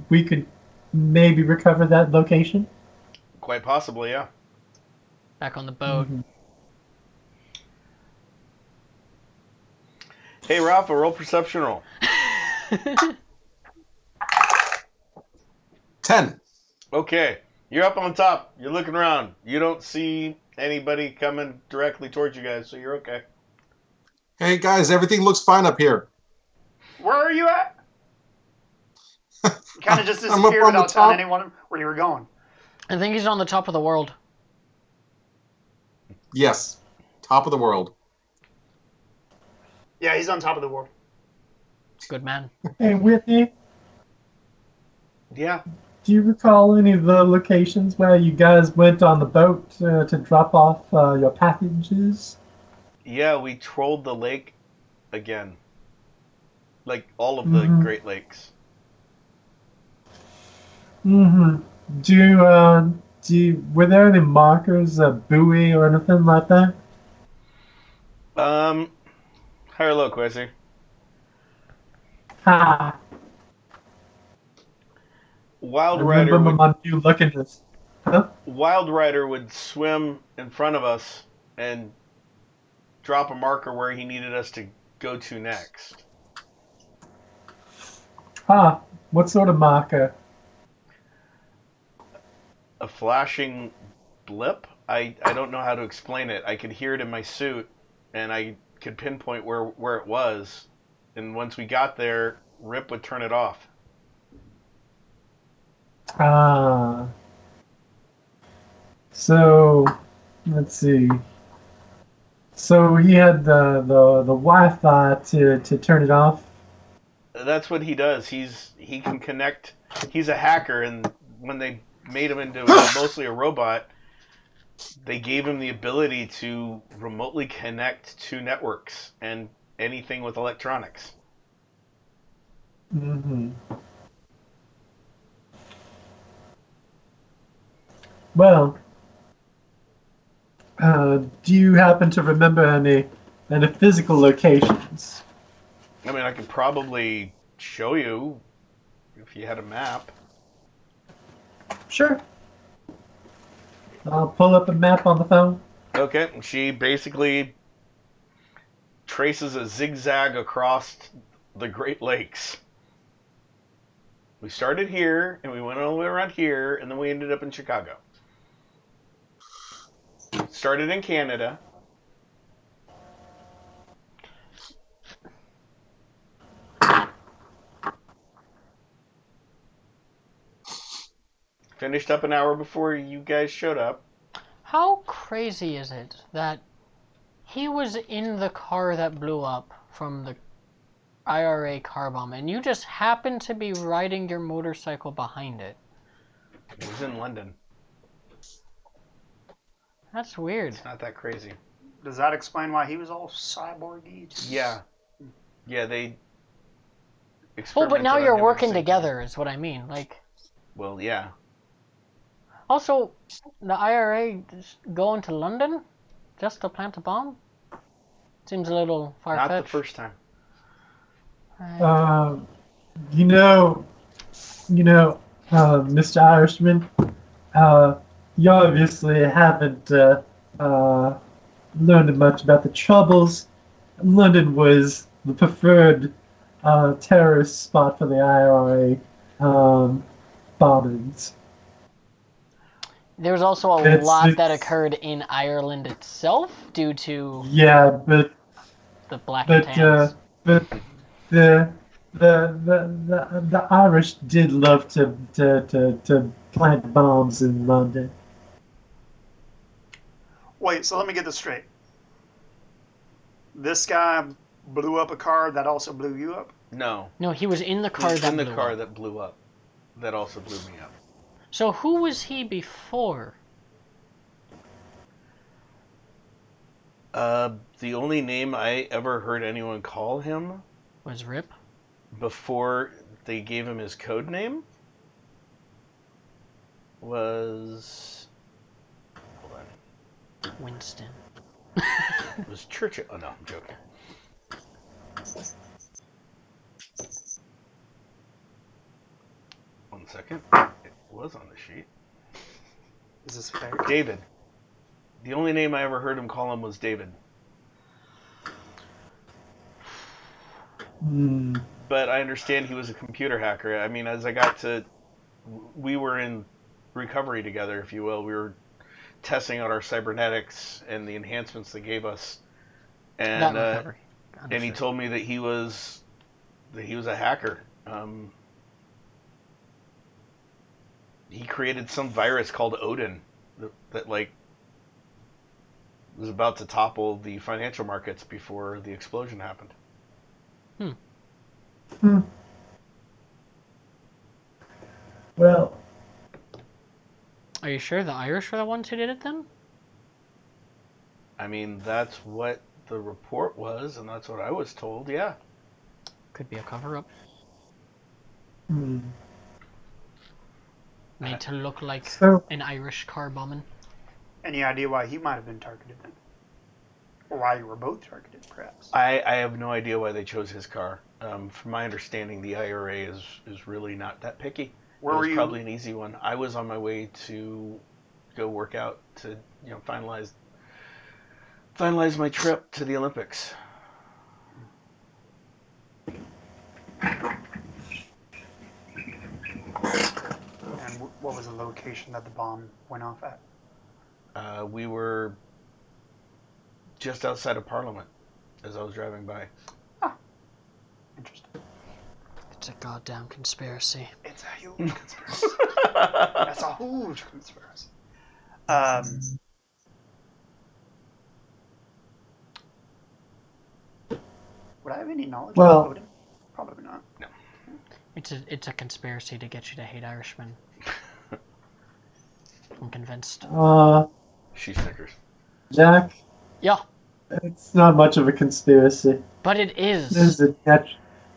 we could maybe recover that location? Quite possibly, yeah. Back on the boat. Mhm. Hey, Ralph, a roll perception roll. 10. Okay. You're up on top. You're looking around. You don't see anybody coming directly towards you guys, so you're okay. Hey, guys, everything looks fine up here. Where are you at? You kind of just I'm up disappeared on the without telling top. anyone where you were going. I think he's on the top of the world. Yes. Top of the world. Yeah, he's on top of the world. Good man. Hey, Whitney, Yeah. do you recall any of the locations where you guys went on the boat to drop off your packages? Yeah, we trolled the lake again. Like all of the Mhm. Great Lakes. Mm-hmm. Were there any markers, a buoy or anything like that? High or low, Quasi? Ha! Wild I Rider remember would, my new look at this. Huh? Wild Rider would swim in front of us and drop a marker where he needed us to go to next. Ah, what sort of marker? A flashing blip? I don't know how to explain it. I could hear it in my suit, and I could pinpoint where it was. And once we got there, Rip would turn it off. Ah. So, let's see. So he had the Wi-Fi to turn it off. That's what he does. He can connect. He's a hacker, and when they made him into mostly a robot, they gave him the ability to remotely connect to networks and anything with electronics. Mm-hmm. Well, do you happen to remember any physical locations? I mean, I could probably show you if you had a map. Sure. I'll pull up a map on the phone. Okay, she basically traces a zigzag across the Great Lakes. We started here, and we went all the way around here, and then we ended up in Chicago. Started in Canada. Finished up an hour before you guys showed up. How crazy is it that he was in the car that blew up from the IRA car bomb, and you just happened to be riding your motorcycle behind it? It was in London. That's weird. It's not that crazy. Does that explain why he was all cyborgy? Yeah. Yeah, they... Well, but now experimented on you're him working at the same together, is what I mean. Like, time. Well, yeah. also, the IRA just going to London just to plant a bomb? Seems a little far-fetched. Not the first time. Mr. Irishman, you obviously haven't learned much about the Troubles. London was the preferred terrorist spot for the IRA bombings. There was also a lot that occurred in Ireland itself due to Yeah, but the Black and Tans. but the Irish did love to plant bombs in London. Wait, so let me get this straight. This guy blew up a car that also blew you up? No. No, he was in the car He's that in the blew car up. that blew up. That also blew me up. So who was he before? The only name I ever heard anyone call him Was Rip? before they gave him his code name was... Hold on. Winston. It was Churchill. Oh, no, I'm joking. One second. It was on the sheet. Is this fair? David. The only name I ever heard him call him was David. Hmm. But I understand he was a computer hacker. I mean, as I got to... We were in recovery together, if you will. We were testing out our cybernetics and the enhancements they gave us. And recovery. and he told me that he was a hacker. He created some virus called Odin that like was about to topple the financial markets before the explosion happened. Well, Are you sure the Irish were the ones who did it then? I mean, that's what the report was, and that's what I was told. Yeah. Could be a cover-up. hmm. Made to look like So an Irish car bombing. Any idea why he might have been targeted then? Or why you were both targeted, perhaps? I have no idea why they chose his car. From my understanding, the IRA is really not that picky. Where it were was you? probably an easy one. I was on my way to go work out to finalize my trip to the Olympics. And what was the location that the bomb went off at? We were just outside of Parliament as I was driving by. Interesting. It's a goddamn conspiracy. It's a huge conspiracy. That's a huge conspiracy. Would I have any knowledge Well- about Odin? Probably not. It's a conspiracy to get you to hate Irishmen. I'm convinced. She snickers. Jack, Yeah, it's not much of a conspiracy. but it is. There's a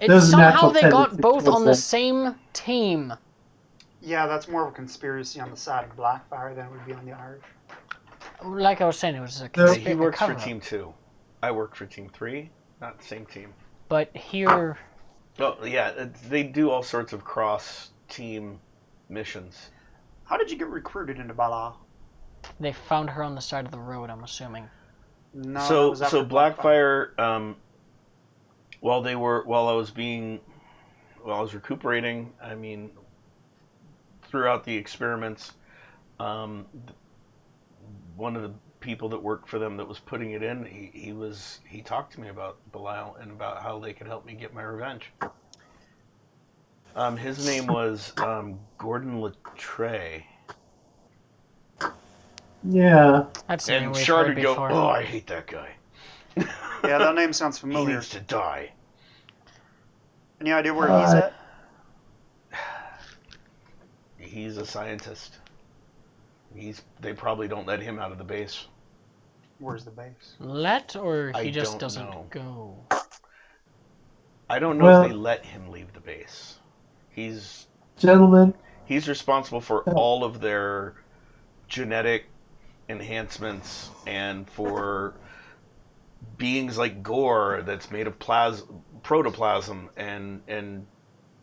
It's there's a somehow natural they got tendency both towards on the that. same team. Yeah, that's more of a conspiracy on the side of Blackfire than it would be on the Irish. Like I was saying, it was a No. He works for cover-up. Team 2. I work for Team 3. Not the same team. But here, Oh, yeah, they do all sorts of cross-team missions. How did you get recruited into Bala? they found her on the side of the road, I'm assuming. No, that So was after Blackfire, while I was recuperating, I mean, throughout the experiments, one of the people that worked for them that was putting it in, he talked to me about Belial and about how they could help me get my revenge. His name was Gordon Latreille. Yeah. I've seen And we've Shard heard would go, before. "Oh, I hate that guy. Yeah, that name sounds He familiar. needs to die." Any idea where he's at? He's a scientist. They probably don't let him out of the base. Where's the base? Let, or he I just don't doesn't know. go? I don't know Well- if they let him leave the base. He's Gentlemen, responsible for Oh. all of their genetic enhancements and for beings like Gore that's made of protoplasm and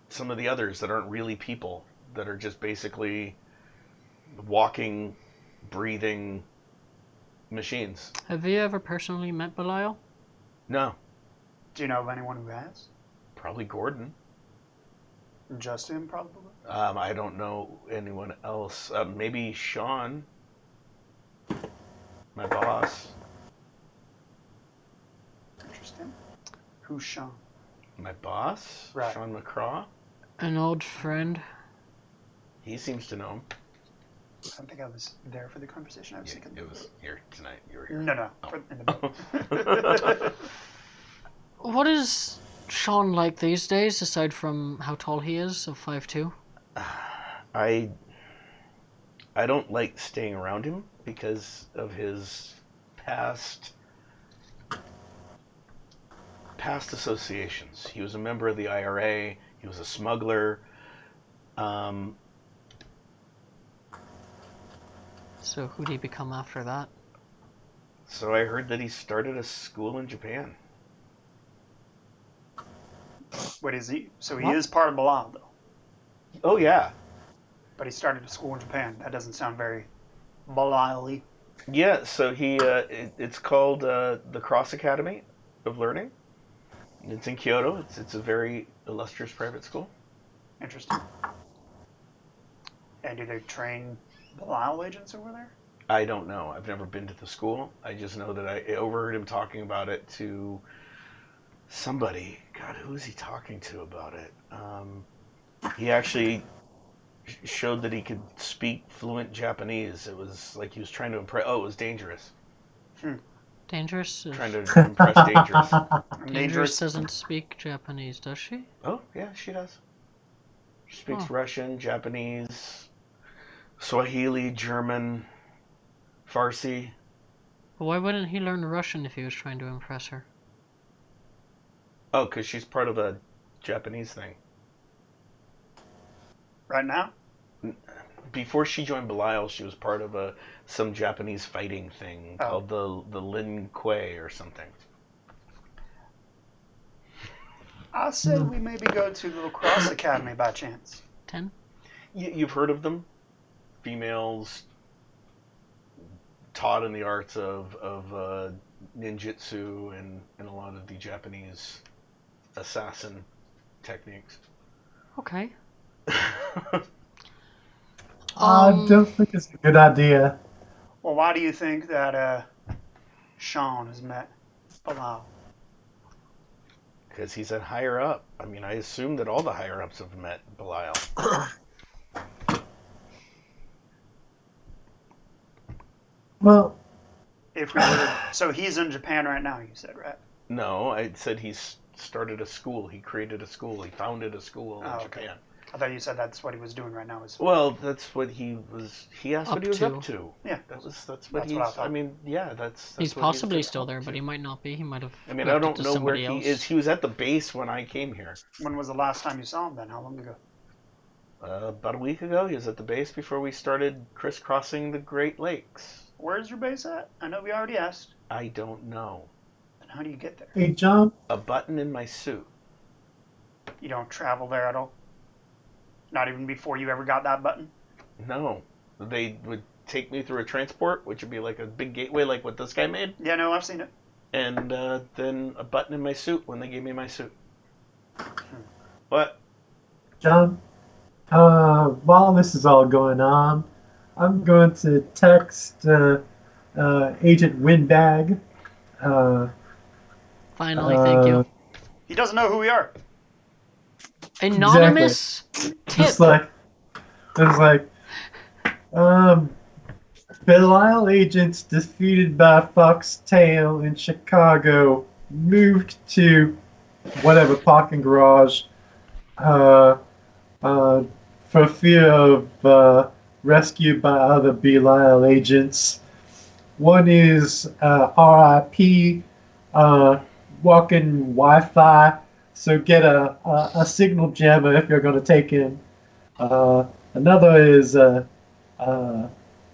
some of the others that aren't really people, that are just basically walking, breathing machines. Have you ever personally met Belial? No, Do you know of anyone who has? probably Gordon. Just him, probably. I don't know anyone else. Maybe Sean, my boss. Interesting. Who's Sean? My boss, Right. Sean McCraw. An old friend. He seems to know him. I don't think I was there for the conversation. I was thinking. It was here tonight. You were here. No. Oh. In the boat. What is Sean like these days, aside from how tall he is, of 5'2"? I don't like staying around him because of his past associations. He was a member of the IRA. He was a smuggler. So who'd he become after that? So I heard that he started a school in Japan. What is he? So he What? is part of Bilal, though. Oh yeah, But he started a school in Japan. That doesn't sound very Bilal-y. yeah. So it's called the Cross Academy of Learning. It's in Kyoto. It's a very illustrious private school. Interesting. And do they train Bilal agents over there? I don't know. I've never been to the school. I just know that I overheard him talking about it to somebody. God, who is he talking to about it? He actually showed that he could speak fluent Japanese. It was like he was trying to impress. Oh, it was Dangerous. Dangerous? Trying to impress Dangerous. Dangerous doesn't speak Japanese, does she? Oh, yeah, she does. She speaks Huh. Russian, Japanese, Swahili, German, Farsi. Why wouldn't he learn Russian if he was trying to impress her? Oh, because she's part of a Japanese thing. Right now? Before she joined Belial, she was part of some Japanese fighting thing Oh. called the Lin Kuei or something. I said we maybe go to the Lacrosse Academy by chance. 10? You've heard of them? Females taught in the arts of ninjutsu and a lot of the Japanese assassin techniques. Okay. I don't think it's a good idea. Well, why do you think that Sean has met Bilal? Because he's a higher up. I mean, I assume that all the higher ups have met Belial. Well, If we were so he's in Japan right now, you said, right? No, I said he's started a school. He created a school. He founded a school in Oh, okay. Japan. I thought you said that's what he was doing right now. Is Well, that's what he was. He asked Up what he was to. up to. Yeah. That's what That's he's. what I thought. I mean, yeah, that's He's what possibly been still up there, to. but he might not be. He might have. I mean, I left it don't to know where somebody he else. is. He was at the base when I came here. when was the last time you saw him? Then how long ago? About a week ago. He was at the base before we started crisscrossing the Great Lakes. Where's your base at? I know we already asked. I don't know. And how do you get there? Hey, John. A button in my suit. You don't travel there at all? Not even before you ever got that button? No. They would take me through a transport, which would be like a big gateway like what this guy made, Yeah, no, I've seen it. and then a button in my suit when they gave me my suit. What? John, while this is all going on, I'm going to text Agent Windbag. Finally, thank you. He doesn't know who we are. Anonymous tip. It's like, Belial agents defeated by Foxtail in Chicago moved to whatever parking garage for fear of rescue by other Belial agents. One is RIP, walking Wi-Fi, so get a signal jammer if you're going to take him. Another is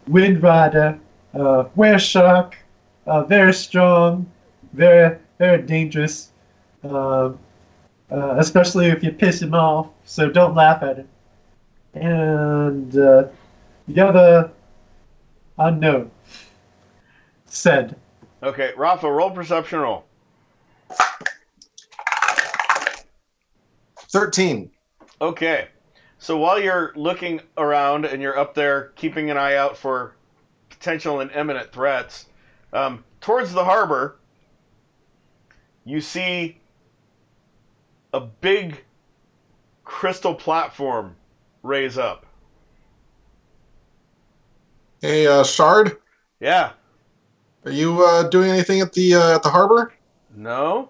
Wind Rider, Were Shark, very strong, very, very dangerous, especially if you piss him off, so don't laugh at him. And the other, unknown. Said. Okay, Rafa, roll perception roll. 13. Okay. So while you're looking around and you're up there keeping an eye out for potential and imminent threats, towards the harbor, you see a big crystal platform raise up. Hey, Shard, Yeah. are you doing anything at the harbor? No?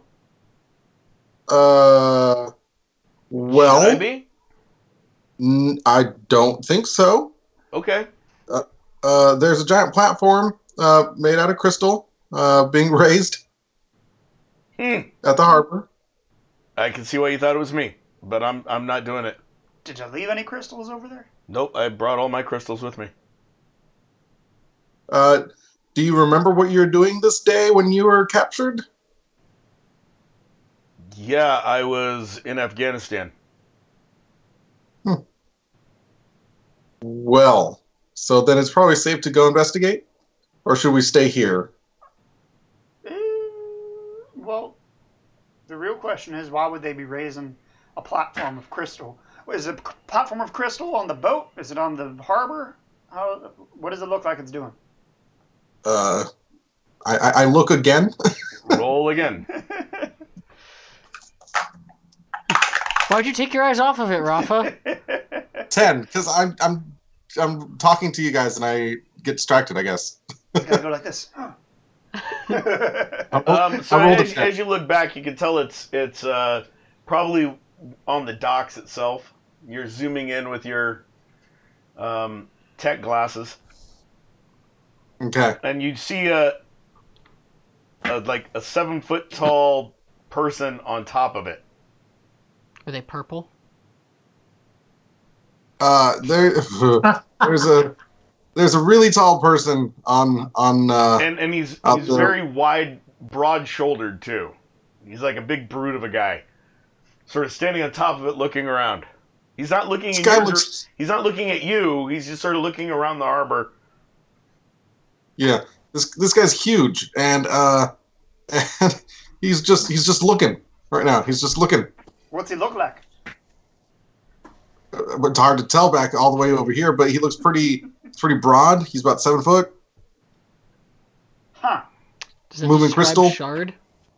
Well, Should I be? I don't think so. Okay. There's a giant platform made out of crystal being raised at the harbor. I can see why you thought it was me, but I'm not doing it. Did you leave any crystals over there? Nope, I brought all my crystals with me. Do you remember what you were doing this day when you were captured? Yeah, I was in Afghanistan. Well, so then it's probably safe to go investigate? Or should we stay here? Well, the real question is, why would they be raising a platform of crystal? Is it a platform of crystal on the boat? Is it on the harbor? What does it look like it's doing? I look again. Roll again. Why'd you take your eyes off of it, Rafa? 10, because I'm talking to you guys and I get distracted, I guess. You gotta go like this. So as you look back, you can tell it's probably on the docks itself. You're zooming in with your tech glasses, Okay. and you see a 7-foot tall person on top of it. Are they purple? There's a really tall person on And he's out there. very wide, broad-shouldered too. He's like a big brute of a guy, sort of standing on top of it, looking around. He's not looking. This guy He's not looking at you. He's just sort of looking around the harbor. Yeah, this guy's huge, and he's just looking right now. He's just looking. What's he look like? It's hard to tell back all the way over here, but he looks pretty broad. He's about 7 foot. Huh. Does it Moving describe crystal? Shard?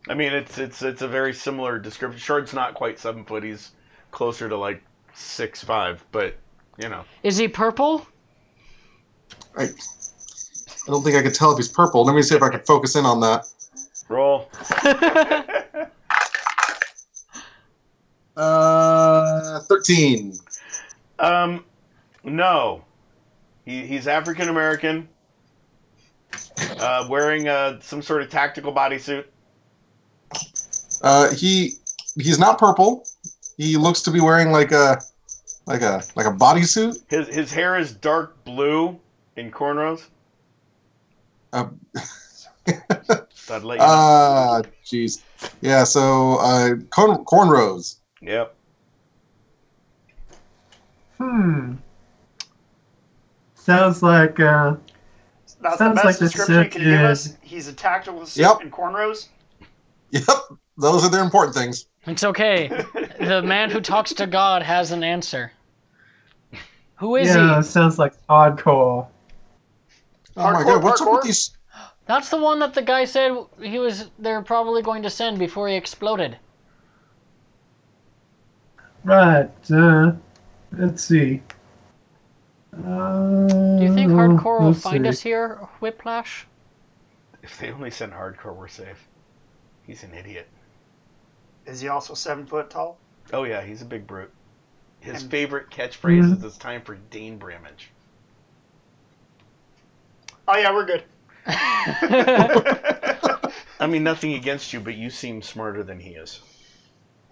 I mean, it's a very similar description. Shard's not quite 7 foot. He's closer to like 6'5", but you know. Is he purple? I don't think I could tell if he's purple. Let me see if I can focus in on that. Roll. 13. No. He's African American, wearing some sort of tactical bodysuit. He's not purple. He looks to be wearing like a Like a bodysuit? His hair is dark blue in cornrows. Uh, I'd let you know. Jeez. Yeah. So cornrows. Yep. Sounds like That's the Sounds best like the description you can give suit us. is- He's a tactical suit Yep. and cornrows. Yep. Those are the important things. It's okay. The man who talks to God has an answer. Who is yeah, he? sounds like hardcore. Oh my Hardcore, god, what's up with hardcore? these? That's the one that the guy said they're probably going to send before he exploded. Right. Let's see. Do you think Hardcore will find us here, Whiplash? If they only send hardcore, we're safe. He's an idiot. Is he also 7 foot tall? Oh yeah, he's a big brute. His And- favorite catchphrase is "It's time for Dane Bramage." Oh yeah, we're good. I mean, nothing against you, but you seem smarter than he is.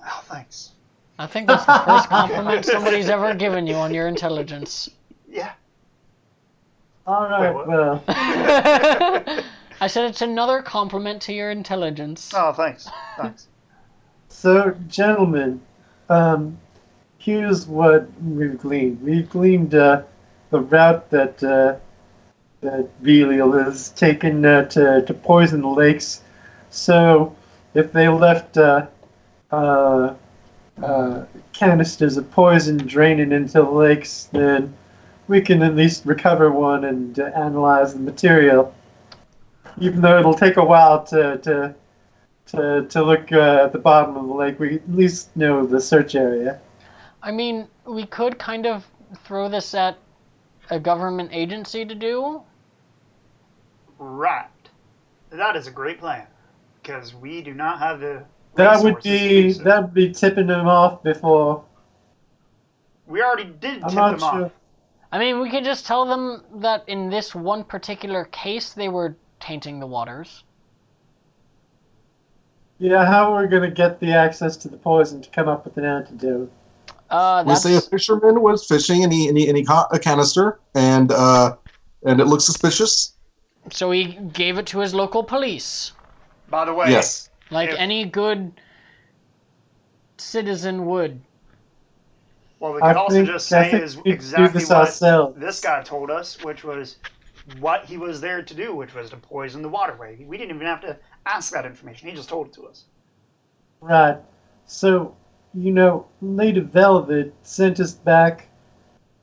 Oh, thanks. I think that's the first compliment somebody's ever given you on your intelligence. Yeah. All right. Wait, what? Well, I said it's another compliment to your intelligence. Oh, thanks. Thanks. so gentlemen, here's what we've gleaned. We've gleaned the route that that Belial has taken to poison the lakes. So if they left canisters of poison draining into the lakes, then we can at least recover one and analyze the material. Even though it'll take a while to look at the bottom of the lake, we at least know the search area. I mean, we could kind of throw this at a government agency to do. Right. That is a great plan. Because we do not have the That would resources to do be so. tipping them off before. We already did I'm tip not them sure. off. I mean, we could just tell them that in this one particular case, they were tainting the waters. Yeah, how are we gonna get the access to the poison to come up with an antidote? We say a That's fisherman was fishing and he caught a canister and it looks suspicious. so he gave it to his local police, By the way, Yes. like If- any good citizen would. what we I could also think- just I say think is we do exactly this what ourselves. this guy told us, which was what he was there to do, which was to poison the waterway. We didn't even have to ask that information. He just told it to us. Right. So, Lady Velvet sent us back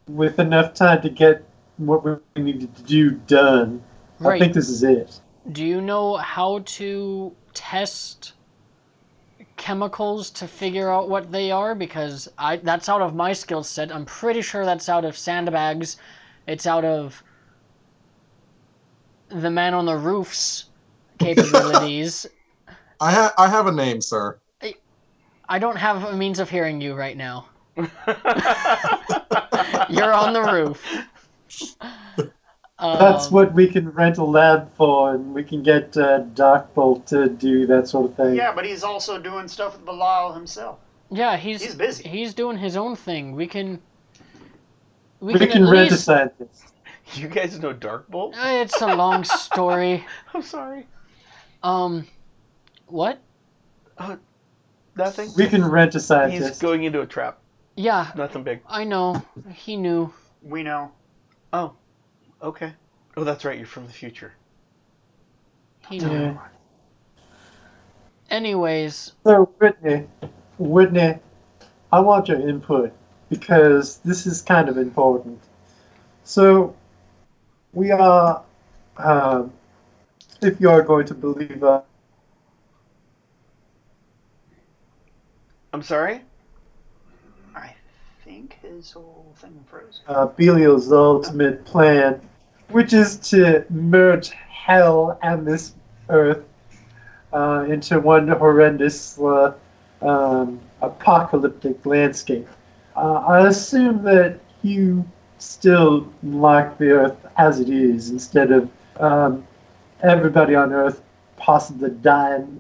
with enough time to get what we needed to do done. I Right. think this is it. Do you know how to test chemicals to figure out what they are? Because that's out of my skill set. I'm pretty sure that's out of Sandbags. It's out of the man on the roof's capabilities. I have a name, sir. I don't have a means of hearing you right now. You're on the roof. That's what we can rent a lab for, and we can get Darkbolt to do that sort of thing. Yeah, but he's also doing stuff with Belial himself. Yeah, He's busy. He's doing his own thing. We can We at can rent a least- scientist. You guys know Darkbolt? It's a long story. I'm sorry. What? Nothing. We can rent a He's scientist. going into a trap. Yeah, Nothing big. I know. He knew. We know. Oh, okay. Oh, that's right. You're from the future. He knew. Yeah. Anyways, So, Whitney, I want your input because this is kind of important. So, we are, if you are going to believe us, I'm sorry? I think his whole thing froze. Belial's ultimate plan, which is to merge hell and this earth into one horrendous apocalyptic landscape. I assume that you still like the earth as it is instead of everybody on earth possibly dying.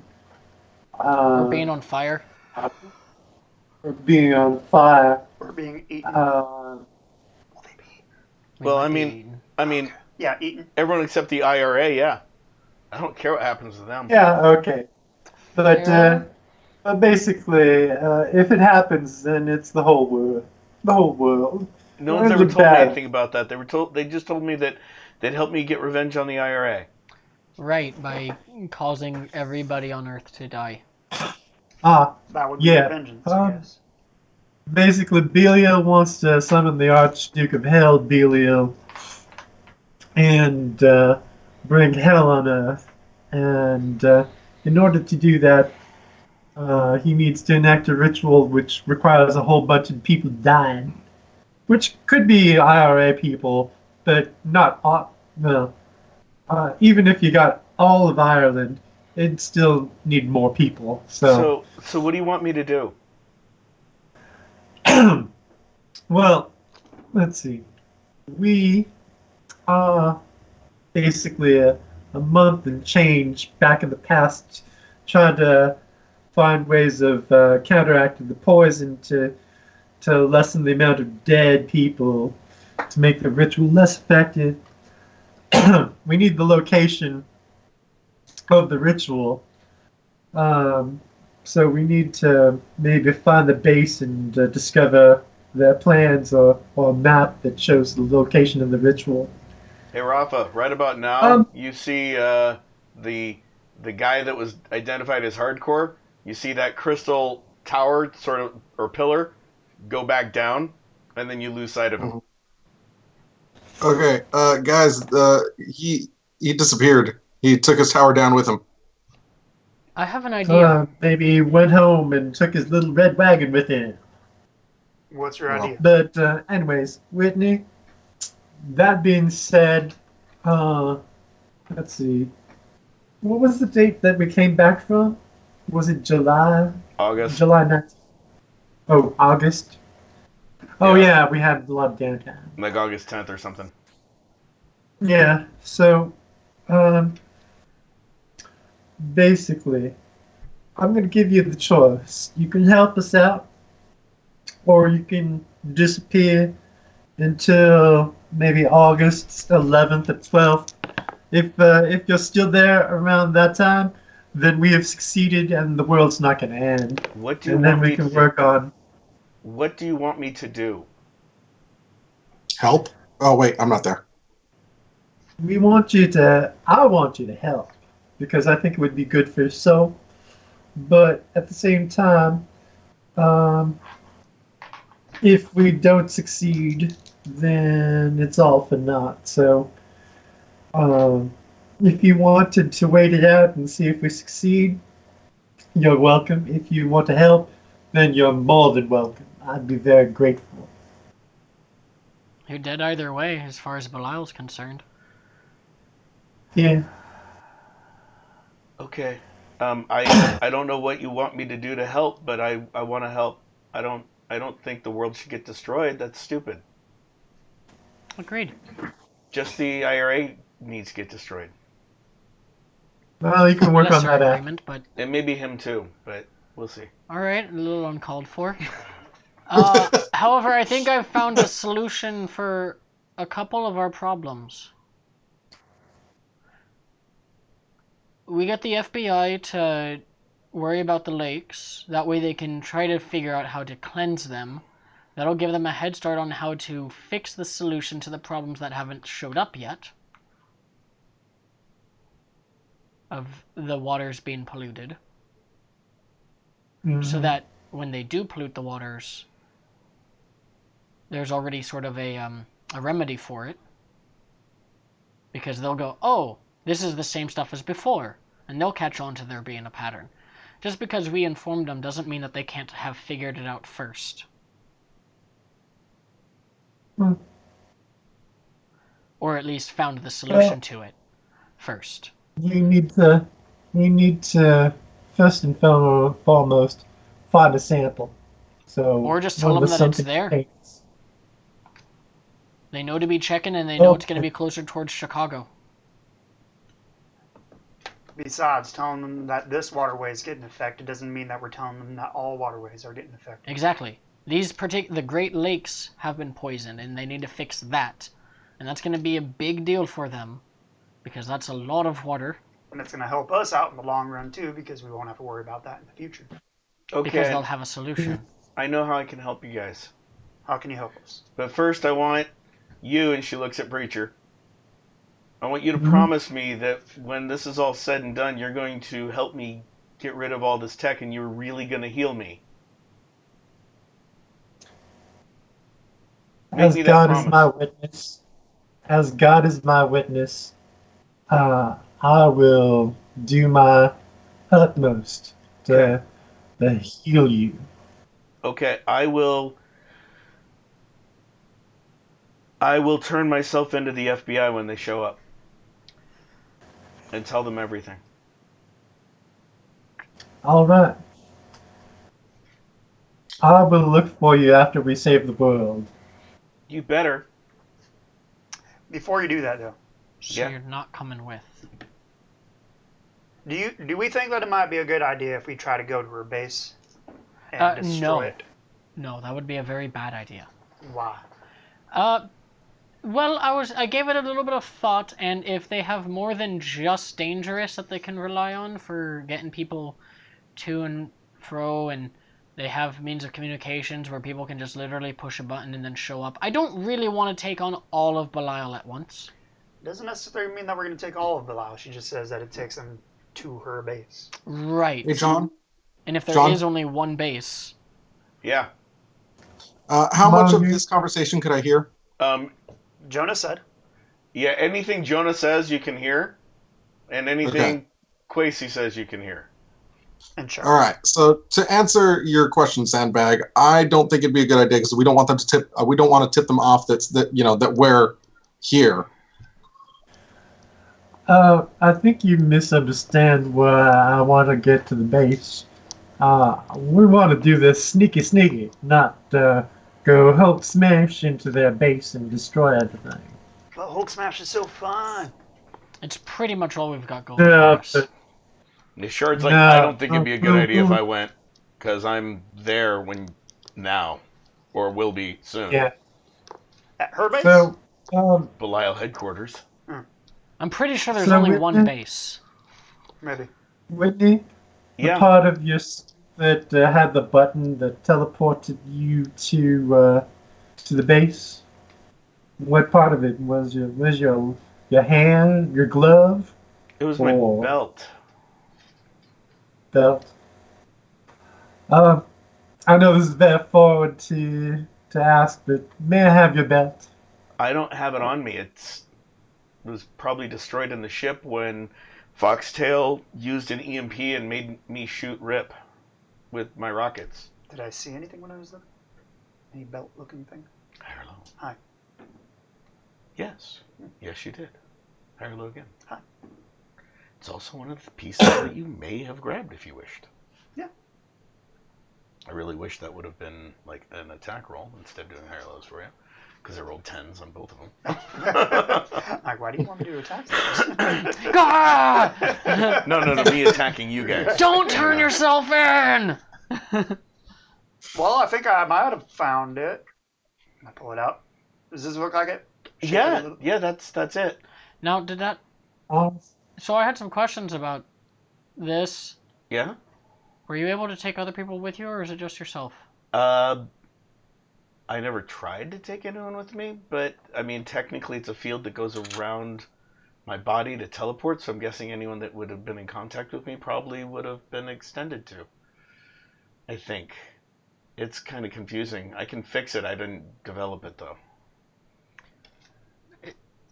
we're being on fire. or being on fire. Or being eaten. We Well, might I be mean- eaten. I mean, Yeah, eaten. everyone except the IRA, yeah. I don't care what happens to them. Yeah, okay. But, Yeah. but basically, if it happens, then it's the whole world. The whole world. No one's Or ever the told me bad. anything about that. They just told me that they'd help me get revenge on the IRA. Right, by causing everybody on Earth to die. Ah, That would be Yeah, vengeance, I guess. basically, Belial wants to summon the Archduke of Hell, Belial, and bring hell on Earth. And in order to do that, he needs to enact a ritual which requires a whole bunch of people dying, which could be IRA people, but not all. No. Even if you got all of Ireland, it'd still need more people. So what do you want me to do? Well, let's see. We are basically a month and change back in the past trying to find ways of counteracting the poison to lessen the amount of dead people, to make the ritual less effective. We need the location of the ritual. So we need to maybe find the base and discover their plans or a map that shows the location of the ritual. Hey, Rafa, right about now, you see the guy that was identified as hardcore. You see that crystal tower, sort of, or pillar, go back down, and then you lose sight of him. Okay, guys, he disappeared. He took his tower down with him. I have an idea. Maybe he went home and took his little red wagon with him. What's your Well, idea? But anyways, Whitney, that being said, let's see. What was the date that we came back from? Was it July? August. July 9th. Oh, August. Oh yeah, we had a lot of downtime. Like August 10th or something. Yeah, so basically, I'm going to give you the choice. You can help us out, or you can disappear until maybe August 11th or 12th. If you're still there around that time, then we have succeeded and the world's not going to end. What do you And then want we me can to work on. What do you want me to do? Help? Oh, wait, I'm not there. I want you to help because I think it would be good for your soul. But at the same time, if we don't succeed, then it's all for naught. So, if you wanted to wait it out and see if we succeed, you're welcome. If you want to help, then you're more than welcome. I'd be very grateful. You're dead either way, as far as Belial's concerned. Yeah. Okay. I don't know what you want me to do to help, but I want to help. I don't think the world should get destroyed. That's stupid. Agreed. Just the IRA needs to get destroyed. Well, you can work on Lesser that. agreement, but And maybe him too, but we'll see. all right, a little uncalled for. However, I think I've found a solution for a couple of our problems. We get the FBI to worry about the lakes. That way they can try to figure out how to cleanse them. That'll give them a head start on how to fix the solution to the problems that haven't showed up yet. Of the waters being polluted. So that when they do pollute the waters, there's already sort of a remedy for it. Because they'll go, oh, this is the same stuff as before. And they'll catch on to there being a pattern. Just because we informed them doesn't mean that they can't have figured it out first. Or at least found the solution to it first. You need to first and foremost find a sample. So Or just tell one them with that it's something there. famous. They know to be checking and they know it's going to be closer towards Chicago. Besides, telling them that this waterway is getting affected doesn't mean that we're telling them that all waterways are getting affected. Exactly. The Great Lakes have been poisoned, and they need to fix that. And that's going to be a big deal for them, because that's a lot of water. And it's going to help us out in the long run, too, because we won't have to worry about that in the future. Because Okay, they'll have a solution. I know how I can help you guys. How can you help us? But first, I want you, and she looks at Preacher. I want you to Mhm. promise me that when this is all said and done, you're going to help me get rid of all this tech, and you're really going to heal me. Make As me that God is promise. my witness, as God is my witness, I will do my utmost to heal you. Okay, I will turn myself into the FBI when they show up and tell them everything. All right. I will look for you after we save the world. You better. Before you do that, though, So Yeah. you're not coming with. do we think that it might be a good idea if we try to go to her base and destroy no. it? No, that would be a very bad idea. Why? Well, I gave it a little bit of thought, and if they have more than just dangerous that they can rely on for getting people to and fro, and they have means of communications where people can just literally push a button and then show up, I don't really want to take on all of Belial at once. Doesn't necessarily mean that we're going to take all of Belial. She just says that it takes them to her base. Right. Hey, John. And if there is John? only one base, Yeah. How much of Mommy. this conversation could I hear? Jonah said, Yeah, anything Jonah says you can hear, and anything Quasi says you can hear. and Charlie. All right. So to answer your question, Sandbag, I don't think it'd be a good idea because we don't want them to tip. We don't want to tip them off that we're here. I think you misunderstand where I want to get to the base. We want to do this sneaky, not go Hulk smash into their base and destroy everything. But Hulk Smash is so fun. it's pretty much all we've got going Yeah, for us. but Nishard's like, No. I don't think it'd be a good idea if I went, because I'm there now, or will be soon. yeah. At her base? So, Belial headquarters. I'm pretty sure there's So only with one that- base. Maybe. Whitney, the Yeah. part of your that had the button that teleported you to the base. What part of it was your hand, your glove, It was my Oh. belt. belt? I know this is very forward to ask, but may I have your belt? I don't have it on me. It was probably destroyed in the ship when Foxtail used an EMP and made me shoot Rip with my rockets. Did I see anything when I was there? Any belt-looking thing? Hello. Hi. Yes. Yes, you did. Hello again. Hi. It's also one of the pieces that you may have grabbed if you wished. Yeah. I really wish that would have been like an attack roll instead of doing hellos for you, because I rolled 10s on both of them. Like, why do you want me to attack this? God! No, me attacking you guys. Don't turn yourself in! Well, I think I might have found it. I pull it out. Does this look like it? Shake it a little? Yeah, that's it. Now, did that... Um, So I had some questions about this. Yeah. Were you able to take other people with you, or is it just yourself? I never tried to take anyone with me, but I mean, technically, it's a field that goes around my body to teleport. So I'm guessing anyone that would have been in contact with me probably would have been extended to. I think it's kind of confusing. I can fix it. I didn't develop it though.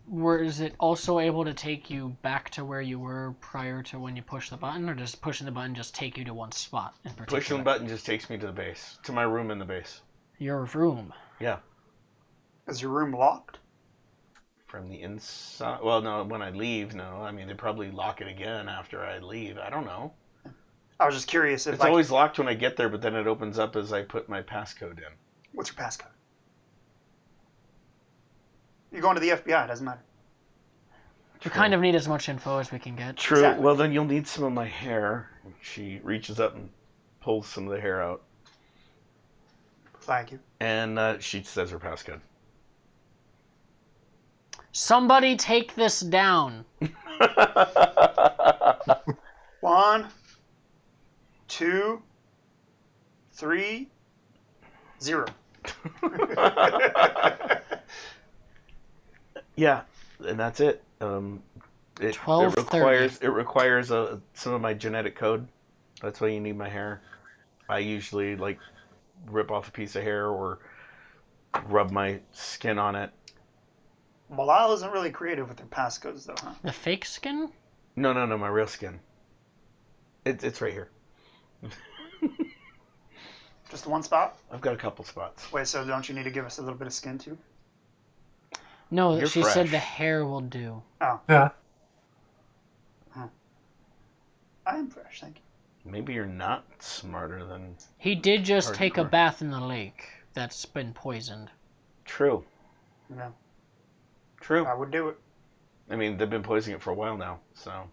Was it also able to take you back to where you were prior to when you pushed the button, or does pushing the button just take you to one spot in particular? Pushing the button just takes me to the base, to my room in the base. Your room. Yeah. Is your room locked? From the inside. Well, no, when I leave, no. I mean, they probably lock it again after I leave. I don't know. I was just curious if, It's like, always locked when I get there, but then it opens up as I put my passcode in. what's your passcode? You're going to the FBI, it doesn't matter. We kind of need as much info as we can get. True. Exactly. Well, then you'll need some of my hair. She reaches up and pulls some of the hair out. Thank you. And she says her passcode. Somebody take this down. 1, 2, 3, 0. Yeah, and that's it. It 12:30. requires some of my genetic code. That's why you need my hair. I usually like rip off a piece of hair or rub my skin on it. Malal isn't really creative with her passcodes, though, huh? The fake skin? No, my real skin. It's right here. Just the one spot? I've got a couple spots. Wait, so don't you need to give us a little bit of skin, too? No, You're she said fresh. the hair will do. Yeah. I am fresh, thank you. Maybe you're not smarter than... He did just take a Hardcore. bath in the lake that's been poisoned. True. No, True. I would do it. I mean, they've been poisoning it for a while now, so...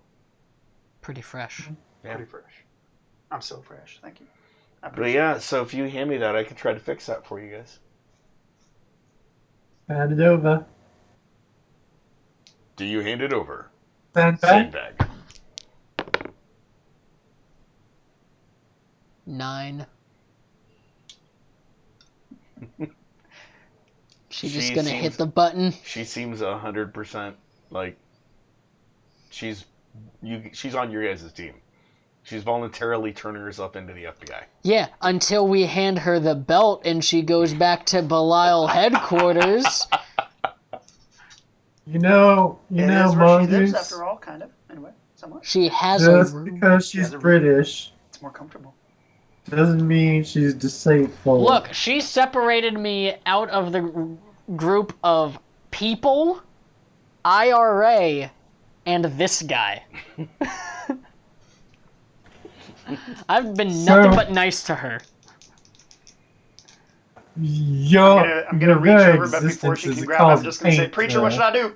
Pretty fresh. Yeah. Pretty fresh. I'm so fresh, thank you. I But appreciate yeah, so if you hand me that, I could try to fix that for you guys. Hand it over. Do you hand it over? Sandbag. Sandbag. 9. She's She just gonna seems- hit the button. She seems 100% like she's on your guys' team. She's voluntarily turning herself into the FBI. Yeah, until we hand her the belt and she goes back to Belial headquarters. You know, it is where she lives Mongoose. after all, kind of. Anyway, somewhat. She has Just a room. because she's has a room. British It's more comfortable. doesn't mean she's deceitful. Look, she separated me out of the group of people, IRA, and this guy. I've been nothing So- but nice to her. Your, I'm gonna your reach very over, but before she existence can is grab it, I'm causing just gonna say, pain, Preacher, what should I do?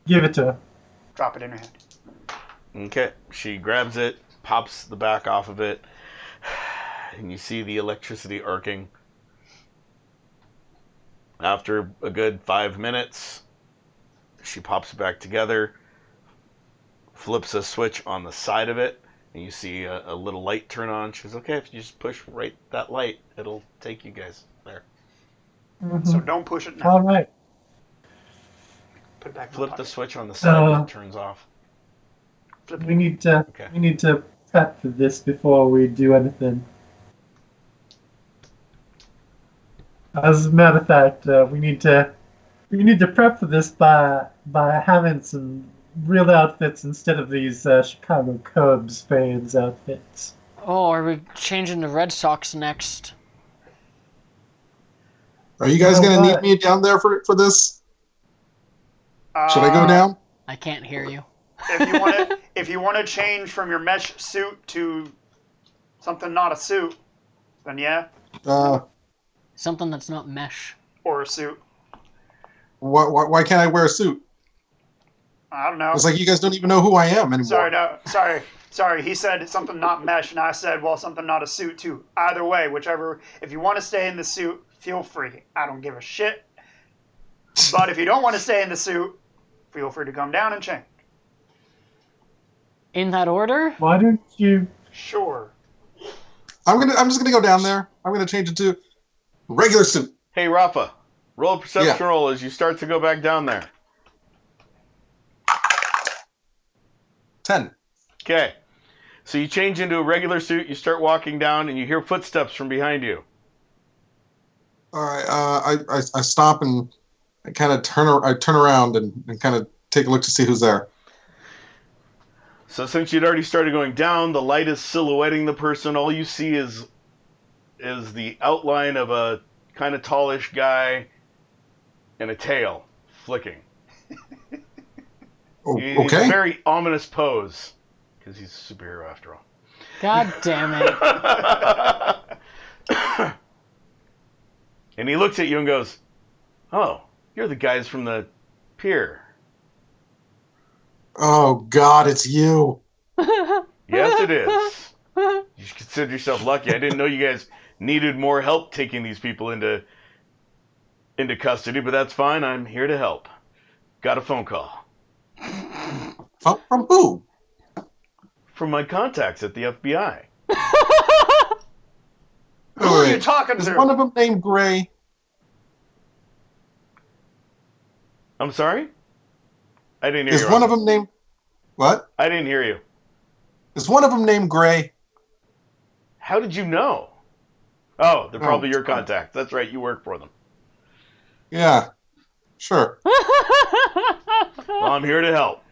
Give it to her. Drop it in her hand. Okay. She grabs it, pops the back off of it, and you see the electricity arcing. After a good 5 minutes, she pops it back together, flips a switch on the side of it, and you see a little light turn on. She goes, okay, if you just push right that light, it'll take you guys there. So don't push it now. All right. Put it back in my Flip the pocket. switch on the side and it turns off. Flip it. We need to Okay. prep for this before we do anything. As a matter of fact, we need to prep for this by having some real outfits instead of these Chicago Cubs fans outfits. Oh, are we changing to Red Sox next? Are you guys You know gonna need what? me down there for this? Should I go down? I can't hear you. If you want to change from your mesh suit to something not a suit, then yeah, Something that's not mesh. or a suit. why can't I wear a suit? I don't know. It's like you guys don't even know who I am anymore. Sorry. He said something not mesh, and I said, well, something not a suit too. Either way, whichever. If you want to stay in the suit, feel free. I don't give a shit. But if you don't want to stay in the suit, feel free to come down and change. In that order? Why don't you? Sure. I'm just gonna go down there. I'm gonna change it to regular suit. Hey, Rafa, roll a perception Yeah. roll as you start to go back down there. 10. Okay. So you change into a regular suit, you start walking down, and you hear footsteps from behind you. All right. I stop and I kind of turn around and kind of take a look to see who's there. So since you'd already started going down, the light is silhouetting the person. All you see is the outline of a kind of tallish guy and a tail flicking. Oh, He's okay. a very ominous pose because he's a superhero after all. God damn it. And he looks at you and goes, "Oh, you're the guys from the pier. Oh God, it's you. Yes, it is. You should consider yourself lucky. I didn't know you guys needed more help taking these people into custody, but that's fine. I'm here to help. Got a phone call From who? from my contacts at the FBI. Who are you Wait, talking is to? one of them named Gray? I'm sorry? I didn't hear Is you. one of them named what? I didn't hear you. Is one of them named Gray? How did you know? Oh, they're probably your God. contacts. That's right. You work for them. Yeah, sure. Well, I'm here to help.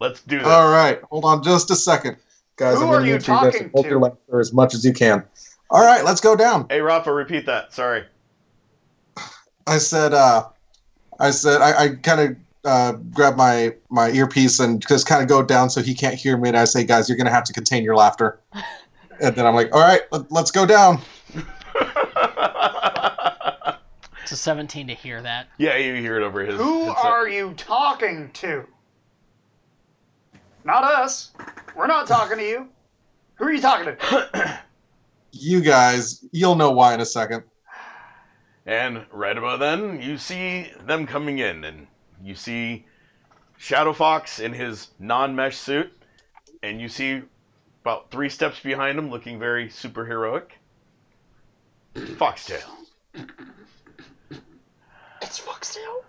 Let's do this. All right, hold on just a second, guys. Who I'm gonna are you need you guys to talking hold to? your laughter as much as you can. All right, let's go down. Hey, Rafa, repeat that. Sorry. I said, I kind of grab my earpiece and just kind of go down so he can't hear me. And I say, guys, you're gonna have to contain your laughter. And then I'm like, all right, let's go down. It's a 17 to hear that. Yeah, you hear it over his Who headset. are you talking to? Not us. We're not talking to you. Who are you talking to? You guys, you'll know why in a second. And right about then, you see them coming in, and you see Shadow Fox in his non-mesh suit, and you see about 3 steps behind him, looking very superheroic, Foxtail. It's Foxtail.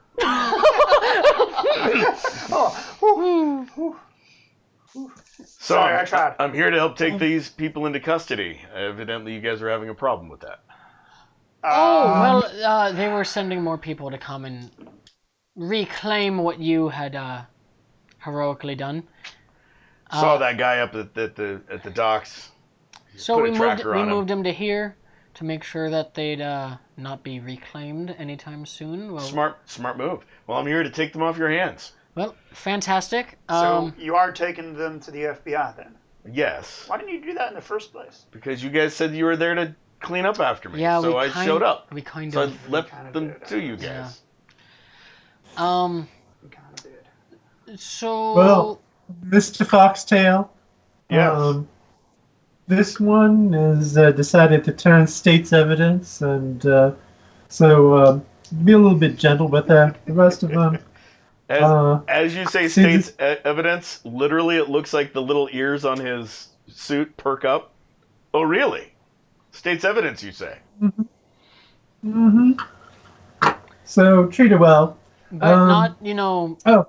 So Sorry, I tried. I'm here to help take these people into custody. Evidently, you guys are having a problem with that. Oh, well, they were sending more people to come and reclaim what you had heroically done. Saw that guy up at the docks. So Put we a moved tracker on him. him to here to make sure that they'd not be reclaimed anytime soon. Well, Smart move. Well, I'm here to take them off your hands. well, fantastic. So you are taking them to the FBI then? Yes, Why didn't you do that in the first place? because you guys said you were there to clean up after me. yeah, so we I kind, showed up. We kind So of. I left kind of them did. to you guys. You kind of did. So. Well, Mr. Foxtail. Yes. This one has decided to turn state's evidence, and so be a little bit gentle with her. The rest of them. As you say, see state's evidence, literally it looks like the little ears on his suit perk up. Oh, really? State's evidence, you say? Mm-hmm. So treat her well. But not, Oh,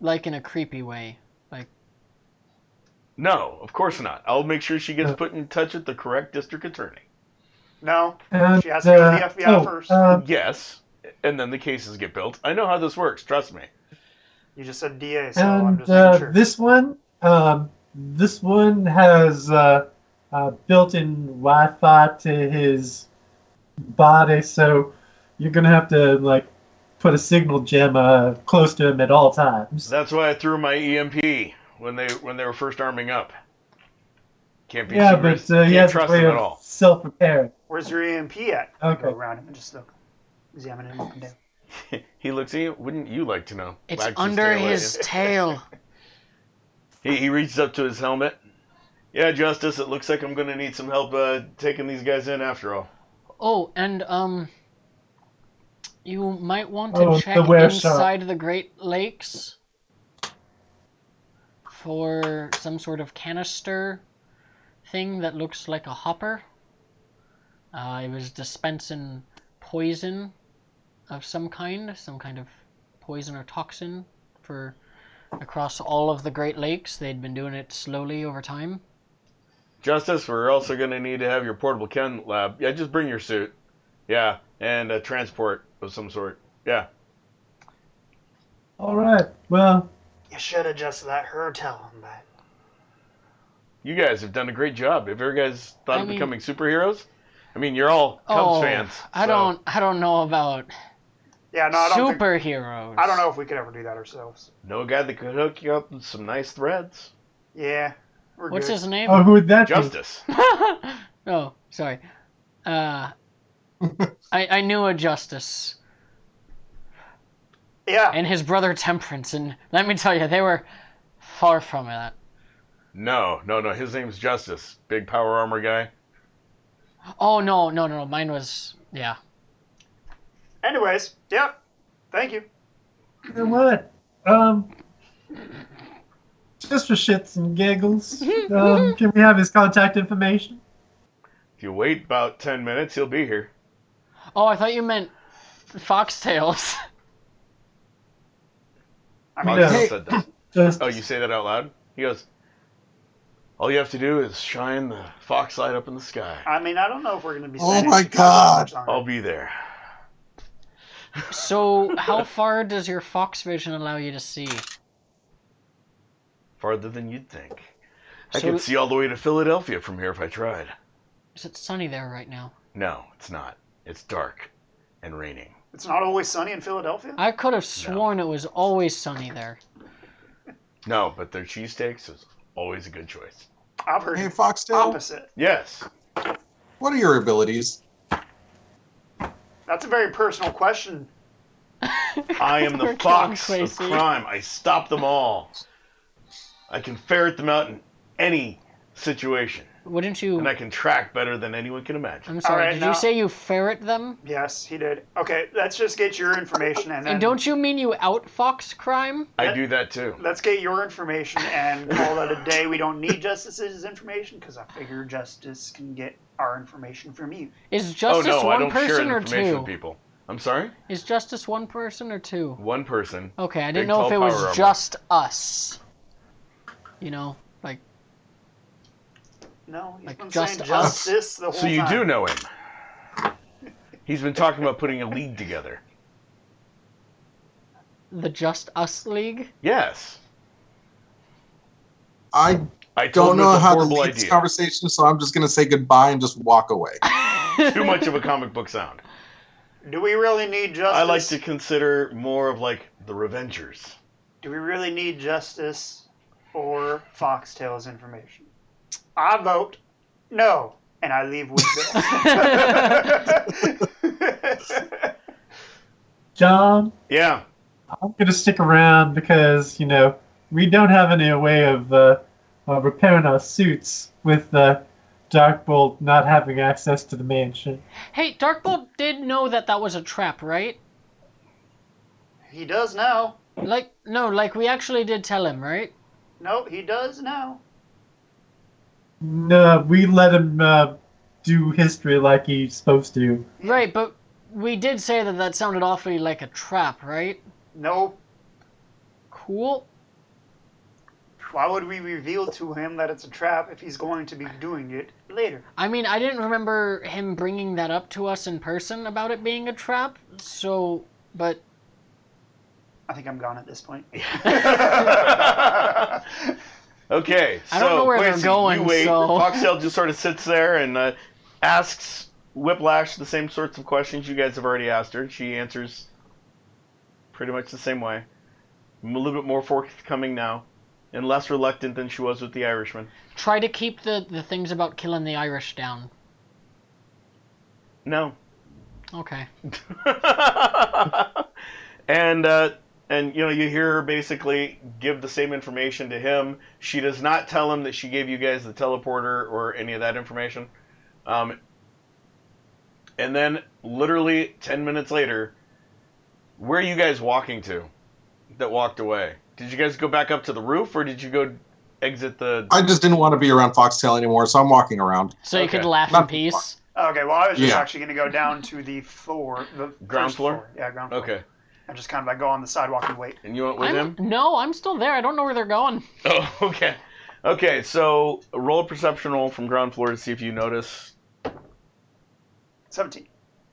like in a creepy way. Like, No, of course not. I'll make sure she gets put in touch with the correct district attorney. No, and, she has to go to the FBI first. Yes, and then the cases get built. I know how this works, trust me. You just said DA, so I'm and just making sure. this one has built-in Wi-Fi to his body, so you're gonna have to put a signal gem close to him at all times. That's why I threw my EMP when they were first arming up. Can't be Yeah, super, but he can't has a trust way them at of all. self-repairing. Where's your EMP at? Okay. Go around him and just look. Examine him up and down. He looks at you. Wouldn't you like to know? it's Wags under tail at his you. tail. He reaches up to his helmet. Yeah, Justice, it looks like I'm going to need some help taking these guys in after all. Oh, and you might want Oh, to the check were shark. inside the Great Lakes for some sort of canister thing that looks like a hopper. It was dispensing poison of some kind of poison or toxin for across all of the Great Lakes. They'd been doing it slowly over time. Justice, we're also going to need to have your portable chem lab. Yeah, just bring your suit. Yeah, and a transport of some sort. Yeah. All right. Well, You should have just let her tell him that. You guys have done a great job. Have you guys thought I of mean- becoming superheroes? I mean, you're all Cubs fans. I so- don't know about Yeah, no, I don't think. superheroes. I don't know if we could ever do that ourselves. Know a guy that could hook you up with some nice threads? Yeah, we're What's good. his name? who would that be? Justice. Oh, sorry. I knew a Justice Yeah, and his brother Temperance, and let me tell you, they were Far from that. No. His name's Justice. Big power armor guy. Oh, no. Mine was... Yeah. Anyways, yep. Thank you. You know what? Just for shits and giggles, can we have his contact information? If you wait about 10 minutes, he'll be here. Oh, I thought you meant foxtails. I mean, No. Foxtail Hey. said that. Just Oh, you say that out loud? He goes, all you have to do is shine the fox light up in the sky. I don't know if we're going to be Oh saying my anything God. longer. I'll be there. So, how far does your fox vision allow you to see? Farther than you'd think. I So- could see all the way to Philadelphia from here if I tried. Is it sunny there right now? No, it's not. It's dark and raining. It's not always sunny in Philadelphia? I could have sworn it was always sunny there. No, but their cheesesteaks is always a good choice. I've heard Hey, the Foxtail, opposite. Yes. what are your abilities? That's a very personal question. I am the We're killing fox of Quasi. crime. I stop them all. I can ferret them out in any situation. Wouldn't you... And I can track better than anyone can imagine. I'm sorry, Alright, did now- you say you ferret them? Yes, he did. Okay, let's just get your information and then And don't you mean you outfox crime? I do that too. let's get your information and call that a day. We don't need Justice's information because I figure Justice can get our information from you. Is Justice oh no, I one don't share person or information two? with people. I'm sorry? Is Justice one person or two? One person. Okay, I Big, didn't know if tall it was power armor. just us. You know, like... No, he's Like been just saying us? Justice the whole So you time. do know him. He's been talking about putting a league together. The Just Us League? Yes. I I told don't him know it's a how to horrible lead this idea. conversation, so I'm just going to say goodbye and just walk away. Too much of a comic book sound. Do we really need Justice? I like to consider more of like the Revengers. Do we really need Justice or Foxtail's information? I vote no, and I leave with Bill. John, Yeah. I'm gonna stick around because we don't have any way of repairing our suits with Darkbolt not having access to the mansion. Hey, Darkbolt did know that was a trap, right? He does now. Like we actually did tell him, right? No, he does now. No, we let him do history like he's supposed to. Right, but we did say that sounded awfully like a trap, right? No. Cool. Why would we reveal to him that it's a trap if he's going to be doing it later? I mean, I didn't remember him bringing that up to us in person about it being a trap, so... But... I think I'm gone at this point. Okay, so I don't know where they're Quincy, going, you wait. so- Foxtail just sort of sits there and asks Whiplash the same sorts of questions you guys have already asked her. She answers pretty much the same way. I'm a little bit more forthcoming now, and less reluctant than she was with the Irishman. Try to keep the things about killing the Irish down. No. Okay. And you hear her basically give the same information to him. She does not tell him that she gave you guys the teleporter or any of that information. And then literally 10 minutes later, where are you guys walking to that walked away? Did you guys go back up to the roof or did you go exit the... I just didn't want to be around Foxtail anymore, so I'm walking around. So you Okay. could laugh in Not- peace. Okay, well, I was just Yeah. actually going to go down to the floor. The Ground first floor? Yeah, ground floor. Okay. And just kind of go on the sidewalk and wait. And you went with him? No, I'm still there. I don't know where they're going. Oh, okay. Okay, so roll a perception roll from ground floor to see if you notice. 17.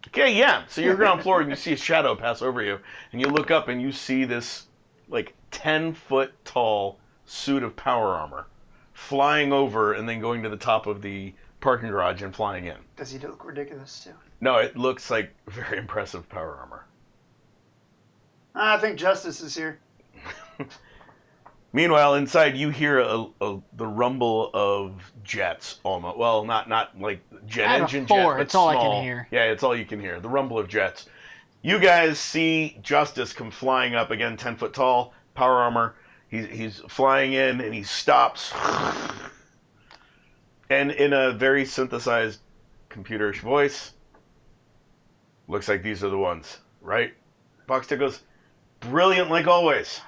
Okay, yeah. So you're ground floor and you see a shadow pass over you, and you look up and you see this like 10-foot tall suit of power armor flying over and then going to the top of the parking garage and flying in. Does he look ridiculous, too? No, it looks like very impressive power armor. I think Justice is here. Meanwhile, inside you hear the rumble of jets almost. Well, not like jet I have a engine 4, jet, but it's all I can small. hear. Yeah, it's all you can hear. The rumble of jets. You guys see Justice come flying up again, 10 foot tall, power armor. He's flying in and he stops. And in a very synthesized computerish voice, looks like these are the ones, right? Foxtail goes, brilliant like always.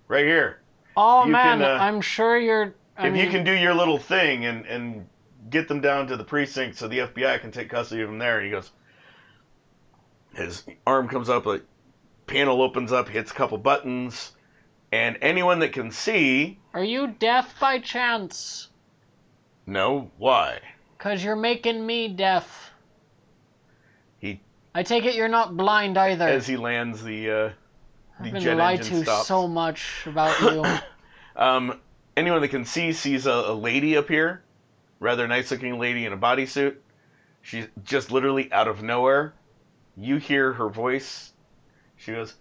Right here. Oh You man, can, I'm sure you're. If you can do your little thing and get them down to the precinct so the FBI can take custody of them there. And he goes, his arm comes up, like, panel opens up, hits a couple buttons, and anyone that can see, Are you deaf by chance? no, why? 'Cause you're making me deaf. He, I take it you're not blind either. as he lands the I've been jet lied engine to stops. so much about you. Anyone that can see sees a lady up here, rather nice looking lady in a bodysuit. She's just literally out of nowhere. You hear her voice. She goes,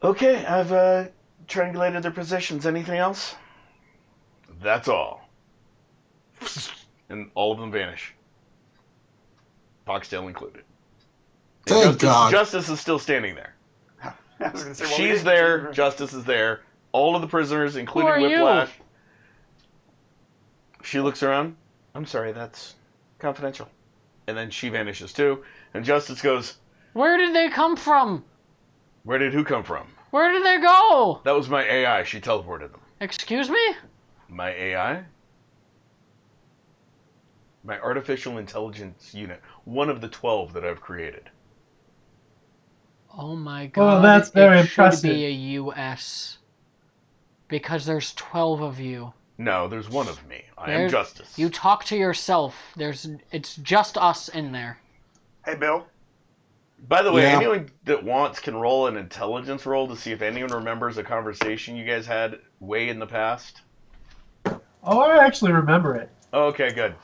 okay, I've triangulated their positions. Anything else? That's all. And all of them vanish. Foxtail included. And Thank God. Justice is still standing there. I was gonna say, well, we She's didn't- there. Justice is there. All of the prisoners, including are you? Whiplash. She looks around. I'm sorry, that's confidential. And then she vanishes too. And Justice goes, Where did they come from? where did who come from? Where did they go? That was my AI. She teleported them. Excuse me? My AI? My artificial intelligence unit. One of the 12 that I've created. Oh my god. Well, that's very it should impressive. be a US. Because there's 12 of you. No, there's one of me. I am There's- Justice. You talk to yourself. It's just us in there. Hey, Bill. By the way, Yeah. anyone that wants can roll an intelligence roll to see if anyone remembers a conversation you guys had way in the past. Oh, I actually remember it. Oh, okay, good.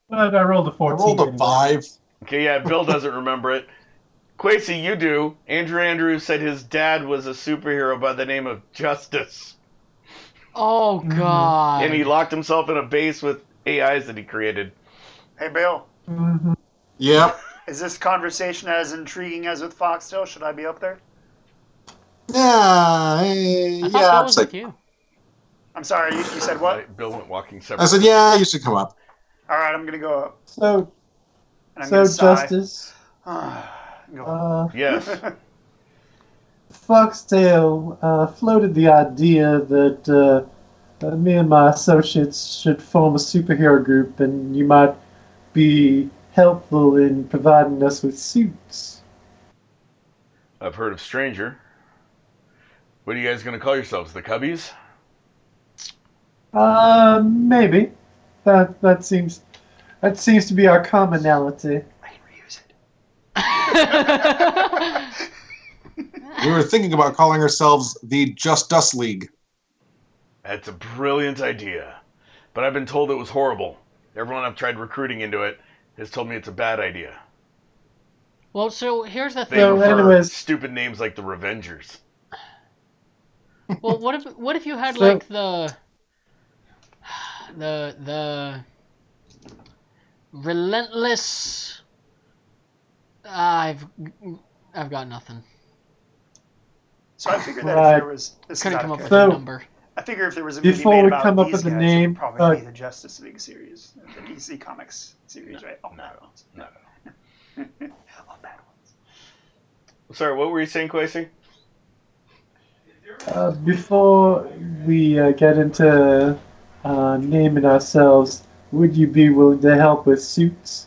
But I rolled a I 14. rolled a anyway. 5. Okay, yeah, Bill doesn't remember it. Quasi, you do. Andrew Andrews said his dad was a superhero by the name of Justice. Oh god. And he locked himself in a base with AIs that he created. Hey, Bill. Mhm. Yep. Is this conversation as intriguing as with Foxtail? Should I be up there? Yeah. I thought that I'd was say. with you. I'm sorry, you said what? Right, Bill went walking I separately. said, yeah, you should come up. All right, I'm gonna go up. So, And I'm so gonna sigh. Justice, Go. Yes. Foxtail floated the idea that me and my associates should form a superhero group, and you might be helpful in providing us with suits. I've heard of Stranger. What are you guys going to call yourselves? The Cubbies? Maybe. That seems to be our commonality. I can reuse it. We were thinking about calling ourselves the Just Us League. That's a brilliant idea. But I've been told it was horrible. Everyone I've tried recruiting into it has told me it's a bad idea. Well, so here's the They thing. So prefer anyways- stupid names like the Revengers. Well, what if you had So- like the relentless? I've got nothing. So I figured that Right. if there was this Couldn't is come out up of with So- a character. number. I figure if there was a movie Before made we about come up these with a guys, name, it would probably be uh, the Justice League series, the DC Comics series, right? All bad ones. No. All bad ones. Sorry, what were you saying, Quasi? Before we get into naming ourselves, would you be willing to help with suits?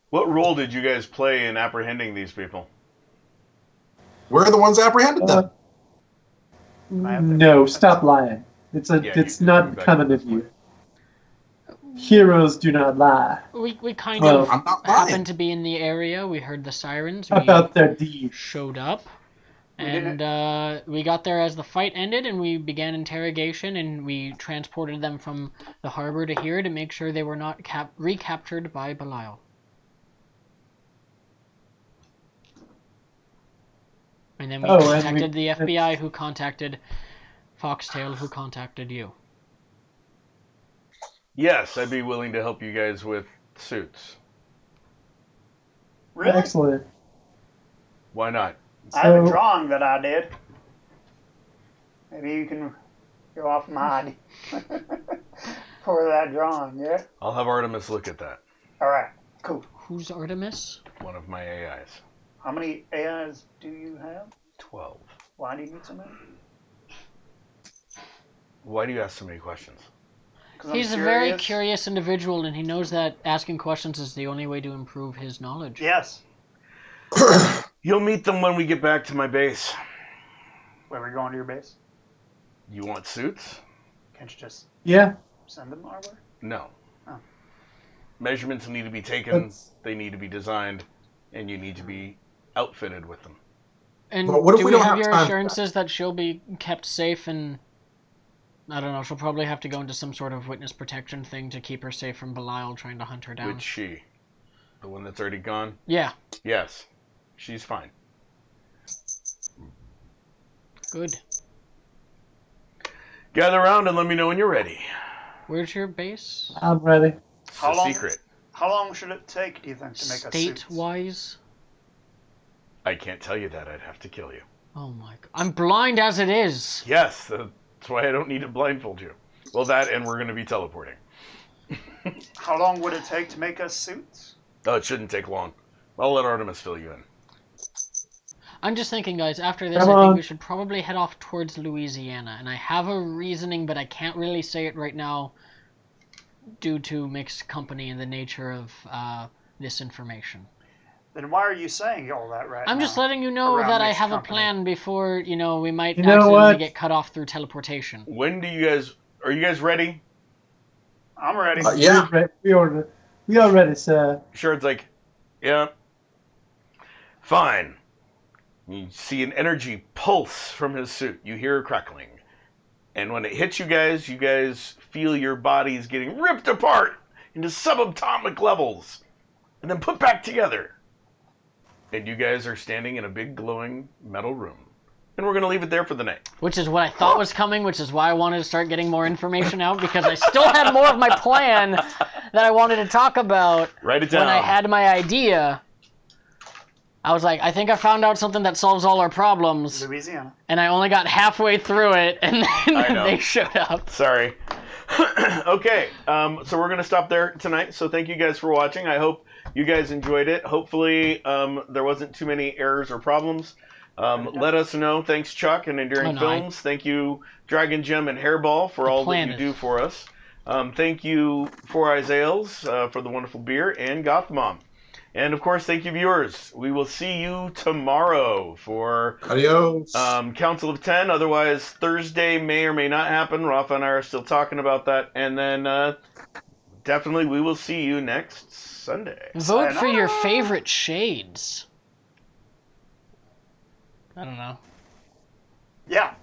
What role did you guys play in apprehending these people? We're the ones apprehended them. No, stop lying. It's Yeah, it's you- not you back coming up of you. Heroes do not lie We kind Well, of I'm not lying. happened to be in the area. We heard the sirens. We about their deeds. showed up, We didn't- and we got there as the fight ended, and we began interrogation, and we transported them from the harbor to here to make sure they were not recaptured by Belial. And then we Oh, and contacted we- the FBI, who contacted Foxtail, who contacted you. Yes, I'd be willing to help you guys with suits. Really? Excellent. Why not? I have a So- drawing that I did. Maybe you can go off my ID for that drawing, yeah? I'll have Artemis look at that. All right, cool. Who's Artemis? One of my AIs. How many AIs do you have? 12. Why do you need so many? Why do you ask so many questions? 'Cause I'm He's a very curious individual, and he knows that asking questions is the only way to improve his knowledge. Yes. You'll meet them when we get back to my base. Where we going to your base? You want suits? Can't you just Yeah. send them our way? No. Oh. Measurements need to be taken, That's- they need to be designed, and you need to be outfitted with them. And But what if do we we don't have have your time for assurances that she'll be kept safe? And I don't know. She'll probably have to go into some sort of witness protection thing to keep her safe from Belial trying to hunt her down. Which she? The one that's already gone? Yeah, Yes. She's fine. good. Gather around and let me know when you're ready. Where's your base? I'm ready. It's How a long- secret. How long should it take, do you think, to make a suit? State-wise? I can't tell you that. I'd have to kill you. Oh my god. I'm blind as it is. Yes, that's why I don't need to blindfold you. Well, that and we're going to be teleporting. How long would it take to make us suits? Oh, it shouldn't take long. I'll let Artemis fill you in. I'm just thinking, guys, after this, Come I on. think we should probably head off towards Louisiana. And I have a reasoning, but I can't really say it right now due to mixed company and the nature of this information. Then why are you saying all that right I'm now? just letting you know around that I mixed have a company. plan before, we might You know accidentally what? get cut off through teleportation. When do you guys... Are you guys ready? I'm ready. Yeah. We are ready, sir. Shard's like, yeah. Fine. You see an energy pulse from his suit. You hear a crackling. And when it hits you guys feel your bodies getting ripped apart into subatomic levels and then put back together. And you guys are standing in a big glowing metal room. And we're going to leave it there for the night. Which is what I thought was coming, which is why I wanted to start getting more information out, because I still had more of my plan that I wanted to talk about Write it down. when I had my idea. I was like, I think I found out something that solves all our problems, Louisiana. and I only got halfway through it, and then I know. they showed up. Sorry. Okay, so we're going to stop there tonight. So thank you guys for watching. I hope you guys enjoyed it. Hopefully there wasn't too many errors or problems. Let us know. Thanks, Chuck and Enduring Oh, no, Films. Thank you, Dragon Gem and Hairball, for all that plan you is- do for us. Thank you, Four Eyes Ales, for the wonderful beer, and Gothmom. And, of course, thank you, viewers. We will see you tomorrow for Adios. Council of 10. Otherwise, Thursday may or may not happen. Rafa and I are still talking about that. And then definitely we will see you next Sunday. Vote for your favorite shades. I don't know. Yeah.